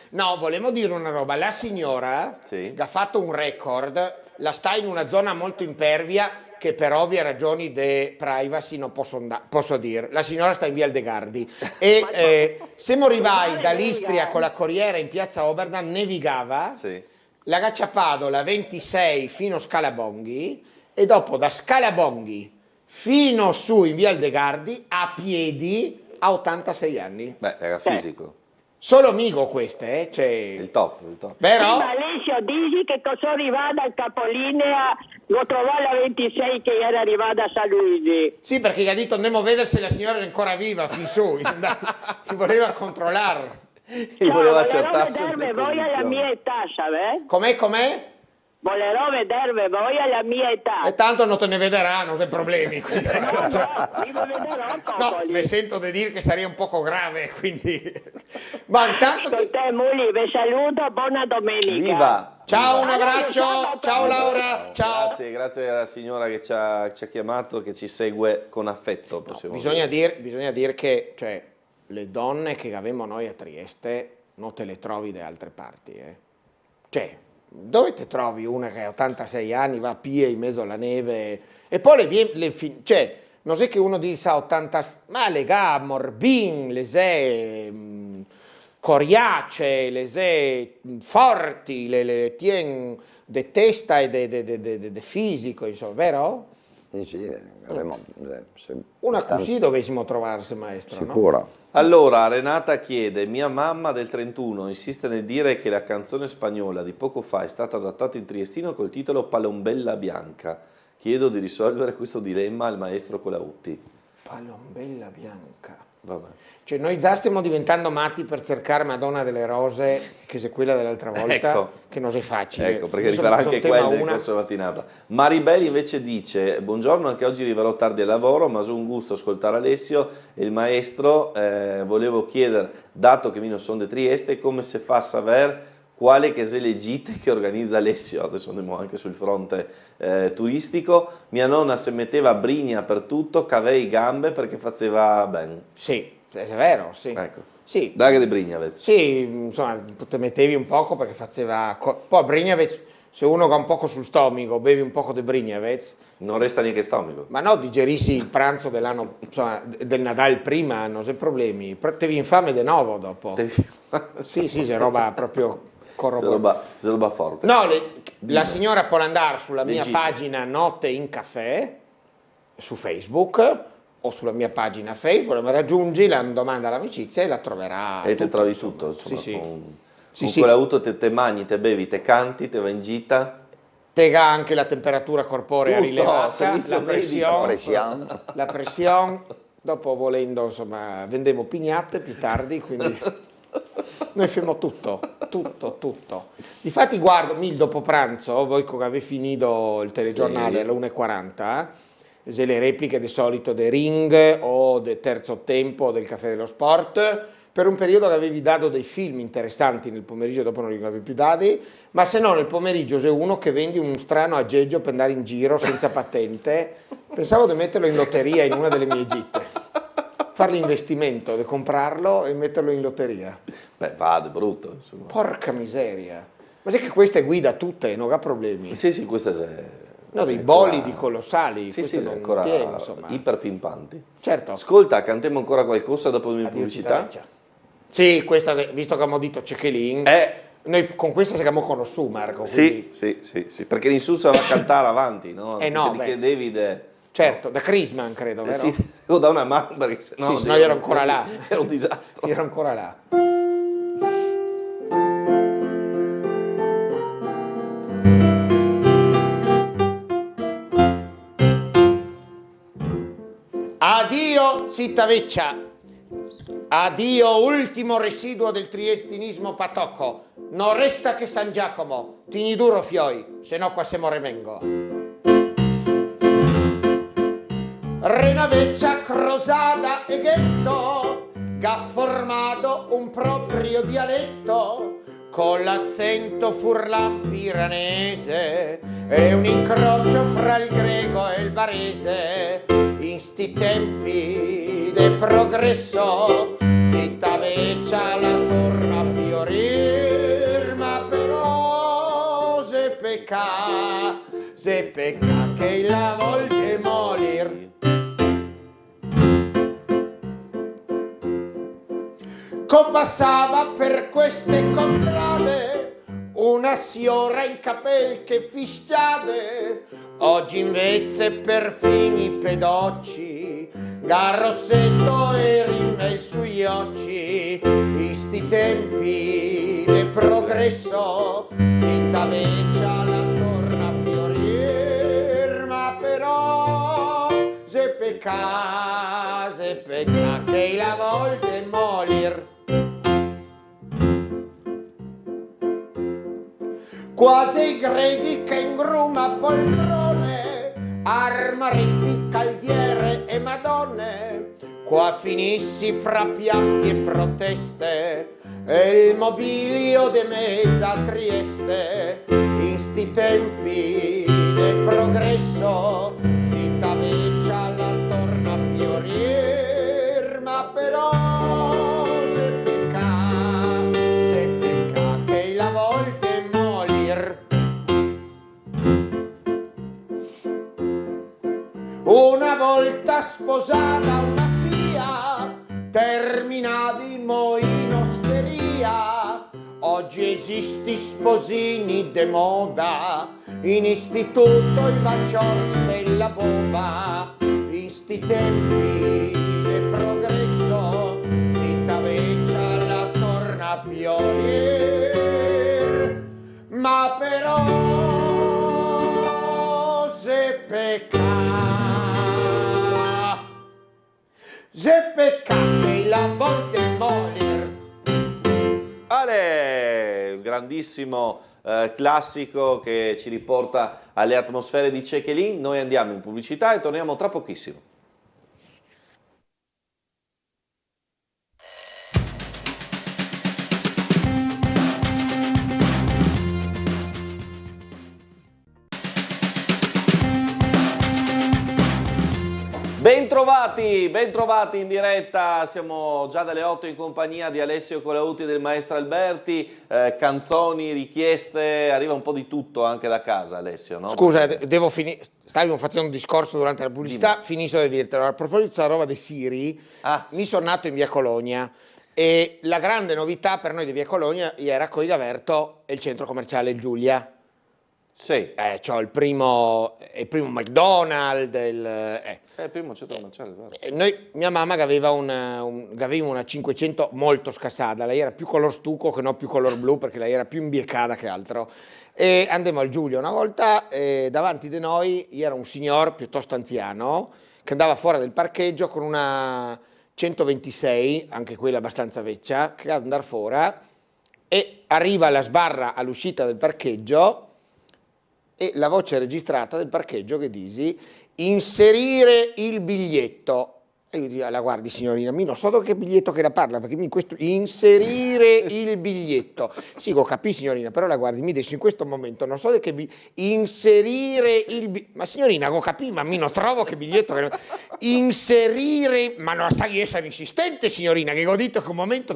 no, volevo dire una roba, la signora che ha fatto un record, la sta in una zona molto impervia che per ovvie ragioni di privacy non posso dire. La signora sta in via Aldegardi e se morivai dall'Istria con la corriera in piazza Oberdan nevigava, la Gacciapado la 26 fino a Scalabonghi e dopo da Scalabonghi fino su in via Aldegardi a piedi a 86 anni. Beh, era fisico. Solo amico queste, cioè... Il top. Vero? Ma Alessio, dici che sono arrivata al capolinea, l'ho trovata alla 26 che era arrivata a San Luigi. Sì, perché gli ha detto andiamo a vedere se la signora è ancora viva, fin su, ti voleva controllare. voleva accertarsi le voi alla mia età, sapete? Com'è? Volerò vedervi voi alla mia età. E tanto non te ne vedranno, se problemi. Quindi... No, mi sento di dire che sarebbe un poco grave, quindi... Ma intanto... Con te, Muli, vi saluto, buona domenica. Viva! Ciao, un abbraccio, ciao Laura, ciao. Grazie alla signora che ci ha chiamato, che ci segue con affetto. Bisogna dire che cioè, le donne che avevamo noi a Trieste non te le trovi da altre parti. Cioè, dove te trovi una che ha 86 anni, va a piedi in mezzo alla neve e poi cioè, non è che uno dice 80, ma le ga morbin, le se coriacee, le se forti, le tien de testa e de fisico, insomma, vero? Sì, Una così dovessimo trovarsi, maestro, sicuro. no? Allora, Renata chiede, mia mamma del 31 insiste nel dire che la canzone spagnola di poco fa è stata adattata in triestino col titolo Palombella Bianca. Chiedo di risolvere questo dilemma al maestro Colautti. Palombella Bianca. Vabbè. Cioè noi già stiamo diventando matti per cercare Madonna delle Rose, che è quella dell'altra volta, Ecco. che non è facile. Ecco, perché rifarà anche quella nel corso della mattinata. Maribel invece dice, buongiorno, anche oggi arriverò tardi al lavoro, ma sono un gusto ascoltare Alessio e il maestro. Volevo chiedere, dato che mi sono di Trieste, come si fa a sapere quale che se le gite che organizza Alessio, adesso andiamo anche sul fronte turistico. Mia nonna si metteva a brigna per tutto, cavei gambe perché faceva ben. Sì, è vero, sì. Ecco. Sì. Daga di Brignavez. Sì, insomma, te mettevi un poco perché faceva... Poi Brignavez, se uno va un poco sul stomaco, bevi un poco di Brignavez... Non resta neanche stomaco. Ma no, digerissi il pranzo dell'anno, insomma, del Nadal prima, non c'è problemi. Te vi infame di nuovo dopo. Sì, c'è roba proprio... Se roba forte. No, la signora può andare sulla mia pagina Notte in Caffè su Facebook o sulla mia pagina Facebook, mi raggiungi, la domanda all'amicizia e la troverà. E te trovi tutto, insomma, sì. Con quell'auto te mangi, te bevi, te canti, te vai in gita. Te ha anche la temperatura corporea Tutto, rilevata, la pressione, dopo volendo, insomma, vendevo pignate più tardi, quindi... Noi facciamo tutto. Difatti guardo, il dopo pranzo, voi che avete finito il telegiornale alle 1:40, se le repliche di solito del Ring o del Terzo Tempo o del Caffè dello Sport, per un periodo che avevi dato dei film interessanti nel pomeriggio, dopo non li avevi più dati, ma se no nel pomeriggio sei uno che vendi un strano aggeggio per andare in giro senza patente, pensavo di metterlo in lotteria in una delle mie gite. Fare l'investimento, di comprarlo e metterlo in lotteria. Beh, va, è brutto. Insomma. Porca miseria. Ma sai che queste guida tutte, non ha problemi? Sì, queste no, dei bolidi colossali. Sì, non ancora tiene, insomma. iperpimpanti. Certo. Ascolta, cantiamo ancora qualcosa dopo le pubblicità? Sì, questa, visto che abbiamo detto Cechelin, noi con questa siamo conosciuti, Marco. Quindi... Sì, perché in su va a cantare avanti, no? Che Davide... Certo, da Crisman credo, vero? Sì, o da una mano, perché no, io ero ancora là. Era un disastro. Io ero ancora là. Civitaveccia, addio ultimo residuo del triestinismo patocco, non resta che San Giacomo, tigni duro fioi, se no qua siamo remengo. Renaveccia, Crosada e Ghetto, ha formato un proprio dialetto, con l'accento furlan piranese e un incrocio fra il greco e il barese. In sti tempi del progresso Civitaveccia la torna a fiorir, ma però se pecca che la volte molir. Passava per queste contrade una signora in capel che fischiade, oggi invece per fini pedocci, Garrossetto e rimel sugli occhi. In sti tempi del progresso Civitaveccia la torna a fiorir, ma però se pecca che la volte molir. Quasi i greci che in gruma poltrone, armaretti, caldiere e madonne, qua finissi fra piatti e proteste, e il mobilio de mezza Trieste. In sti tempi del progresso Civitaveccia la torna a fiorir, ma però se pecca che la volte molir. Una volta sposata una figlia, terminavi mo in osteria. Oggi esisti sposini de moda, in istituto i vaciors e la bomba. In sti tempi del progresso Civitaveccia la torna a fiorir, ma però se pecca che la volte molir. Ale, un grandissimo classico che ci riporta alle atmosfere di Cechelin. Noi andiamo in pubblicità e torniamo tra pochissimo. Bentrovati in diretta, siamo già dalle 8 in compagnia di Alessio Colautti e del maestro Alberti, canzoni, richieste, arriva un po' di tutto anche da casa, Alessio, no? Scusa, devo finire, stavamo facendo un discorso durante la pubblicità, finisco di dirtelo. A proposito della roba dei Siri, mi sono nato in via Colonia e la grande novità per noi di via Colonia era Coi d'Averto e il centro commerciale Giulia. Sì. C'ho il primo McDonald's, il primo centro commerciale. Mia mamma aveva una 500 molto scassata, lei era più color stucco che non più color blu, perché lei era più imbiecata che altro. E andemmo al Giulio una volta, davanti di noi era un signor piuttosto anziano che andava fuori del parcheggio con una 126, anche quella abbastanza vecchia, che andava fuori e arriva alla sbarra all'uscita del parcheggio e la voce registrata del parcheggio che disi inserire il biglietto. E io dico, la guardi signorina, mi non so che biglietto che la parla, perché in questo inserire il biglietto. Sì, lo capì signorina, però la guardi, mi dice in questo momento non so che inserire il biglietto. Ma signorina, lo capì, ma mi non trovo che biglietto che inserire, ma non stai essere insistente signorina, che ho detto che un momento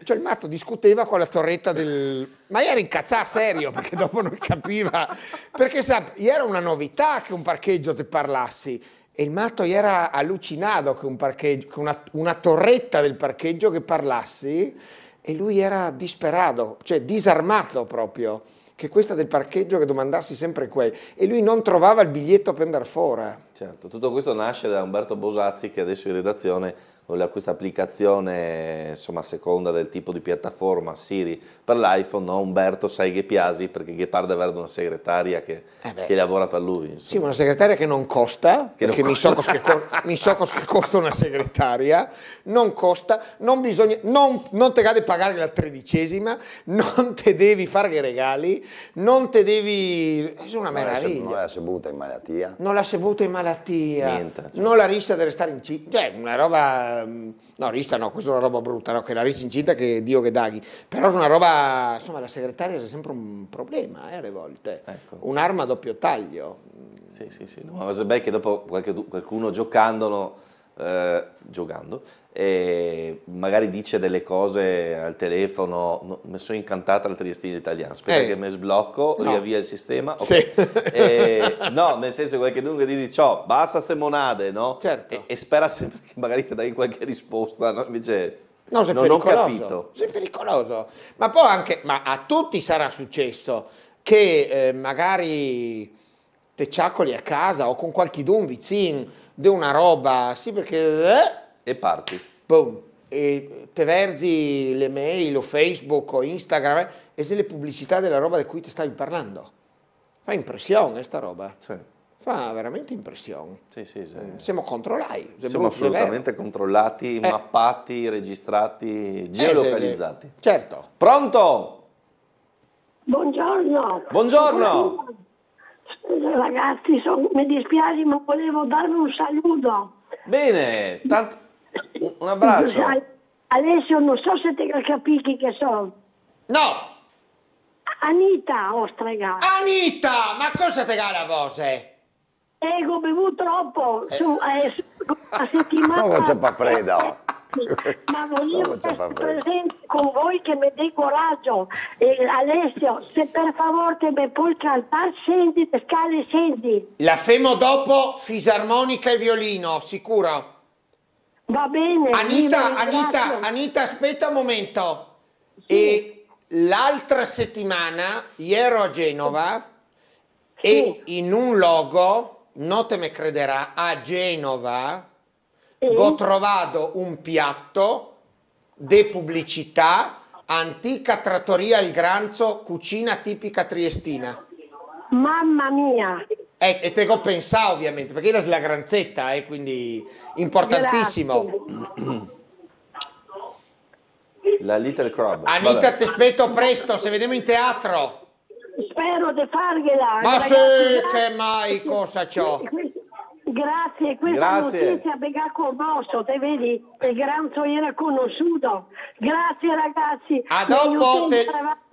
cioè il matto discuteva con la torretta del... Ma era incazzato serio, perché dopo non capiva, perché sa, era una novità che un parcheggio ti parlassi. E il matto era allucinato che un parcheggio, che una torretta del parcheggio che parlassi, e lui era disperato, cioè disarmato proprio, che questa del parcheggio che domandassi sempre quello, e lui non trovava il biglietto per andare fuori. Certo, tutto questo nasce da Umberto Bosazzi, che adesso in redazione questa applicazione, insomma, a seconda del tipo di piattaforma, Siri per l'iPhone, no? Umberto sai che piasi perché Gepard deve avere una segretaria che lavora per lui. Insomma. Sì, una segretaria che non costa, perché mi so che costa una segretaria, non costa, non bisogna, non te cade pagare la 13ª, non te devi fare i regali, non te devi... È una meraviglia. Non l'ha saputa in malattia. Non l'ha saputa in malattia, Niente, cioè. non la rissa di restare incinta, cioè una roba, no rissa no, questa è una roba brutta, no, che la rissa incinta che Dio che daghi, però è una roba, insomma la segretaria è sempre un problema alle volte, ecco. Un'arma a doppio taglio. Sì, no, ma se che dopo qualcuno giocando, e magari dice delle cose al telefono, no, mi sono incantata al Triestino italiano, aspetta che mi sblocco, riavvia il sistema, okay. Sì. No, nel senso qualcuno dici ciao, basta ste monade, no? Certo. E spera sempre che magari ti dai qualche risposta, no? Invece no, non ho capito. Sei pericoloso, ma poi anche, ma a tutti sarà successo che magari te ciaccoli a casa o con qualchidun vicino di una roba, sì perché... E parti. Boom. E te verzi le mail o Facebook o Instagram e se le pubblicità della roba di cui ti stavi parlando. Fa impressione sta roba. Sì. Fa veramente impressione. Sì. Siamo controllati. Siamo assolutamente controllati, mappati, registrati, geolocalizzati. Certo. Pronto? Buongiorno. Buongiorno. Ragazzi, mi dispiace ma volevo darvi un saluto. Bene, un abbraccio. Alessio, non so se te capisci che sono. No! Anita Ostrega. Anita, ma cosa te la voce? Ho bevuto troppo a settimana. No, c'è pa' fredda. Ma voglio essere presente con voi che mi dai coraggio. Alessio, se per favore mi puoi cantare, senti, le scale senti. La femo dopo fisarmonica e violino, sicuro? Va bene. Anita, aspetta un momento. Sì. E l'altra settimana ero a Genova e in un logo, non te me crederà, a Genova ho trovato un piatto di pubblicità, antica trattoria Il Granzo, cucina tipica triestina. Mamma mia! E te ho pensato ovviamente, perché è la granzetta, quindi importantissimo. La Little Crab. Anita, ti aspetto presto, se vediamo in teatro. Spero di fargliela. Ma sì, che mai, cosa c'ho? Grazie, questa notizia bega conosco, te vedi, il Granzo era conosciuto. Grazie ragazzi. A dopo,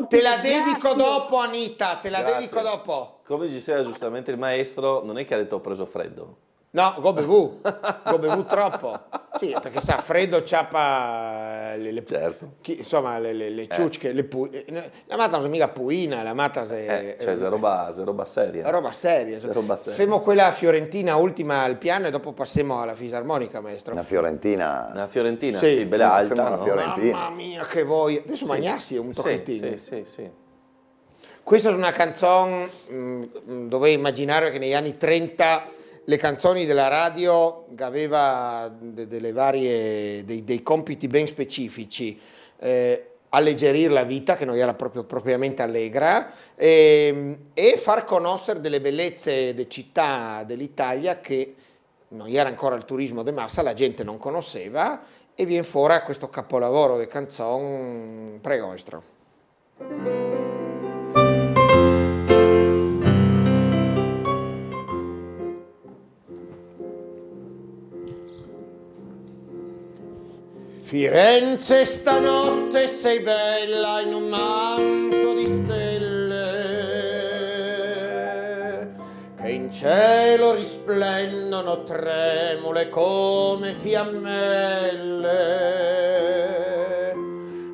te la dedico dopo Anita, te la dedico dopo. Come diceva giustamente il maestro, non è che ha detto ho preso freddo. No, go bevu troppo. Sì, perché sa, freddo ciappa certo. Insomma, le ciucche, la mata non è mica puina, la mata è... cioè, è roba seria. Roba seria. Femo quella fiorentina ultima al piano e dopo passiamo alla fisarmonica, maestro. Una fiorentina, sì, bella alta. No? Fiorentina. Mamma mia, che voi... Adesso magnassi un tocchettino. Sì. Questa è una canzone, dovevo immaginare che negli anni 30... le canzoni della radio aveva dei compiti ben specifici, alleggerire la vita che non era proprio propriamente allegra e far conoscere delle bellezze di città dell'Italia che non era ancora il turismo de massa, la gente non conosceva e viene fuori questo capolavoro di canzone. Prego maestro. Firenze stanotte sei bella in un manto di stelle che in cielo risplendono tremule come fiammelle.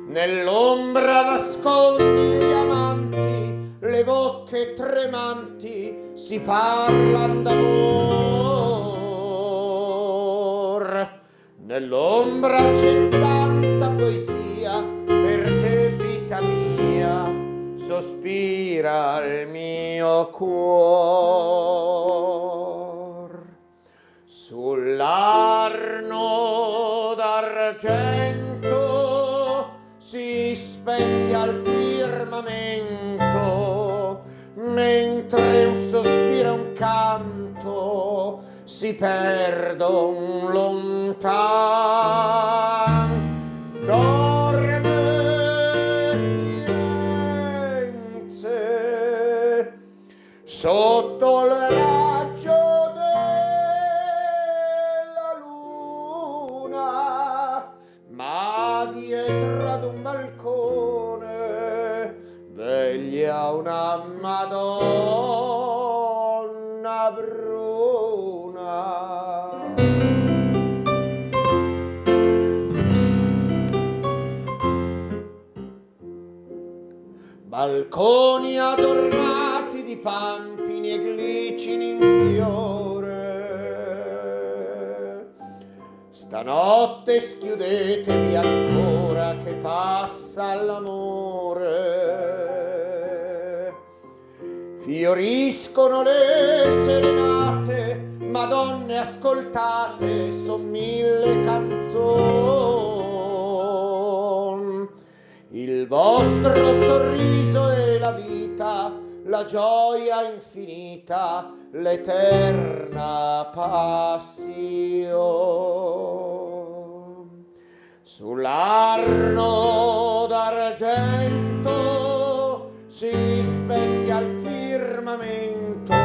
Nell'ombra nascondi gli amanti, le bocche tremanti si parlan d'amor. Nell'ombra c'è tanta poesia, per te vita mia, sospira il mio cuor. Sull'Arno da firmamento, mentre un sospiro e un canto si perdono lontano. Dorme Firenze sotto il raggio della luna, ma dietro ad un balcone veglia una Madonna bruna. Balconi adornati di pampini e glicini in fiore, stanotte schiudetevi ancora che passa l'amore. Fioriscono le serenate, Madonne ascoltate, son 1000 canzoni. Il vostro sorriso e la vita, la gioia infinita, l'eterna passione. Sull'arno d'argento si specchia il firmamento,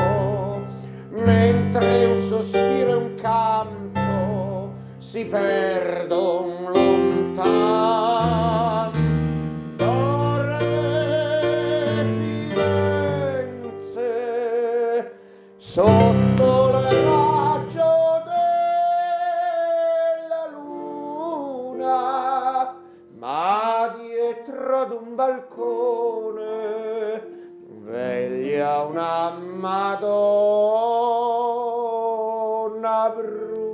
mentre un sospiro e un canto si perdon lontano. Sotto il raggio della luna, ma dietro ad un balcone veglia una Madonna bruna.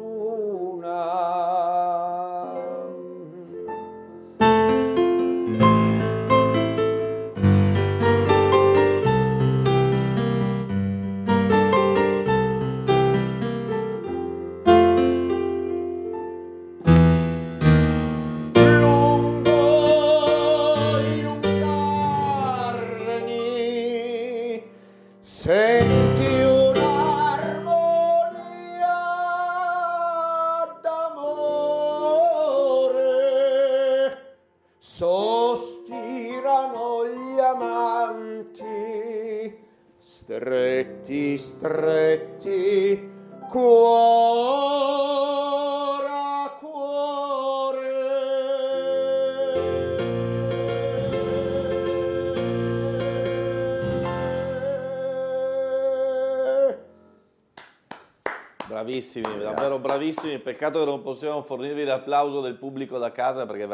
Senti un'armonia d'amore, sospirano gli amanti, stretti, stretti, cuore a cuore. Bravissimi, davvero bravissimi, peccato che non possiamo fornirvi l'applauso del pubblico da casa perché è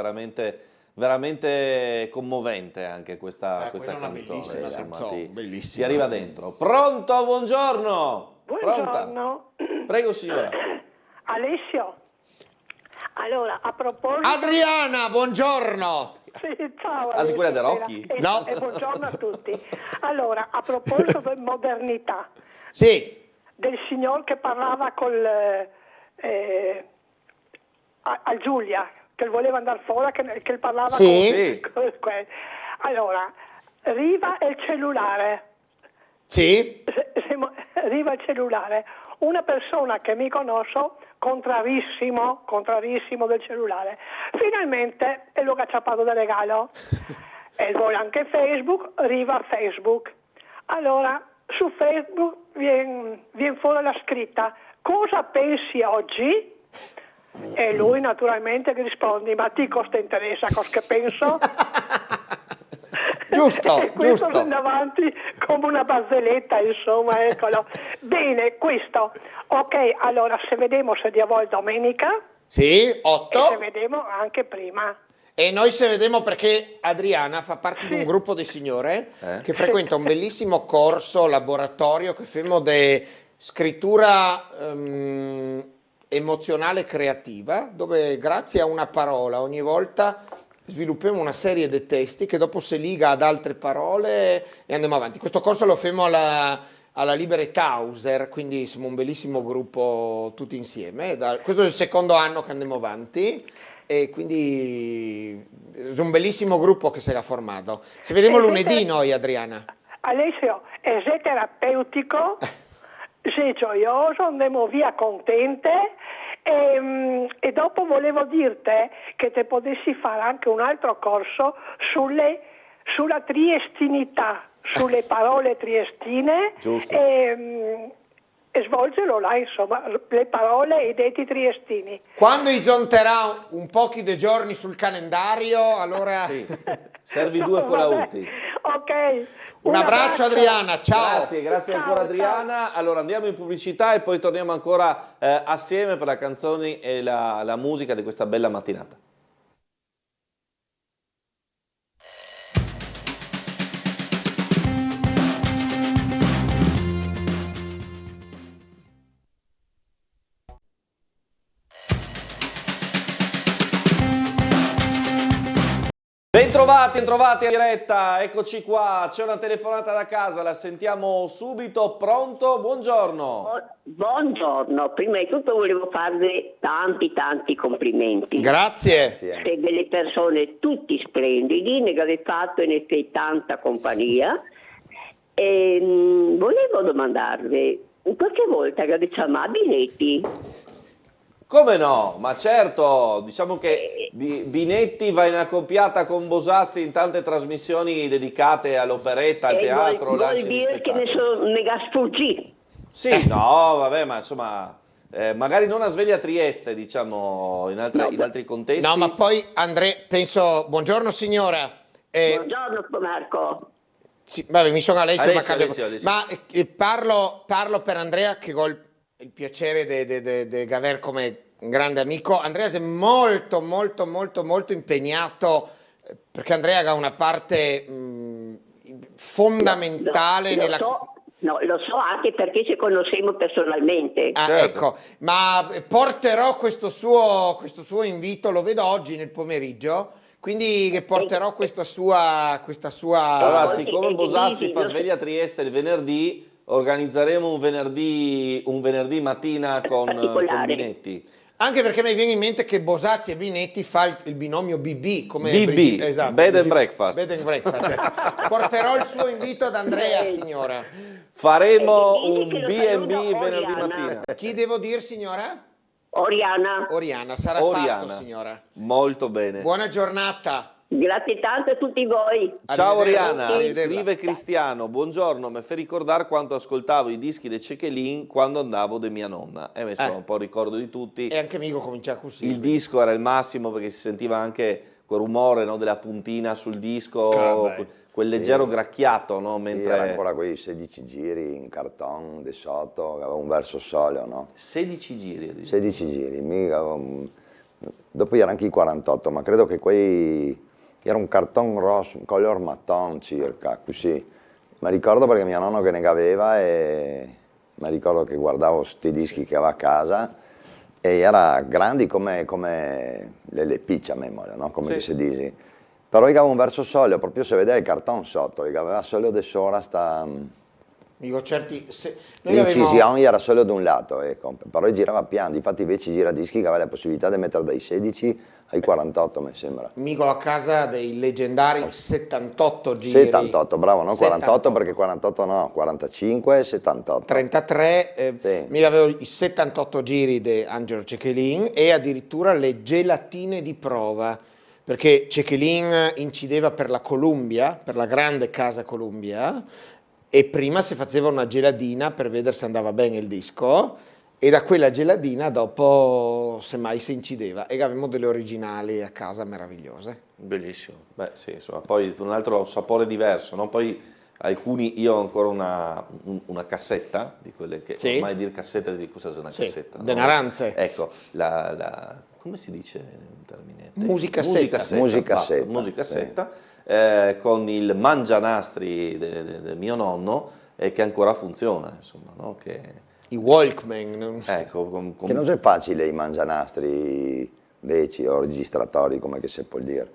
veramente commovente anche questa canzone, insomma, ti arriva dentro. Pronto, buongiorno! Buongiorno. Pronta? Prego signora. Alessio, allora a proposito... Adriana, buongiorno! Sì, ciao. Ah, sei quella dei Rocchi? No. E buongiorno a tutti. Allora, a proposito di modernità. Sì. Del signor che parlava a Giulia, che voleva andare fuori, che parlava con allora, Riva e il cellulare. Sì. Riva il cellulare. Una persona che mi conosco, contrarissimo del cellulare. Finalmente l'ho acciappato da regalo. E vuole anche Facebook, Riva Facebook. Allora, su Facebook viene fuori la scritta cosa pensi oggi? E lui naturalmente risponde ma ti cosa interessa cosa che penso? Giusto, e questo giusto. andava avanti come una barzelletta, insomma, eccolo. Bene, questo. Ok, allora se vediamo se Dio vuole domenica. Sì, 8. E se vediamo anche prima. E noi se vediamo perché Adriana fa parte di un gruppo di signore che frequenta un bellissimo corso, laboratorio che facciamo di scrittura emozionale creativa, dove grazie a una parola ogni volta sviluppiamo una serie di testi che dopo si liga ad altre parole e andiamo avanti. Questo corso lo facciamo alla Libertauser, quindi siamo un bellissimo gruppo tutti insieme. Questo è il secondo anno che andiamo avanti. e quindi è un bellissimo gruppo che si era formato. Ci vediamo lunedì noi, Adriana. Alessio, è terapeutico, sei gioioso, andiamo via contente e dopo volevo dirti che te potessi fare anche un altro corso sulla triestinità, sulle parole triestine e svolgerlo là, insomma, le parole e i detti triestini. Quando isonterà un pochi dei giorni sul calendario, allora... Sì, servi due colauti. Ok. Un abbraccio Adriana, ciao. Grazie ancora Adriana. Allora andiamo in pubblicità e poi torniamo ancora assieme per le canzoni e la musica di questa bella mattinata. Bentrovati in diretta, eccoci qua, c'è una telefonata da casa, la sentiamo subito, pronto? Buongiorno. Buongiorno, prima di tutto volevo farvi tanti complimenti. Grazie. Siete delle persone tutti splendidi, ne avete fatto in effetti tanta compagnia e volevo domandarvi, qualche volta avete chiamato Binetti? Come no? Ma certo, diciamo che Binetti va in accoppiata con Bosazzi in tante trasmissioni dedicate all'operetta, al teatro. Vuol dire che ne sfuggi. Sì, no, vabbè, ma insomma, magari non a Sveglia Trieste, diciamo, in altri contesti. No, ma poi Andrea, penso, buongiorno signora. Buongiorno Marco. Sì, vabbè, mi sono Alessio, Alessio. Ma parlo per Andrea che ho il piacere di aver come un grande amico. Andrea si è molto impegnato perché Andrea ha una parte fondamentale nella... No, lo so anche perché ci conosciamo personalmente. Ecco, ma porterò questo suo invito, lo vedo oggi nel pomeriggio, quindi porterò questa sua... Allora, siccome Bosazzi fa Sveglia Trieste il venerdì, organizzeremo un venerdì mattina con Binetti. Anche perché mi viene in mente che Bosazzi e Binetti fa il binomio BB, come BB, esatto, Bed and Breakfast. Bed and Breakfast. Porterò il suo invito ad Andrea, signora. Faremo un B&B venerdì mattina. Chi devo dire, signora? Oriana. Sarà fatto, signora. Molto bene. Buona giornata. Grazie tanto a tutti voi. Ciao Oriana, scrive Cristiano, buongiorno, mi fa ricordare quando ascoltavo i dischi di Cechelin quando andavo da mia nonna. E mi sono un po' ricordo di tutti. E anche amico comincia così. Il disco era il massimo perché si sentiva anche quel rumore, no, della puntina sul disco, quel leggero gracchiato, no? Mentre... Era ancora quei 16 giri in carton, di sotto, aveva un verso solo, no? 16 giri? 16 giri, dopo era anche i 48, ma credo che quei... Era un carton rosso, un color marron circa, così. Mi ricordo perché mio nonno che ne aveva e mi ricordo che guardavo questi dischi che aveva a casa e era grandi come le LP, a memoria, no? Come si dice. Però aveva un verso solo, proprio se vedeva il carton sotto, aveva solo di sopra sta... L'incisione era solo da un lato, ecco. Però girava piano, infatti invece i giradischi che aveva la possibilità di mettere dai 16 ai 48 mi sembra. Mico a casa dei leggendari 78 giri. 78, bravo, no? 48 perché 48 no, 45 e 78. 33, mi avevo i 78 giri di Angelo Cechelin e addirittura le gelatine di prova, perché Cechelin incideva per la Columbia, per la grande casa Columbia, e prima si faceva una geladina per vedere se andava bene il disco e da quella geladina dopo semmai si incideva e avevamo delle originali a casa meravigliose. Bellissimo, beh sì, insomma, poi un altro sapore diverso, no? Poi alcuni, io ho ancora una cassetta, di quelle che ormai dire cassetta, cosa è una cassetta? Denaranze. No? Ecco, come si dice in termine? Musicassetta. Con il mangianastri del mio nonno che ancora funziona, insomma, no? I Walkman. Ecco, che non è facile i mangianastri veci o registratori, come che si può dire,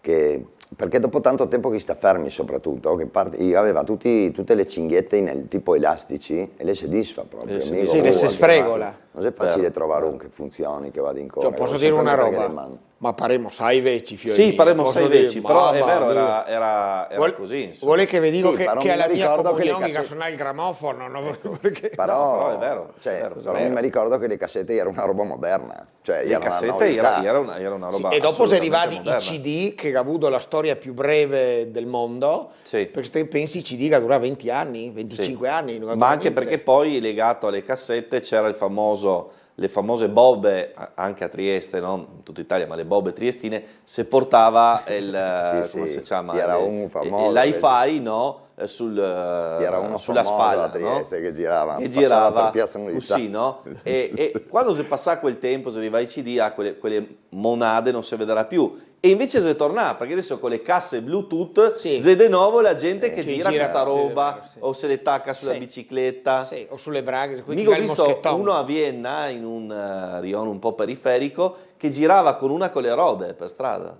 perché dopo tanto tempo che sta fermi soprattutto, che aveva tutte le cinghiette tipo elastici e le si disfa proprio. Le si sfregola. Non è facile trovare un che funzioni, che vada in cioè, posso dire una roba? Ma paremo sai veci, Fiorino. Sì, paremo sai veci, però è vero, mia. era così. Insomma. Vuole che vi dico Sì, però che alla mi mia ricordo che le comunione cassette- suonare il grammofono, no? Perché... Però, è vero, cioè, è vero, però è vero. mi ricordo che le cassette erano una roba moderna. Cioè, Le era una cassette novità. era una roba e dopo si assolutamente arrivati i moderna. CD, che ha avuto la storia più breve del mondo, perché se te pensi CD che dura 20 anni, 25 anni. Ma anche perché poi legato alle cassette c'era le famose bobe, anche a Trieste, non in tutta Italia, ma le bobe triestine, se portava come si chiama? Era un famoso, l'hi-fi, no? Era uno sulla famoso spalla, a Trieste, no? che girava, Che passava girava per Piazza Unità. così, no? E quando si passa quel tempo, si arriva ai CD, quelle monade non si vedrà più. E invece se torna, perché adesso con le casse Bluetooth, se de nuovo la gente che gira questa roba, o se le tacca sulla bicicletta. O sulle braghe. Mica ho visto uno a Vienna, in un rione un po' periferico, che girava con una con le rode per strada.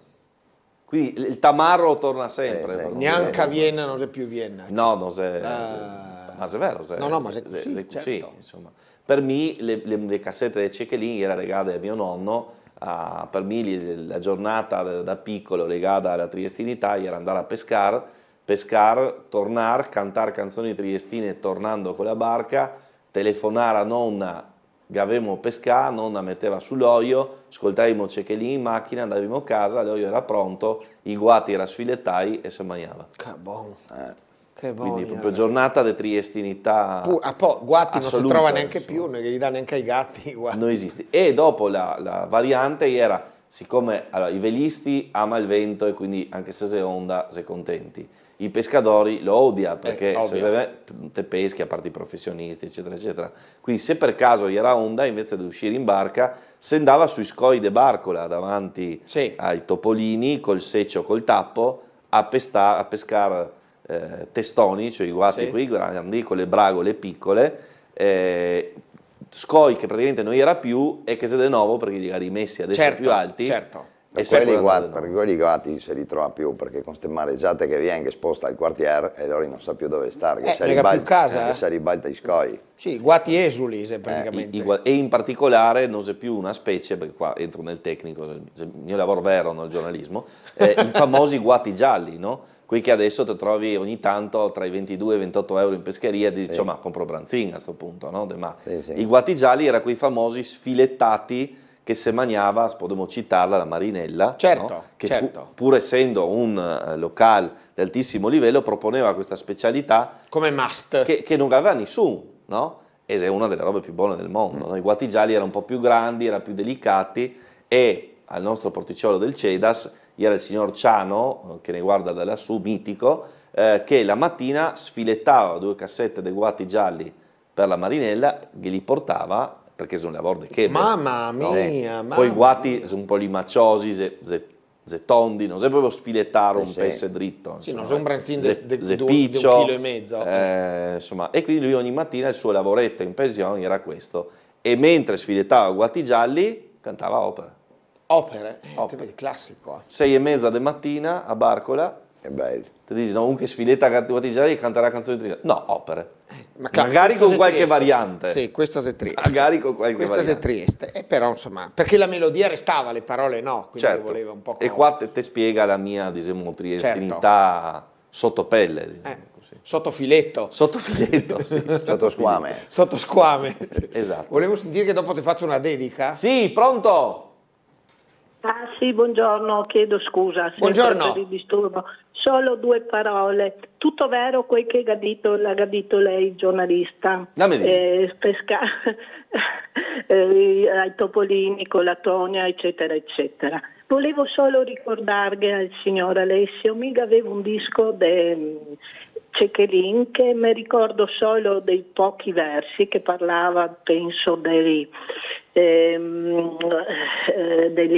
Quindi il tamarro torna sempre. Neanche a Vienna non c'è più Vienna. No, non c'è. Ma è vero. No, ma è così, certo. Insomma. Per me le cassette del Cechelin era legate a mio nonno. Per me la giornata da piccolo legata alla triestinità era andare a pescare, tornare, cantare canzoni triestine tornando con la barca, telefonare a nonna che avevamo pescato, nonna metteva sull'olio, ascoltavamo Cechelin in macchina, andavamo a casa, l'olio era pronto, i guati era sfilettai e si mangiava. Che buono. Quindi proprio giornata di triestinità. Guatti non si trova neanche insomma. più, non gli dà neanche ai gatti. Guatti. Non esiste. E dopo la variante era, siccome i velisti ama il vento e quindi anche se c'è onda si contenti. I pescatori lo odia perché se te peschi, a parte i professionisti, eccetera, eccetera. Quindi se per caso era onda, invece di uscire in barca, si andava sui scoi de barcola davanti ai topolini, col seccio, col tappo, a pescare testoni, cioè i guati qui grandi, con le bragole piccole, scoi che praticamente non era più e che se de nuovo perché li ha rimessi adesso più alti. Certo. Per quelli guati si ritrova più, perché con queste mareggiate che viene, che sposta il quartiere e loro non sa più dove stare, che si ribalta i scoi. Sì, guati esuli praticamente. E in particolare non c'è più una specie, perché qua entro nel tecnico, il mio lavoro vero, non il giornalismo, i famosi guati gialli, no? Qui che adesso ti trovi ogni tanto tra i 22 e i 28 euro in pescheria e dici, ma compro branzin a questo punto, no? I guati gialli erano quei famosi sfilettati che se mangiava, potremmo citarla, la Marinella, no? Che pur essendo un locale di altissimo livello proponeva questa specialità come must che non aveva nessuno, no? Ed è una delle robe più buone del mondo, no? I guati gialli erano un po' più grandi, erano più delicati e al nostro porticciolo del Cedas era il signor Ciano, che ne guarda da lassù, mitico, che la mattina sfilettava 2 cassette dei guati gialli per la Marinella, che li portava, perché sono un lavoro di che. Mamma mia! Poi i guati sono un po' limaciosi, se tondi, non sei proprio sfilettare un pezzo dritto. Sì, non sono un branzin di 1,5 kg. Insomma, e quindi lui ogni mattina il suo lavoretto in pensione era questo. E mentre sfilettava guati gialli, cantava opere. Opere? Classico. 6:30 di mattina a Barcola. Che bello. Ti dici, no, un che sfiletta guati gialli e canterà canzoni trieste. No, opere. Magari con qualche variante. Sì, questo è Trieste. Magari con qualche questo variante. Questo è Trieste. Però insomma, perché la melodia restava, le parole no, quindi voleva un po'. E qua te spiega la mia, diciamo, triestinità sotto pelle. Sotto filetto. Sotto filetto, sì. Sotto squame. Sotto squame. Esatto. Volevo sentire che dopo ti faccio una dedica. Sì, pronto? Ah sì, buongiorno, chiedo scusa buongiorno. Per il disturbo. Solo 2 parole. Tutto vero quel che l'ha gadito lei, giornalista. Ai topolini con la Tonia, eccetera, eccetera. Volevo solo ricordarvi al signor Alessio, mica avevo un disco di Cechelin che mi ricordo solo dei pochi versi che parlava, penso, degli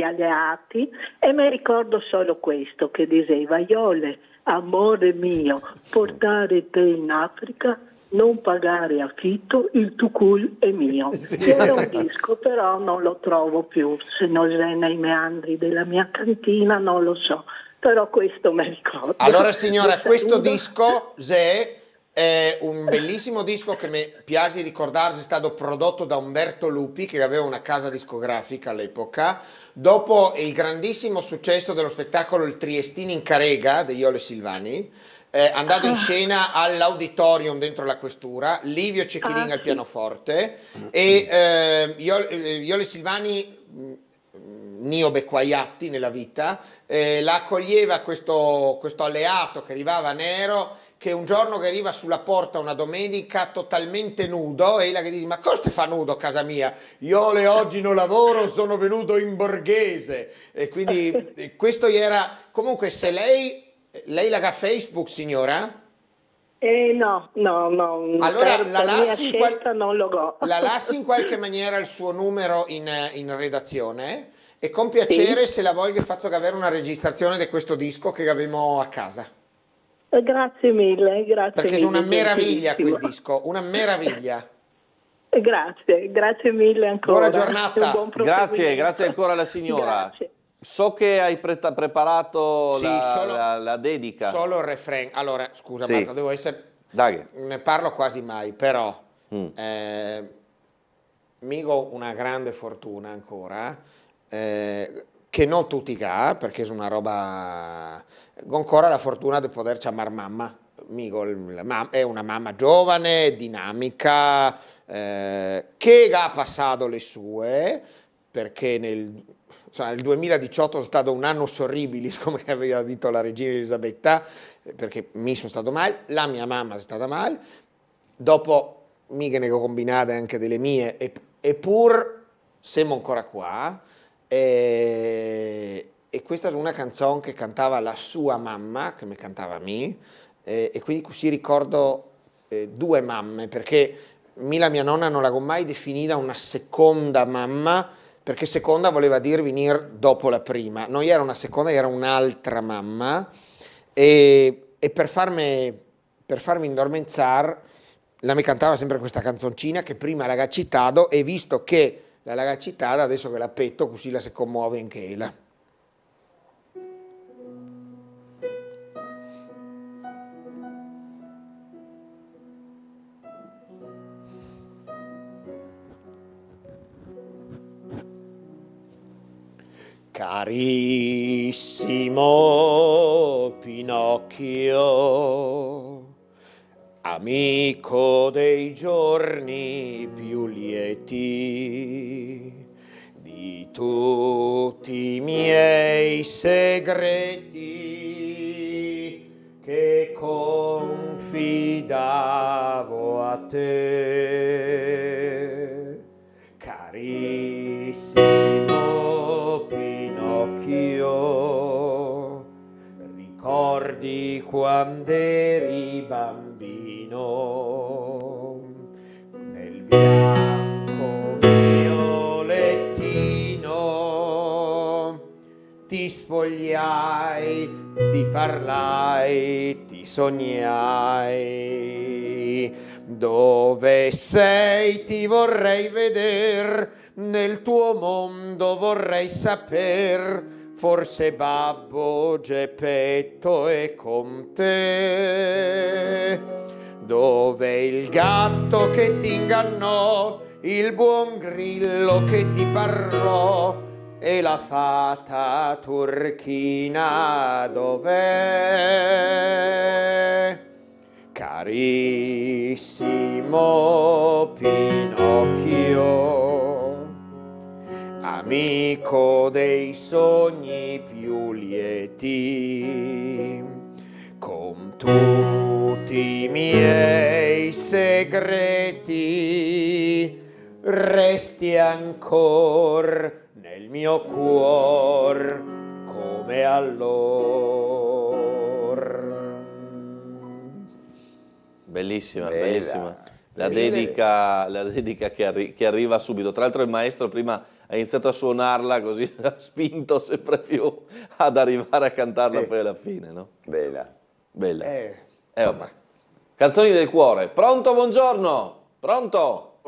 alleati, e mi ricordo solo questo che diceva: Iole, amore mio, portare te in Africa, non pagare affitto, il tucul è mio. Era un disco, però non lo trovo più, se non è nei meandri della mia cantina, non lo so, però questo mi ricordo. Allora signora, questo disco È un bellissimo disco che mi piace ricordarsi, è stato prodotto da Umberto Lupi, che aveva una casa discografica all'epoca. Dopo il grandissimo successo dello spettacolo Il Triestino in Carega di Iole Silvani, andato in scena all'Auditorium dentro la Questura, Livio Cecchelin al pianoforte e Iole Silvani, Nio Bequaiatti nella vita, la accoglieva questo alleato che arrivava nero, che un giorno che arriva sulla porta una domenica totalmente nudo, e la che dice: ma cosa te fa nudo a casa mia? Iole oggi non lavoro, sono venuto in borghese. E quindi questo era, comunque, se lei la Facebook, signora? No. Allora per mia scelta non lo go. La lasci in qualche maniera il suo numero in redazione, e con piacere, se la voglio, faccio avere una registrazione di questo disco che abbiamo a casa. Grazie mille, grazie. Perché è una meraviglia quel disco, una meraviglia. Grazie mille ancora. Buona giornata. Un buon Grazie ancora alla signora. Grazie. So che hai preparato Sì, la dedica. Solo il refrain. Allora, scusa, Sì. Marco, devo essere... Dai. Ne parlo quasi mai, però... Migo una grande fortuna ancora, che non tutti ha, perché è una roba... Ho ancora la fortuna di poter chiamare mamma. Migo è una mamma giovane, dinamica, che ha passato le sue, perché nel 2018 è stato un anno orribile, come aveva detto la regina Elisabetta, perché mi sono stato male, la mia mamma è stata male, dopo mica ne ho combinate anche delle mie, eppur siamo ancora qua, e questa è una canzone che cantava la sua mamma, che mi cantava a me, e quindi così ricordo due mamme, perché la mia nonna non l'ho mai definita una seconda mamma, perché seconda voleva dire venire dopo la prima. Non era una seconda, era un'altra mamma, e per farmi indormentare, la mi cantava sempre questa canzoncina che prima l'ha citato, e visto che l'ha citata, adesso che la petto, così la si commuove anche ella. Carissimo Pinocchio, amico dei giorni più lieti, di tutti i miei segreti che confidavo a te, carissimo Pinocchio, ricordi quando eri bambino, nel bianco violettino ti spogliai, ti parlai, ti sognai, dove sei ti vorrei veder, nel tuo mondo vorrei saper, forse Babbo Geppetto è con te, dove il gatto che ti ingannò, il buon grillo che ti parrò, e la fata turchina dov'è? Carissimo Pinocchio, amico dei sogni più lieti, con tutti i miei segreti, resti ancor nel mio cuor come allora. Bellissima, bellissima. La dedica che arriva subito. Tra l'altro il maestro prima ha iniziato a suonarla, così l'ha spinto sempre più ad arrivare a cantarla poi alla fine, no? Bella. Vabbè. Canzoni del cuore. Pronto, buongiorno. Pronto?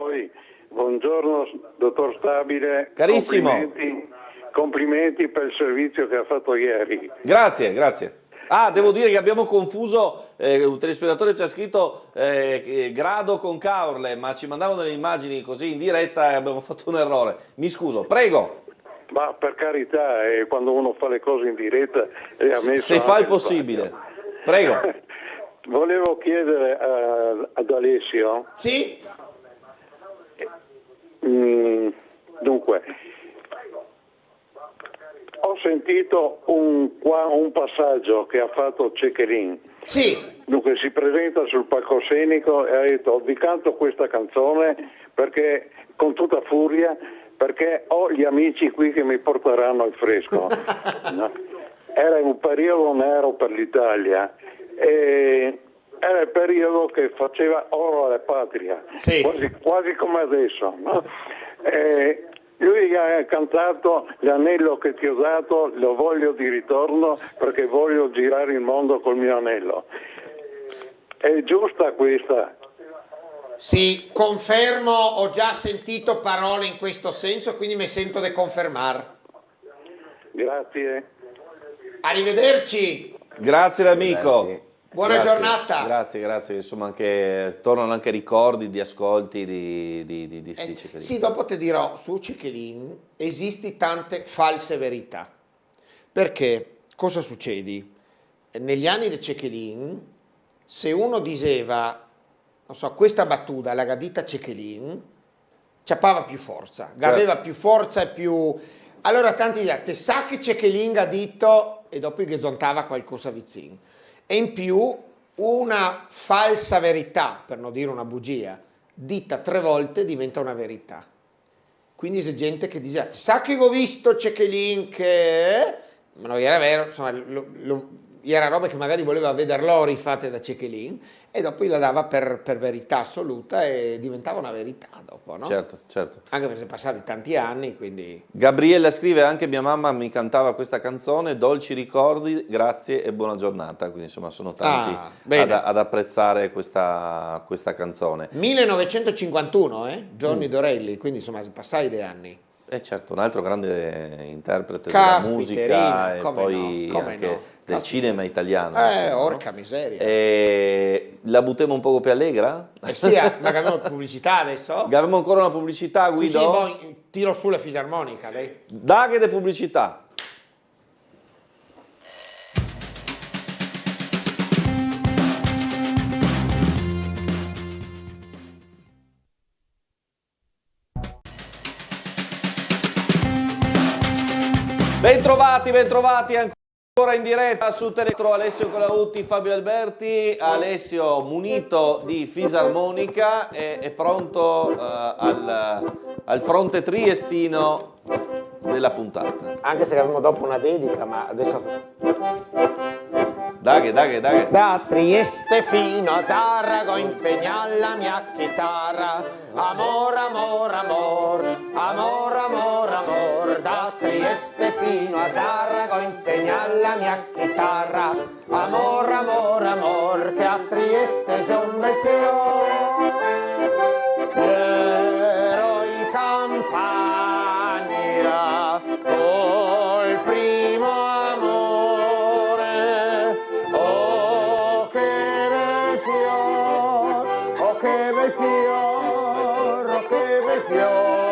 Buongiorno, dottor Stabile. Carissimo. Complimenti per il servizio che ha fatto ieri. Grazie. Ah, devo dire che abbiamo confuso, un telespettatore ci ha scritto Grado con Caorle, ma ci mandavano delle immagini così in diretta e abbiamo fatto un errore. Mi scuso, prego. Ma per carità, quando uno fa le cose in diretta è ammesso. Se fa il possibile. Prego. Volevo chiedere ad Alessio. Sì? Dunque, ho sentito un passaggio che ha fatto Cechelin. Sì. Dunque si presenta sul palcoscenico e ha detto: vi canto questa canzone perché con tutta furia, perché ho gli amici qui che mi porteranno il fresco. No? Era un periodo nero per l'Italia e era il periodo che faceva oro alla patria, sì. quasi come adesso. No? Lui ha cantato: l'anello che ti ho dato lo voglio di ritorno perché voglio girare il mondo col mio anello. È giusta questa? Sì, confermo, ho già sentito parole in questo senso, quindi mi sento di confermare. Grazie. Arrivederci. Grazie l'amico. Grazie. Buona giornata. Grazie, insomma tornano anche ricordi di ascolti di sti Cechelin. Sì, dopo ti dirò, su Cechelin esisti tante false verità. Perché cosa succede? Negli anni di Cechelin, se uno diceva, non so, questa battuta, la gadita Cechelin, c'appava più forza, aveva più forza e più... Allora tanti dicono, te sa che Cechelin ha detto, e dopo gli zontava qualcosa vicino. E in più una falsa verità, per non dire una bugia, dita 3 volte diventa una verità. Quindi c'è gente che dice, sa che ho visto Cechelin che... Ma non era vero, insomma, era roba che magari voleva vedere loro rifatte da Cechelin e dopo la dava per verità assoluta e diventava una verità dopo, no? Certo. Anche perché sono passati tanti anni, quindi... Gabriella scrive: anche mia mamma mi cantava questa canzone, dolci ricordi, grazie e buona giornata. Quindi insomma sono tanti ad apprezzare questa canzone. 1951, Johnny Dorelli, quindi insomma sono passati dei anni. Certo, un altro grande interprete Caspiterina, della musica e come poi no, come anche no. del cinema italiano. Orca miseria. La buttiamo un poco più allegra? Sì, ma abbiamo pubblicità adesso? Abbiamo ancora una pubblicità, Guido? Sì, poi tiro su la fisarmonica, dai. Daghe de pubblicità. Bentrovati ancora in diretta su Teletro. Alessio Colautti, Fabio Alberti. Alessio munito di fisarmonica è pronto al fronte triestino della puntata. Anche se avevamo dopo una dedica, ma adesso... Daghe. Da Trieste fino a Tarrago impegna la mia chitarra. Amor. Da Trieste fino a Tarrago impegna la mia chitarra. Amor, che a Trieste son bel fior. Ero in campagna col primo amore. Oh che bel fior, oh che bel fior, oh che bel fiore.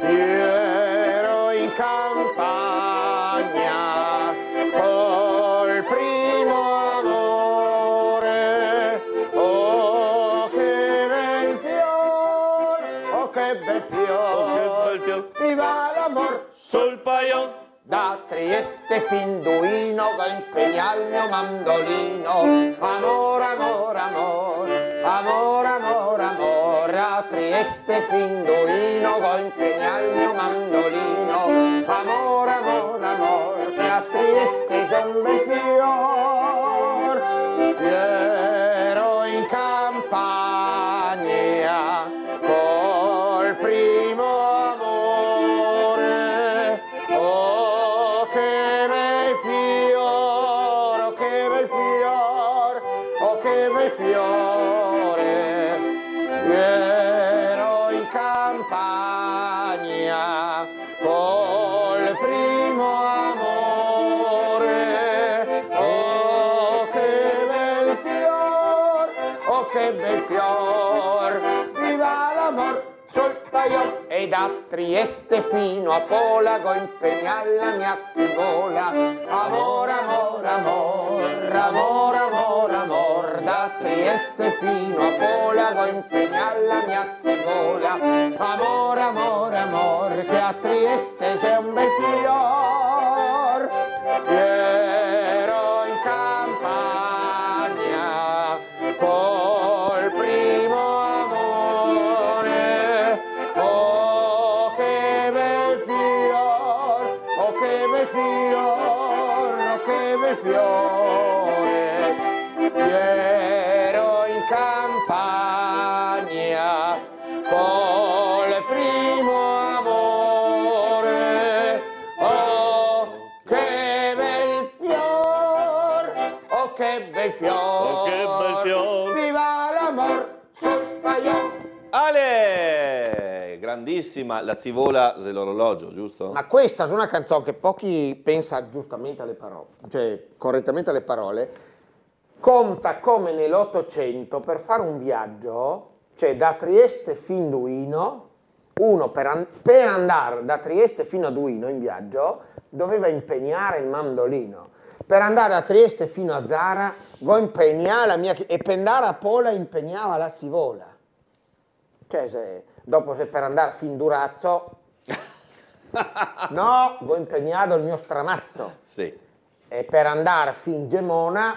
Ero in campagna col primo amore. Oh che bel fior, oh che bel fior. Viva l'amor sul paion. Da Trieste fin Duino go impegna il mio mandolino. Amor. A Trieste fin Duino go impegna il mio mandolino. Amor, che a Trieste son bel fior. Ero in campagna col primo amore. Oh che bel fior, oh che bel fior, oh che bel fiore. Ero in campagna col primo amore. bel fior, viva l'amor sul paiol. E da Trieste fino a Polago impegna la mia zigola. Amor, amor, amor, amor, amor, amor. Da Trieste fino a Polago impegna la mia zigola. Amor, amor, amor, che a Trieste sei un bel fior. Ero in campagna col primo amore. Oh che bel fior, oh che bel fior, oh che bel fiore. Ero in campagna col primo amore. Oh che bel fior, oh che bel fior, Oh, che bel fior. viva l'amor sul paiol. Ale! Grandissima, la Zivola dell'orologio, giusto? Ma questa è una canzone che pochi pensa giustamente alle parole, cioè correttamente alle parole, conta come nell'Ottocento per fare un viaggio, cioè da Trieste fin Duino, uno per andare da Trieste fino a Duino in viaggio doveva impegnare il mandolino. Per andare da Trieste fino a Zara, go impegnare la mia, e per andare a Pola impegnava la Zivola. Cioè, dopo se per andare fin Durazzo, no, go impegnato il mio stramazzo. Sì. E per andare fin Gemona,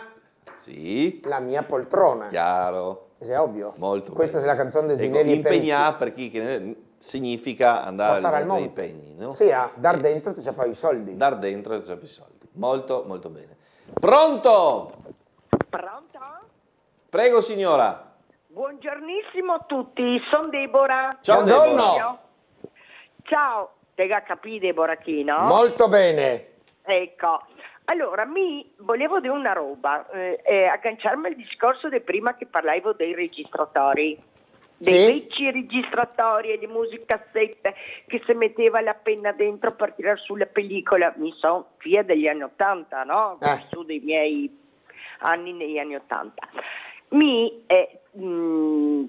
Sì. la mia poltrona. Chiaro. È ovvio. Molto Questa bene. è la canzone di Ecco, Zinelli e impegnare per chi che ne significa andare Portare al al monte monte. dei pegni, no? Sì, a dar dentro ti c'è i soldi. Dar dentro e c'è più soldi. Molto, molto bene. Pronto? Pronto? Prego signora. Buongiornissimo a tutti, sono Deborah. Ciao, Buongiorno. Deborah. Ciao, te la capì Deborah chi, no? Molto bene. Ecco, allora mi volevo dire una roba, agganciarmi al discorso di prima che parlavo dei registratori. Dei vecchi registratori e di musicassette che si metteva la penna dentro per tirare sulla pellicola. Mi sono figlia degli anni 80, no? Ho vissuto i miei anni negli anni 80.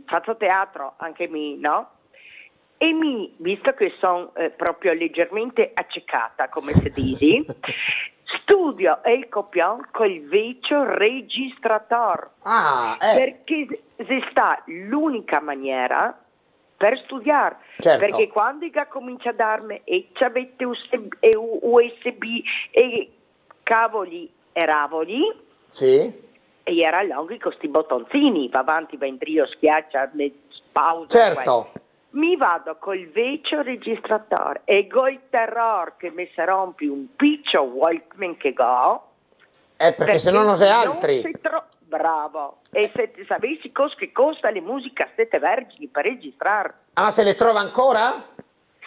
Faccio teatro anche no? E visto che sono proprio leggermente accecata, come si dice, studio il copione col vecchio registratore. Perché sta l'unica maniera per studiare. Certo. Perché quando comincia a darmi e c'avete USB e cavoli e ravoli, sì, e era lungo con questi bottonzini, va avanti, va in trio, schiaccia, pausa. certo. Mi vado col vecchio registratore e col terror che mi si rompe un piccio Walkman che go. Perché se no non sei altri. Bravo. E se ti sapessi che costa le musiche sette vergini per registrare. Ah, se le trova ancora?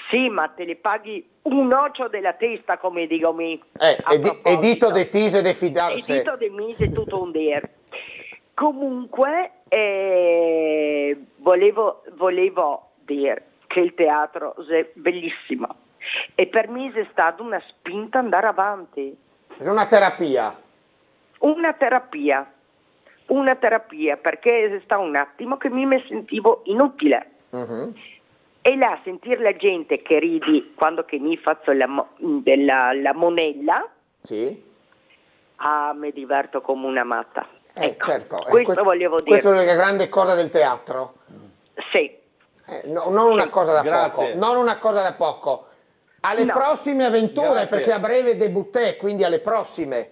Sì, ma te le paghi un occhio della testa, come dico me. Edito de tise de fidarsi. Edito de mise tutto un dire. Comunque, volevo dire che il teatro è bellissimo e per me è stata una spinta andare avanti. È una terapia. Una terapia, perché è stato un attimo che mi sentivo inutile. Uh-huh. E là sentire la gente che ridi quando che mi faccio la monella, sì, mi diverto come una matta. Ecco, certo. questo volevo dire. Questa è la grande cosa del teatro. Sì. Non una cosa da Grazie. poco. Non una cosa da poco. Alle prossime avventure, Grazie. perché a breve debuttè, quindi alle prossime.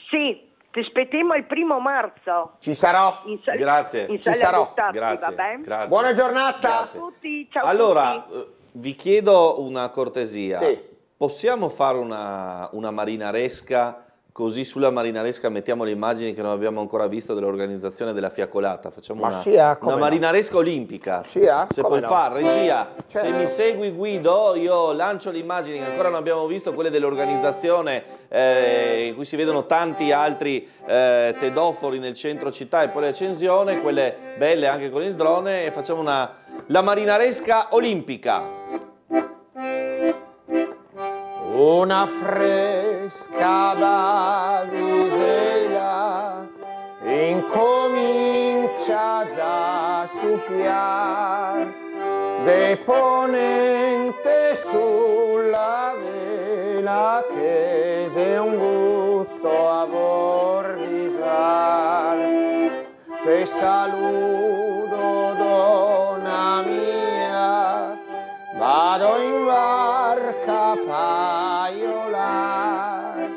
Sì, ti aspettiamo il 1° marzo. Ci sarò. Grazie. In Ci sala sarò. Buttati, Grazie. va bene? Grazie. Buona giornata. Ciao a tutti. Ciao a Allora, tutti. vi chiedo una cortesia. Sì. Possiamo fare una marinaresca? Così sulla marinaresca mettiamo le immagini che non abbiamo ancora visto dell'organizzazione della fiaccolata. Facciamo Ma una, sì, come una no. marinaresca olimpica. Sì, Se come puoi no. fare, regia, Certo. se mi segui Guido, io lancio le immagini che ancora non abbiamo visto, quelle dell'organizzazione in cui si vedono tanti altri tedofori nel centro città e poi l'accensione, quelle belle anche con il drone, e facciamo la marinaresca olimpica. Una fresca balusela incomincia già fa suffiar, se ponente sulla vela che se un gusto a bordisar. Te saludo, donna mia, vado in barca a paiolar,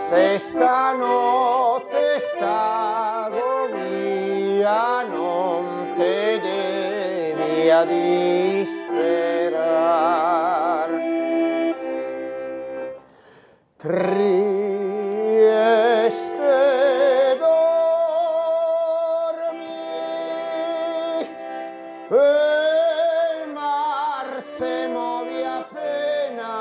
se stanotte stago via non te devi a disperar. Trieste dormi e il mar se muove appena,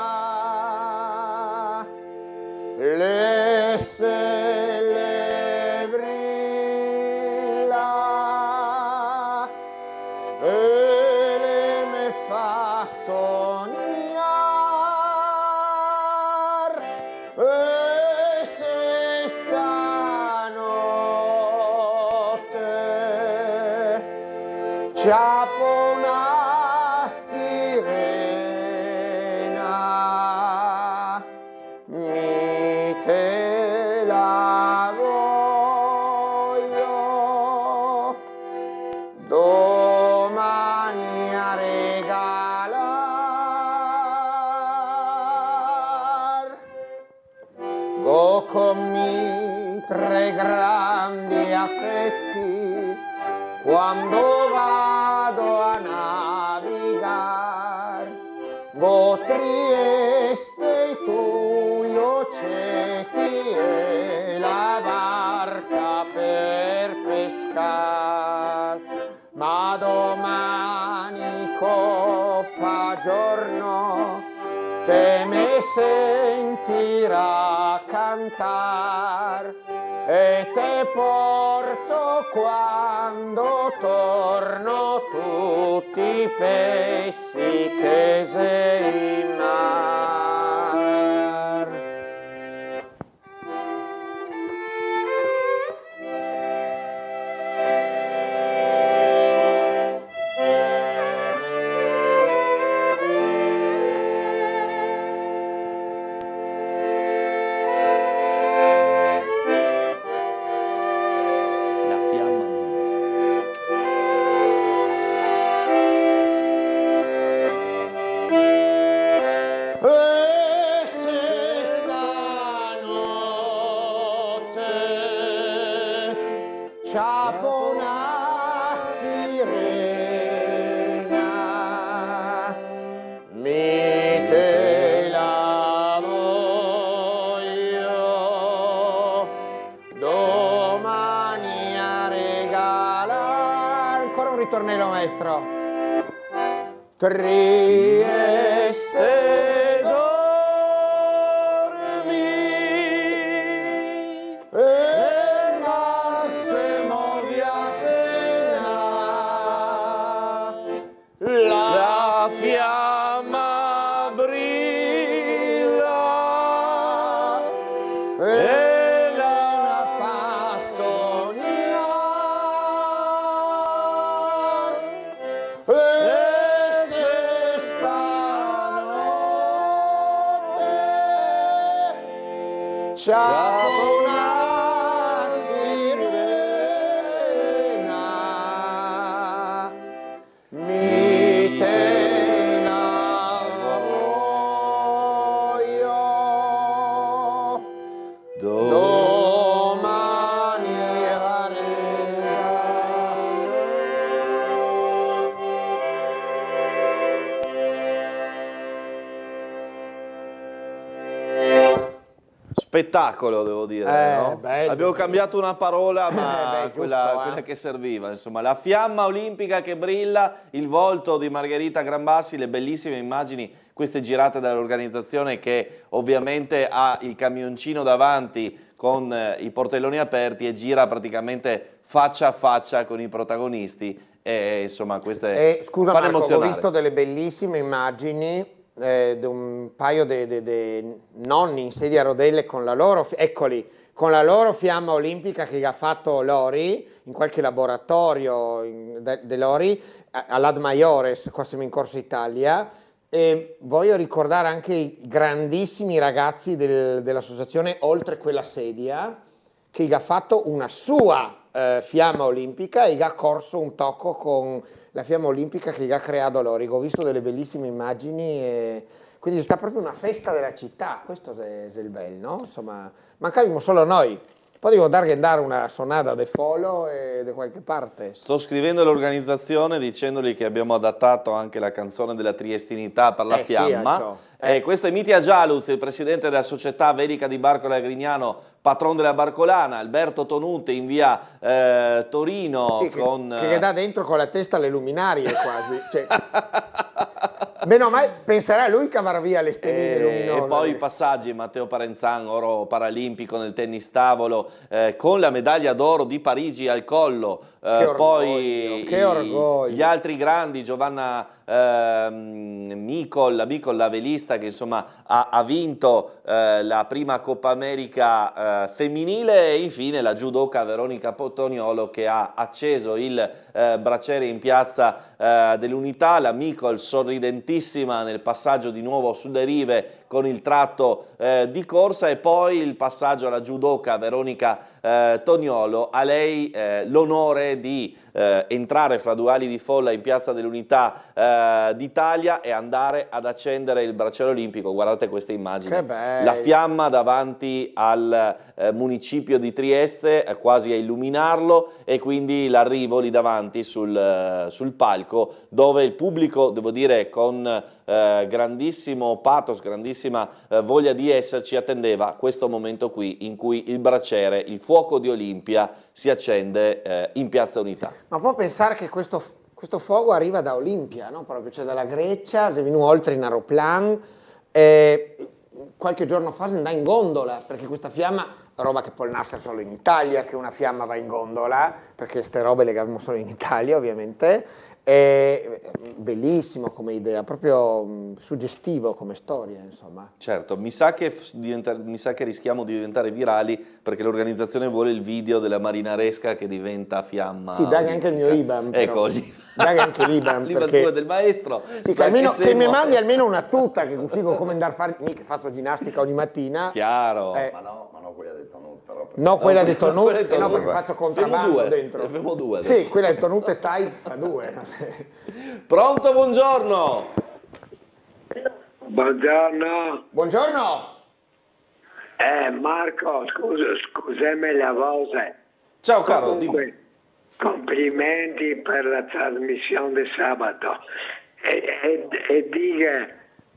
le stelle brilla e le me fa sognar, e se stanotte ciappo una sirena, mi te la voglio domani a regalar. Go con mi tre grandi affetti quando vado a navigar. Go Trieste tu io ciechi e la barca per pescar, ma domani coppa giorno te me sentirà cantar e te porto quando torno tutti i pesci che sei in mar. Ciappo una sirena, mi te la voglio domani a regalare. Ancora un ritornello, maestro. Trieste dormi e mar se muove appena, la fiamma brilla e la fa sognare, e se stanotte ciappo una sirena, mi te la voglio domani a Spettacolo, devo dire, no? bello. Abbiamo cambiato una parola, ma Beh, quella, giusto, quella che serviva, insomma, la fiamma olimpica che brilla, il volto di Margherita Grambassi, le bellissime immagini, queste girate dall'organizzazione che ovviamente ha il camioncino davanti con i portelloni aperti e gira praticamente faccia a faccia con i protagonisti e insomma queste scusa fanno Marco, ho emozionare. visto delle bellissime immagini di un paio di nonni in sedia a rotelle con la loro, eccoli, con la loro fiamma olimpica che ha fatto Lori, in qualche laboratorio dell'Ori, all'Ad Maiores, qua siamo in Corso Italia, e voglio ricordare anche i grandissimi ragazzi dell'associazione Oltre quella sedia, che ha fatto una sua fiamma olimpica e ha corso un tocco con la fiamma olimpica che ha creato Lori. Ho visto delle bellissime immagini e quindi sta proprio una festa della città, questo è il bello, no? Insomma, mancavamo solo noi. Poi devo dare una sonata de Folo e da qualche parte. Sto scrivendo all'organizzazione dicendogli che abbiamo adattato anche la canzone della triestinità per la fiamma. Sì, questo è Mitja Gialuz, il presidente della società Velica di Barcola e Grignano, patron della Barcolana, Alberto Tonuti in via Torino. Sì, con, che dà dentro con la testa alle luminarie quasi. Cioè, meno mai penserà lui cavar via le stelline luminose. E poi i passaggi, Matteo Parenzan, oro paralimpico nel tennis tavolo, con la medaglia d'oro di Parigi al collo. Poi che orgoglio. Gli altri grandi, Giovanna Micol, la velista che insomma ha vinto la prima Coppa America femminile, e infine la judoka Veronica Toniolo che ha acceso il braciere in piazza dell'Unità. La Micol sorridentissima nel passaggio di nuovo sulle rive con il tratto di corsa, e poi il passaggio alla judoka Veronica Toniolo. A lei l'onore di entrare fra due ali di folla in piazza dell'Unità d'Italia e andare ad accendere il braciere olimpico. Guardate queste immagini, che bello. La fiamma davanti al municipio di Trieste, quasi a illuminarlo, e quindi l'arrivo lì davanti sul palco, dove il pubblico, devo dire, con grandissimo pathos, grandissima voglia di esserci, attendeva questo momento qui in cui il braciere, il fuoco di Olimpia, si accende in piazza Unità. Ma può pensare che questo fuoco arriva da Olimpia, no? Proprio, cioè dalla Grecia, si è venuto oltre in aeroplan, qualche giorno fa si andò in gondola, perché questa fiamma, roba che può nascere solo in Italia, che una fiamma va in gondola, perché queste robe le abbiamo solo in Italia ovviamente. È bellissimo come idea, proprio suggestivo come storia, insomma. Certo, mi sa che rischiamo di diventare virali, perché l'organizzazione vuole il video della marinaresca che diventa fiamma. Sì, dai anche il mio IBAN. Ecco, dai anche l'IBAN. L'IBAN perché... del maestro. Sì, che mi mandi almeno una tuta, che così come andare a fare, mica faccio ginnastica ogni mattina. Chiaro. Ma no, quella del Tonut però. No, quella del Tonut, no, perché faccio contrabbando dentro. Abbiamo due. Sì, quella del Tonut e tight fa due. Pronto, buongiorno. Buongiorno. Buongiorno. Marco, scusami la voce. Ciao caro, Comunque, complimenti per la trasmissione di sabato. E dica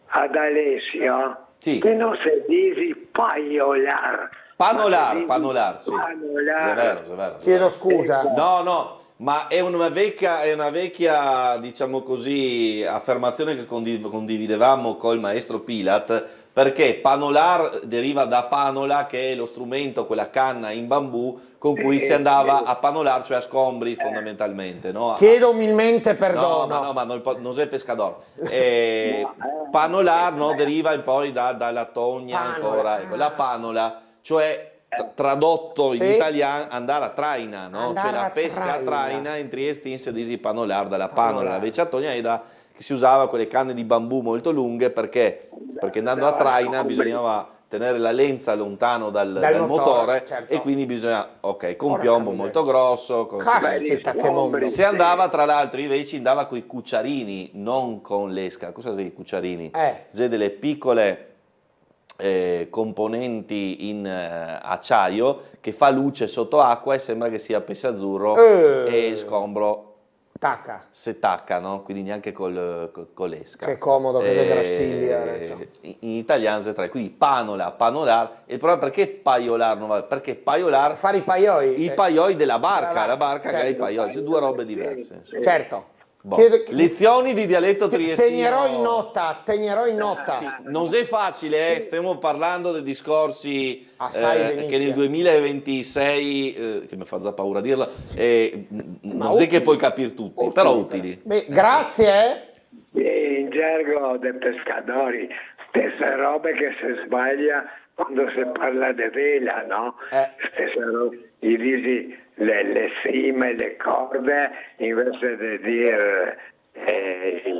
ad Alessio che non si dice paiolar. Panolar, sì. Panolar. È vero. Chiedo scusa. No, ma è una vecchia, diciamo così, affermazione che condividevamo col maestro Pilat, perché panolar deriva da panola, che è lo strumento, quella canna in bambù con cui si andava a panolar, cioè a scombri fondamentalmente. No? Chiedo umilmente perdono. No, ma non è pescador. Panolar deriva poi dalla togna ancora, ecco, la panola, cioè tradotto in italiano andare a traina, no? Cioè la pesca a traina in Trieste si dice panolar, dalla panola, la vecciatogna è che si usava quelle canne di bambù molto lunghe, perché andando a traina bisognava tenere la lenza lontano dal motore, certo. E quindi bisogna, con piombo molto grosso, se andava, tra l'altro invece andava con i cucciarini, non con l'esca. Cosa sei i cucciarini? Se delle piccole componenti in acciaio che fa luce sotto acqua e sembra che sia pesce azzurro, e il scombro se tacca, no? Quindi neanche con l'esca. Che comodo, che grassiglia. In italiano si tratta, quindi panolar. Il problema perché paiolar non va? Perché paiolar fare i paioi. I paioi della barca, la barca che ha i paioi, sono due robe diverse. Insomma. Certo. Lezioni di dialetto triestino. Tegnerò in nota. Sì, non è facile, stiamo parlando di discorsi che nel 2026, che mi fa già paura dirla, non è che puoi capire tutti, però utili. Beh, grazie. In gergo dei pescatori, stesse robe che si sbaglia quando si parla di vela, no? Stessero i risi le cime, le corde, invece di dire...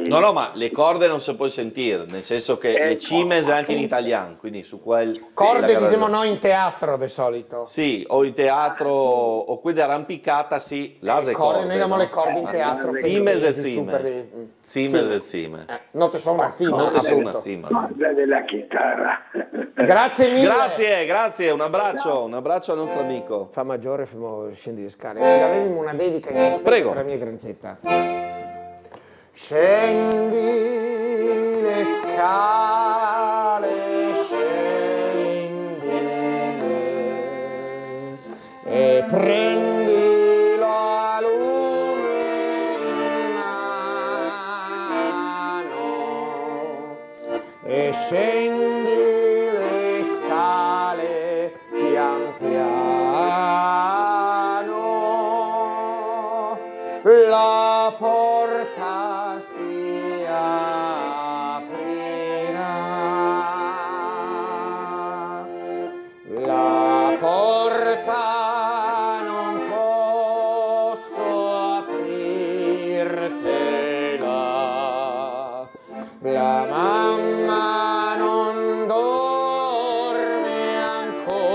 No, ma le corde non si può sentire, nel senso che le cimes è anche in italiano, quindi su quel... Corde diciamo noi in teatro di solito. Sì, o in teatro, o qui di arrampicata, sì, l'ase corde. Noi abbiamo le corde in teatro. Cimes e cime. Cimes e cime. Non te so una cima. Non te so una cima. Corde della chitarra. Grazie mille. Grazie, un abbraccio al nostro amico. Fa maggiore, scendi le scale. Avevamo una dedica in per la mia granzetta. Scendi le scale, e prendi la lume in mano e scendi le scale pian piano, la porta si aprirà, la porta non posso aprirtela, la mamma non dorme ancora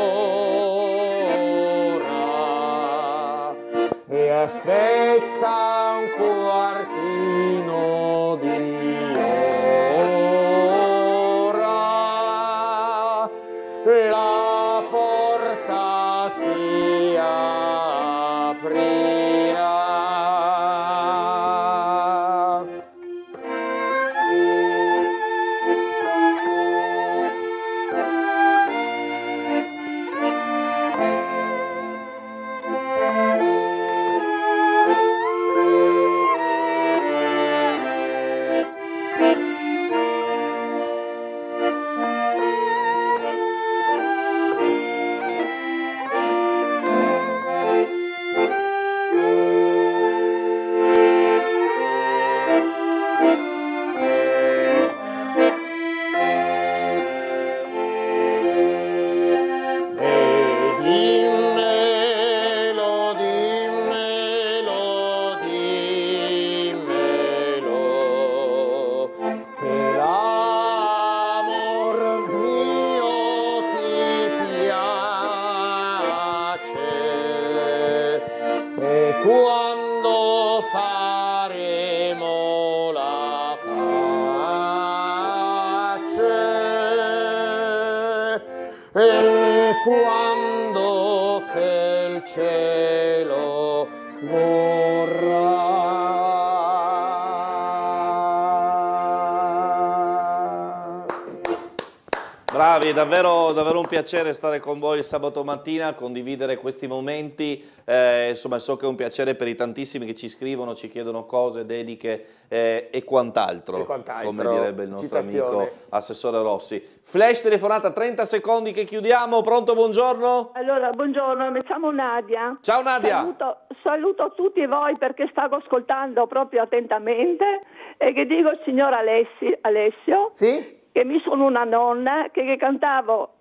e aspetta un quartino di ora, la porta si aprirà. Quando faremo la pace e quando che il cielo vorrà. Bravi, è davvero un piacere stare con voi il sabato mattina, condividere questi momenti, insomma so che è un piacere per i tantissimi che ci scrivono, ci chiedono cose, dediche e quant'altro, come direbbe il nostro amico Assessore Rossi. Flash telefonata, 30 secondi che chiudiamo, pronto, buongiorno? Allora, buongiorno, mi chiamo Nadia. Ciao Nadia. Saluto tutti voi perché stavo ascoltando proprio attentamente e che dico al signor Alessio che mi sono una nonna che cantavo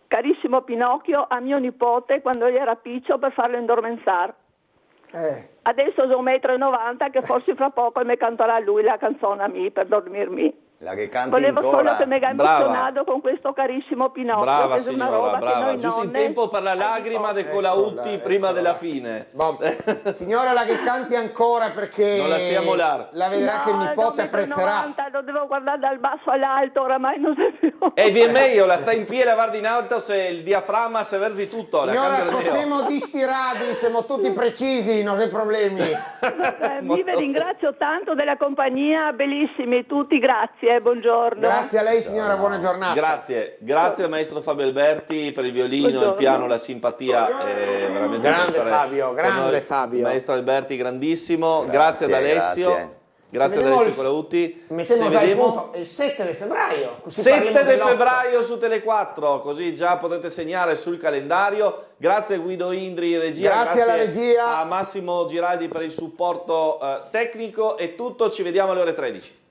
Carissimo Pinocchio a mio nipote quando gli era piccolo per farlo indormentare. Adesso sono 1,90 m che forse fra poco mi canterà lui la canzone a me per dormirmi. La che canti Volevo ancora. solo che mi ha emozionato con questo Carissimo Pinocchio. Brava che è signora, una roba brava, che noi giusto in nonne tempo per la lacrima del Colautti prima della fine. Signora, la che canti ancora perché non la stiamo là. La vedrà che il nipote apprezzerà. 90, lo devo guardare dal basso all'alto, oramai non sei più. E vi è meglio, la sta in piedi a guardare in alto se il diaframma se versi tutto. Signora, possiamo distirare, siamo tutti precisi, non c'è problemi. Vi ringrazio tanto della compagnia, bellissimi tutti, grazie, buongiorno. Grazie a lei signora, buona giornata. Grazie al maestro Fabio Alberti per il violino, il piano, la simpatia. Veramente grande Fabio, grande Fabio. Maestro Alberti, grandissimo. Grazie ad Alessio. Grazie ad Alessio Colautti. Ci vediamo il 7 di febbraio. 7 di febbraio su Tele4, così già potete segnare sul calendario. Grazie Guido Indri, regia. Grazie alla regia. A Massimo Giraldi per il supporto tecnico. È tutto, ci vediamo alle ore 13.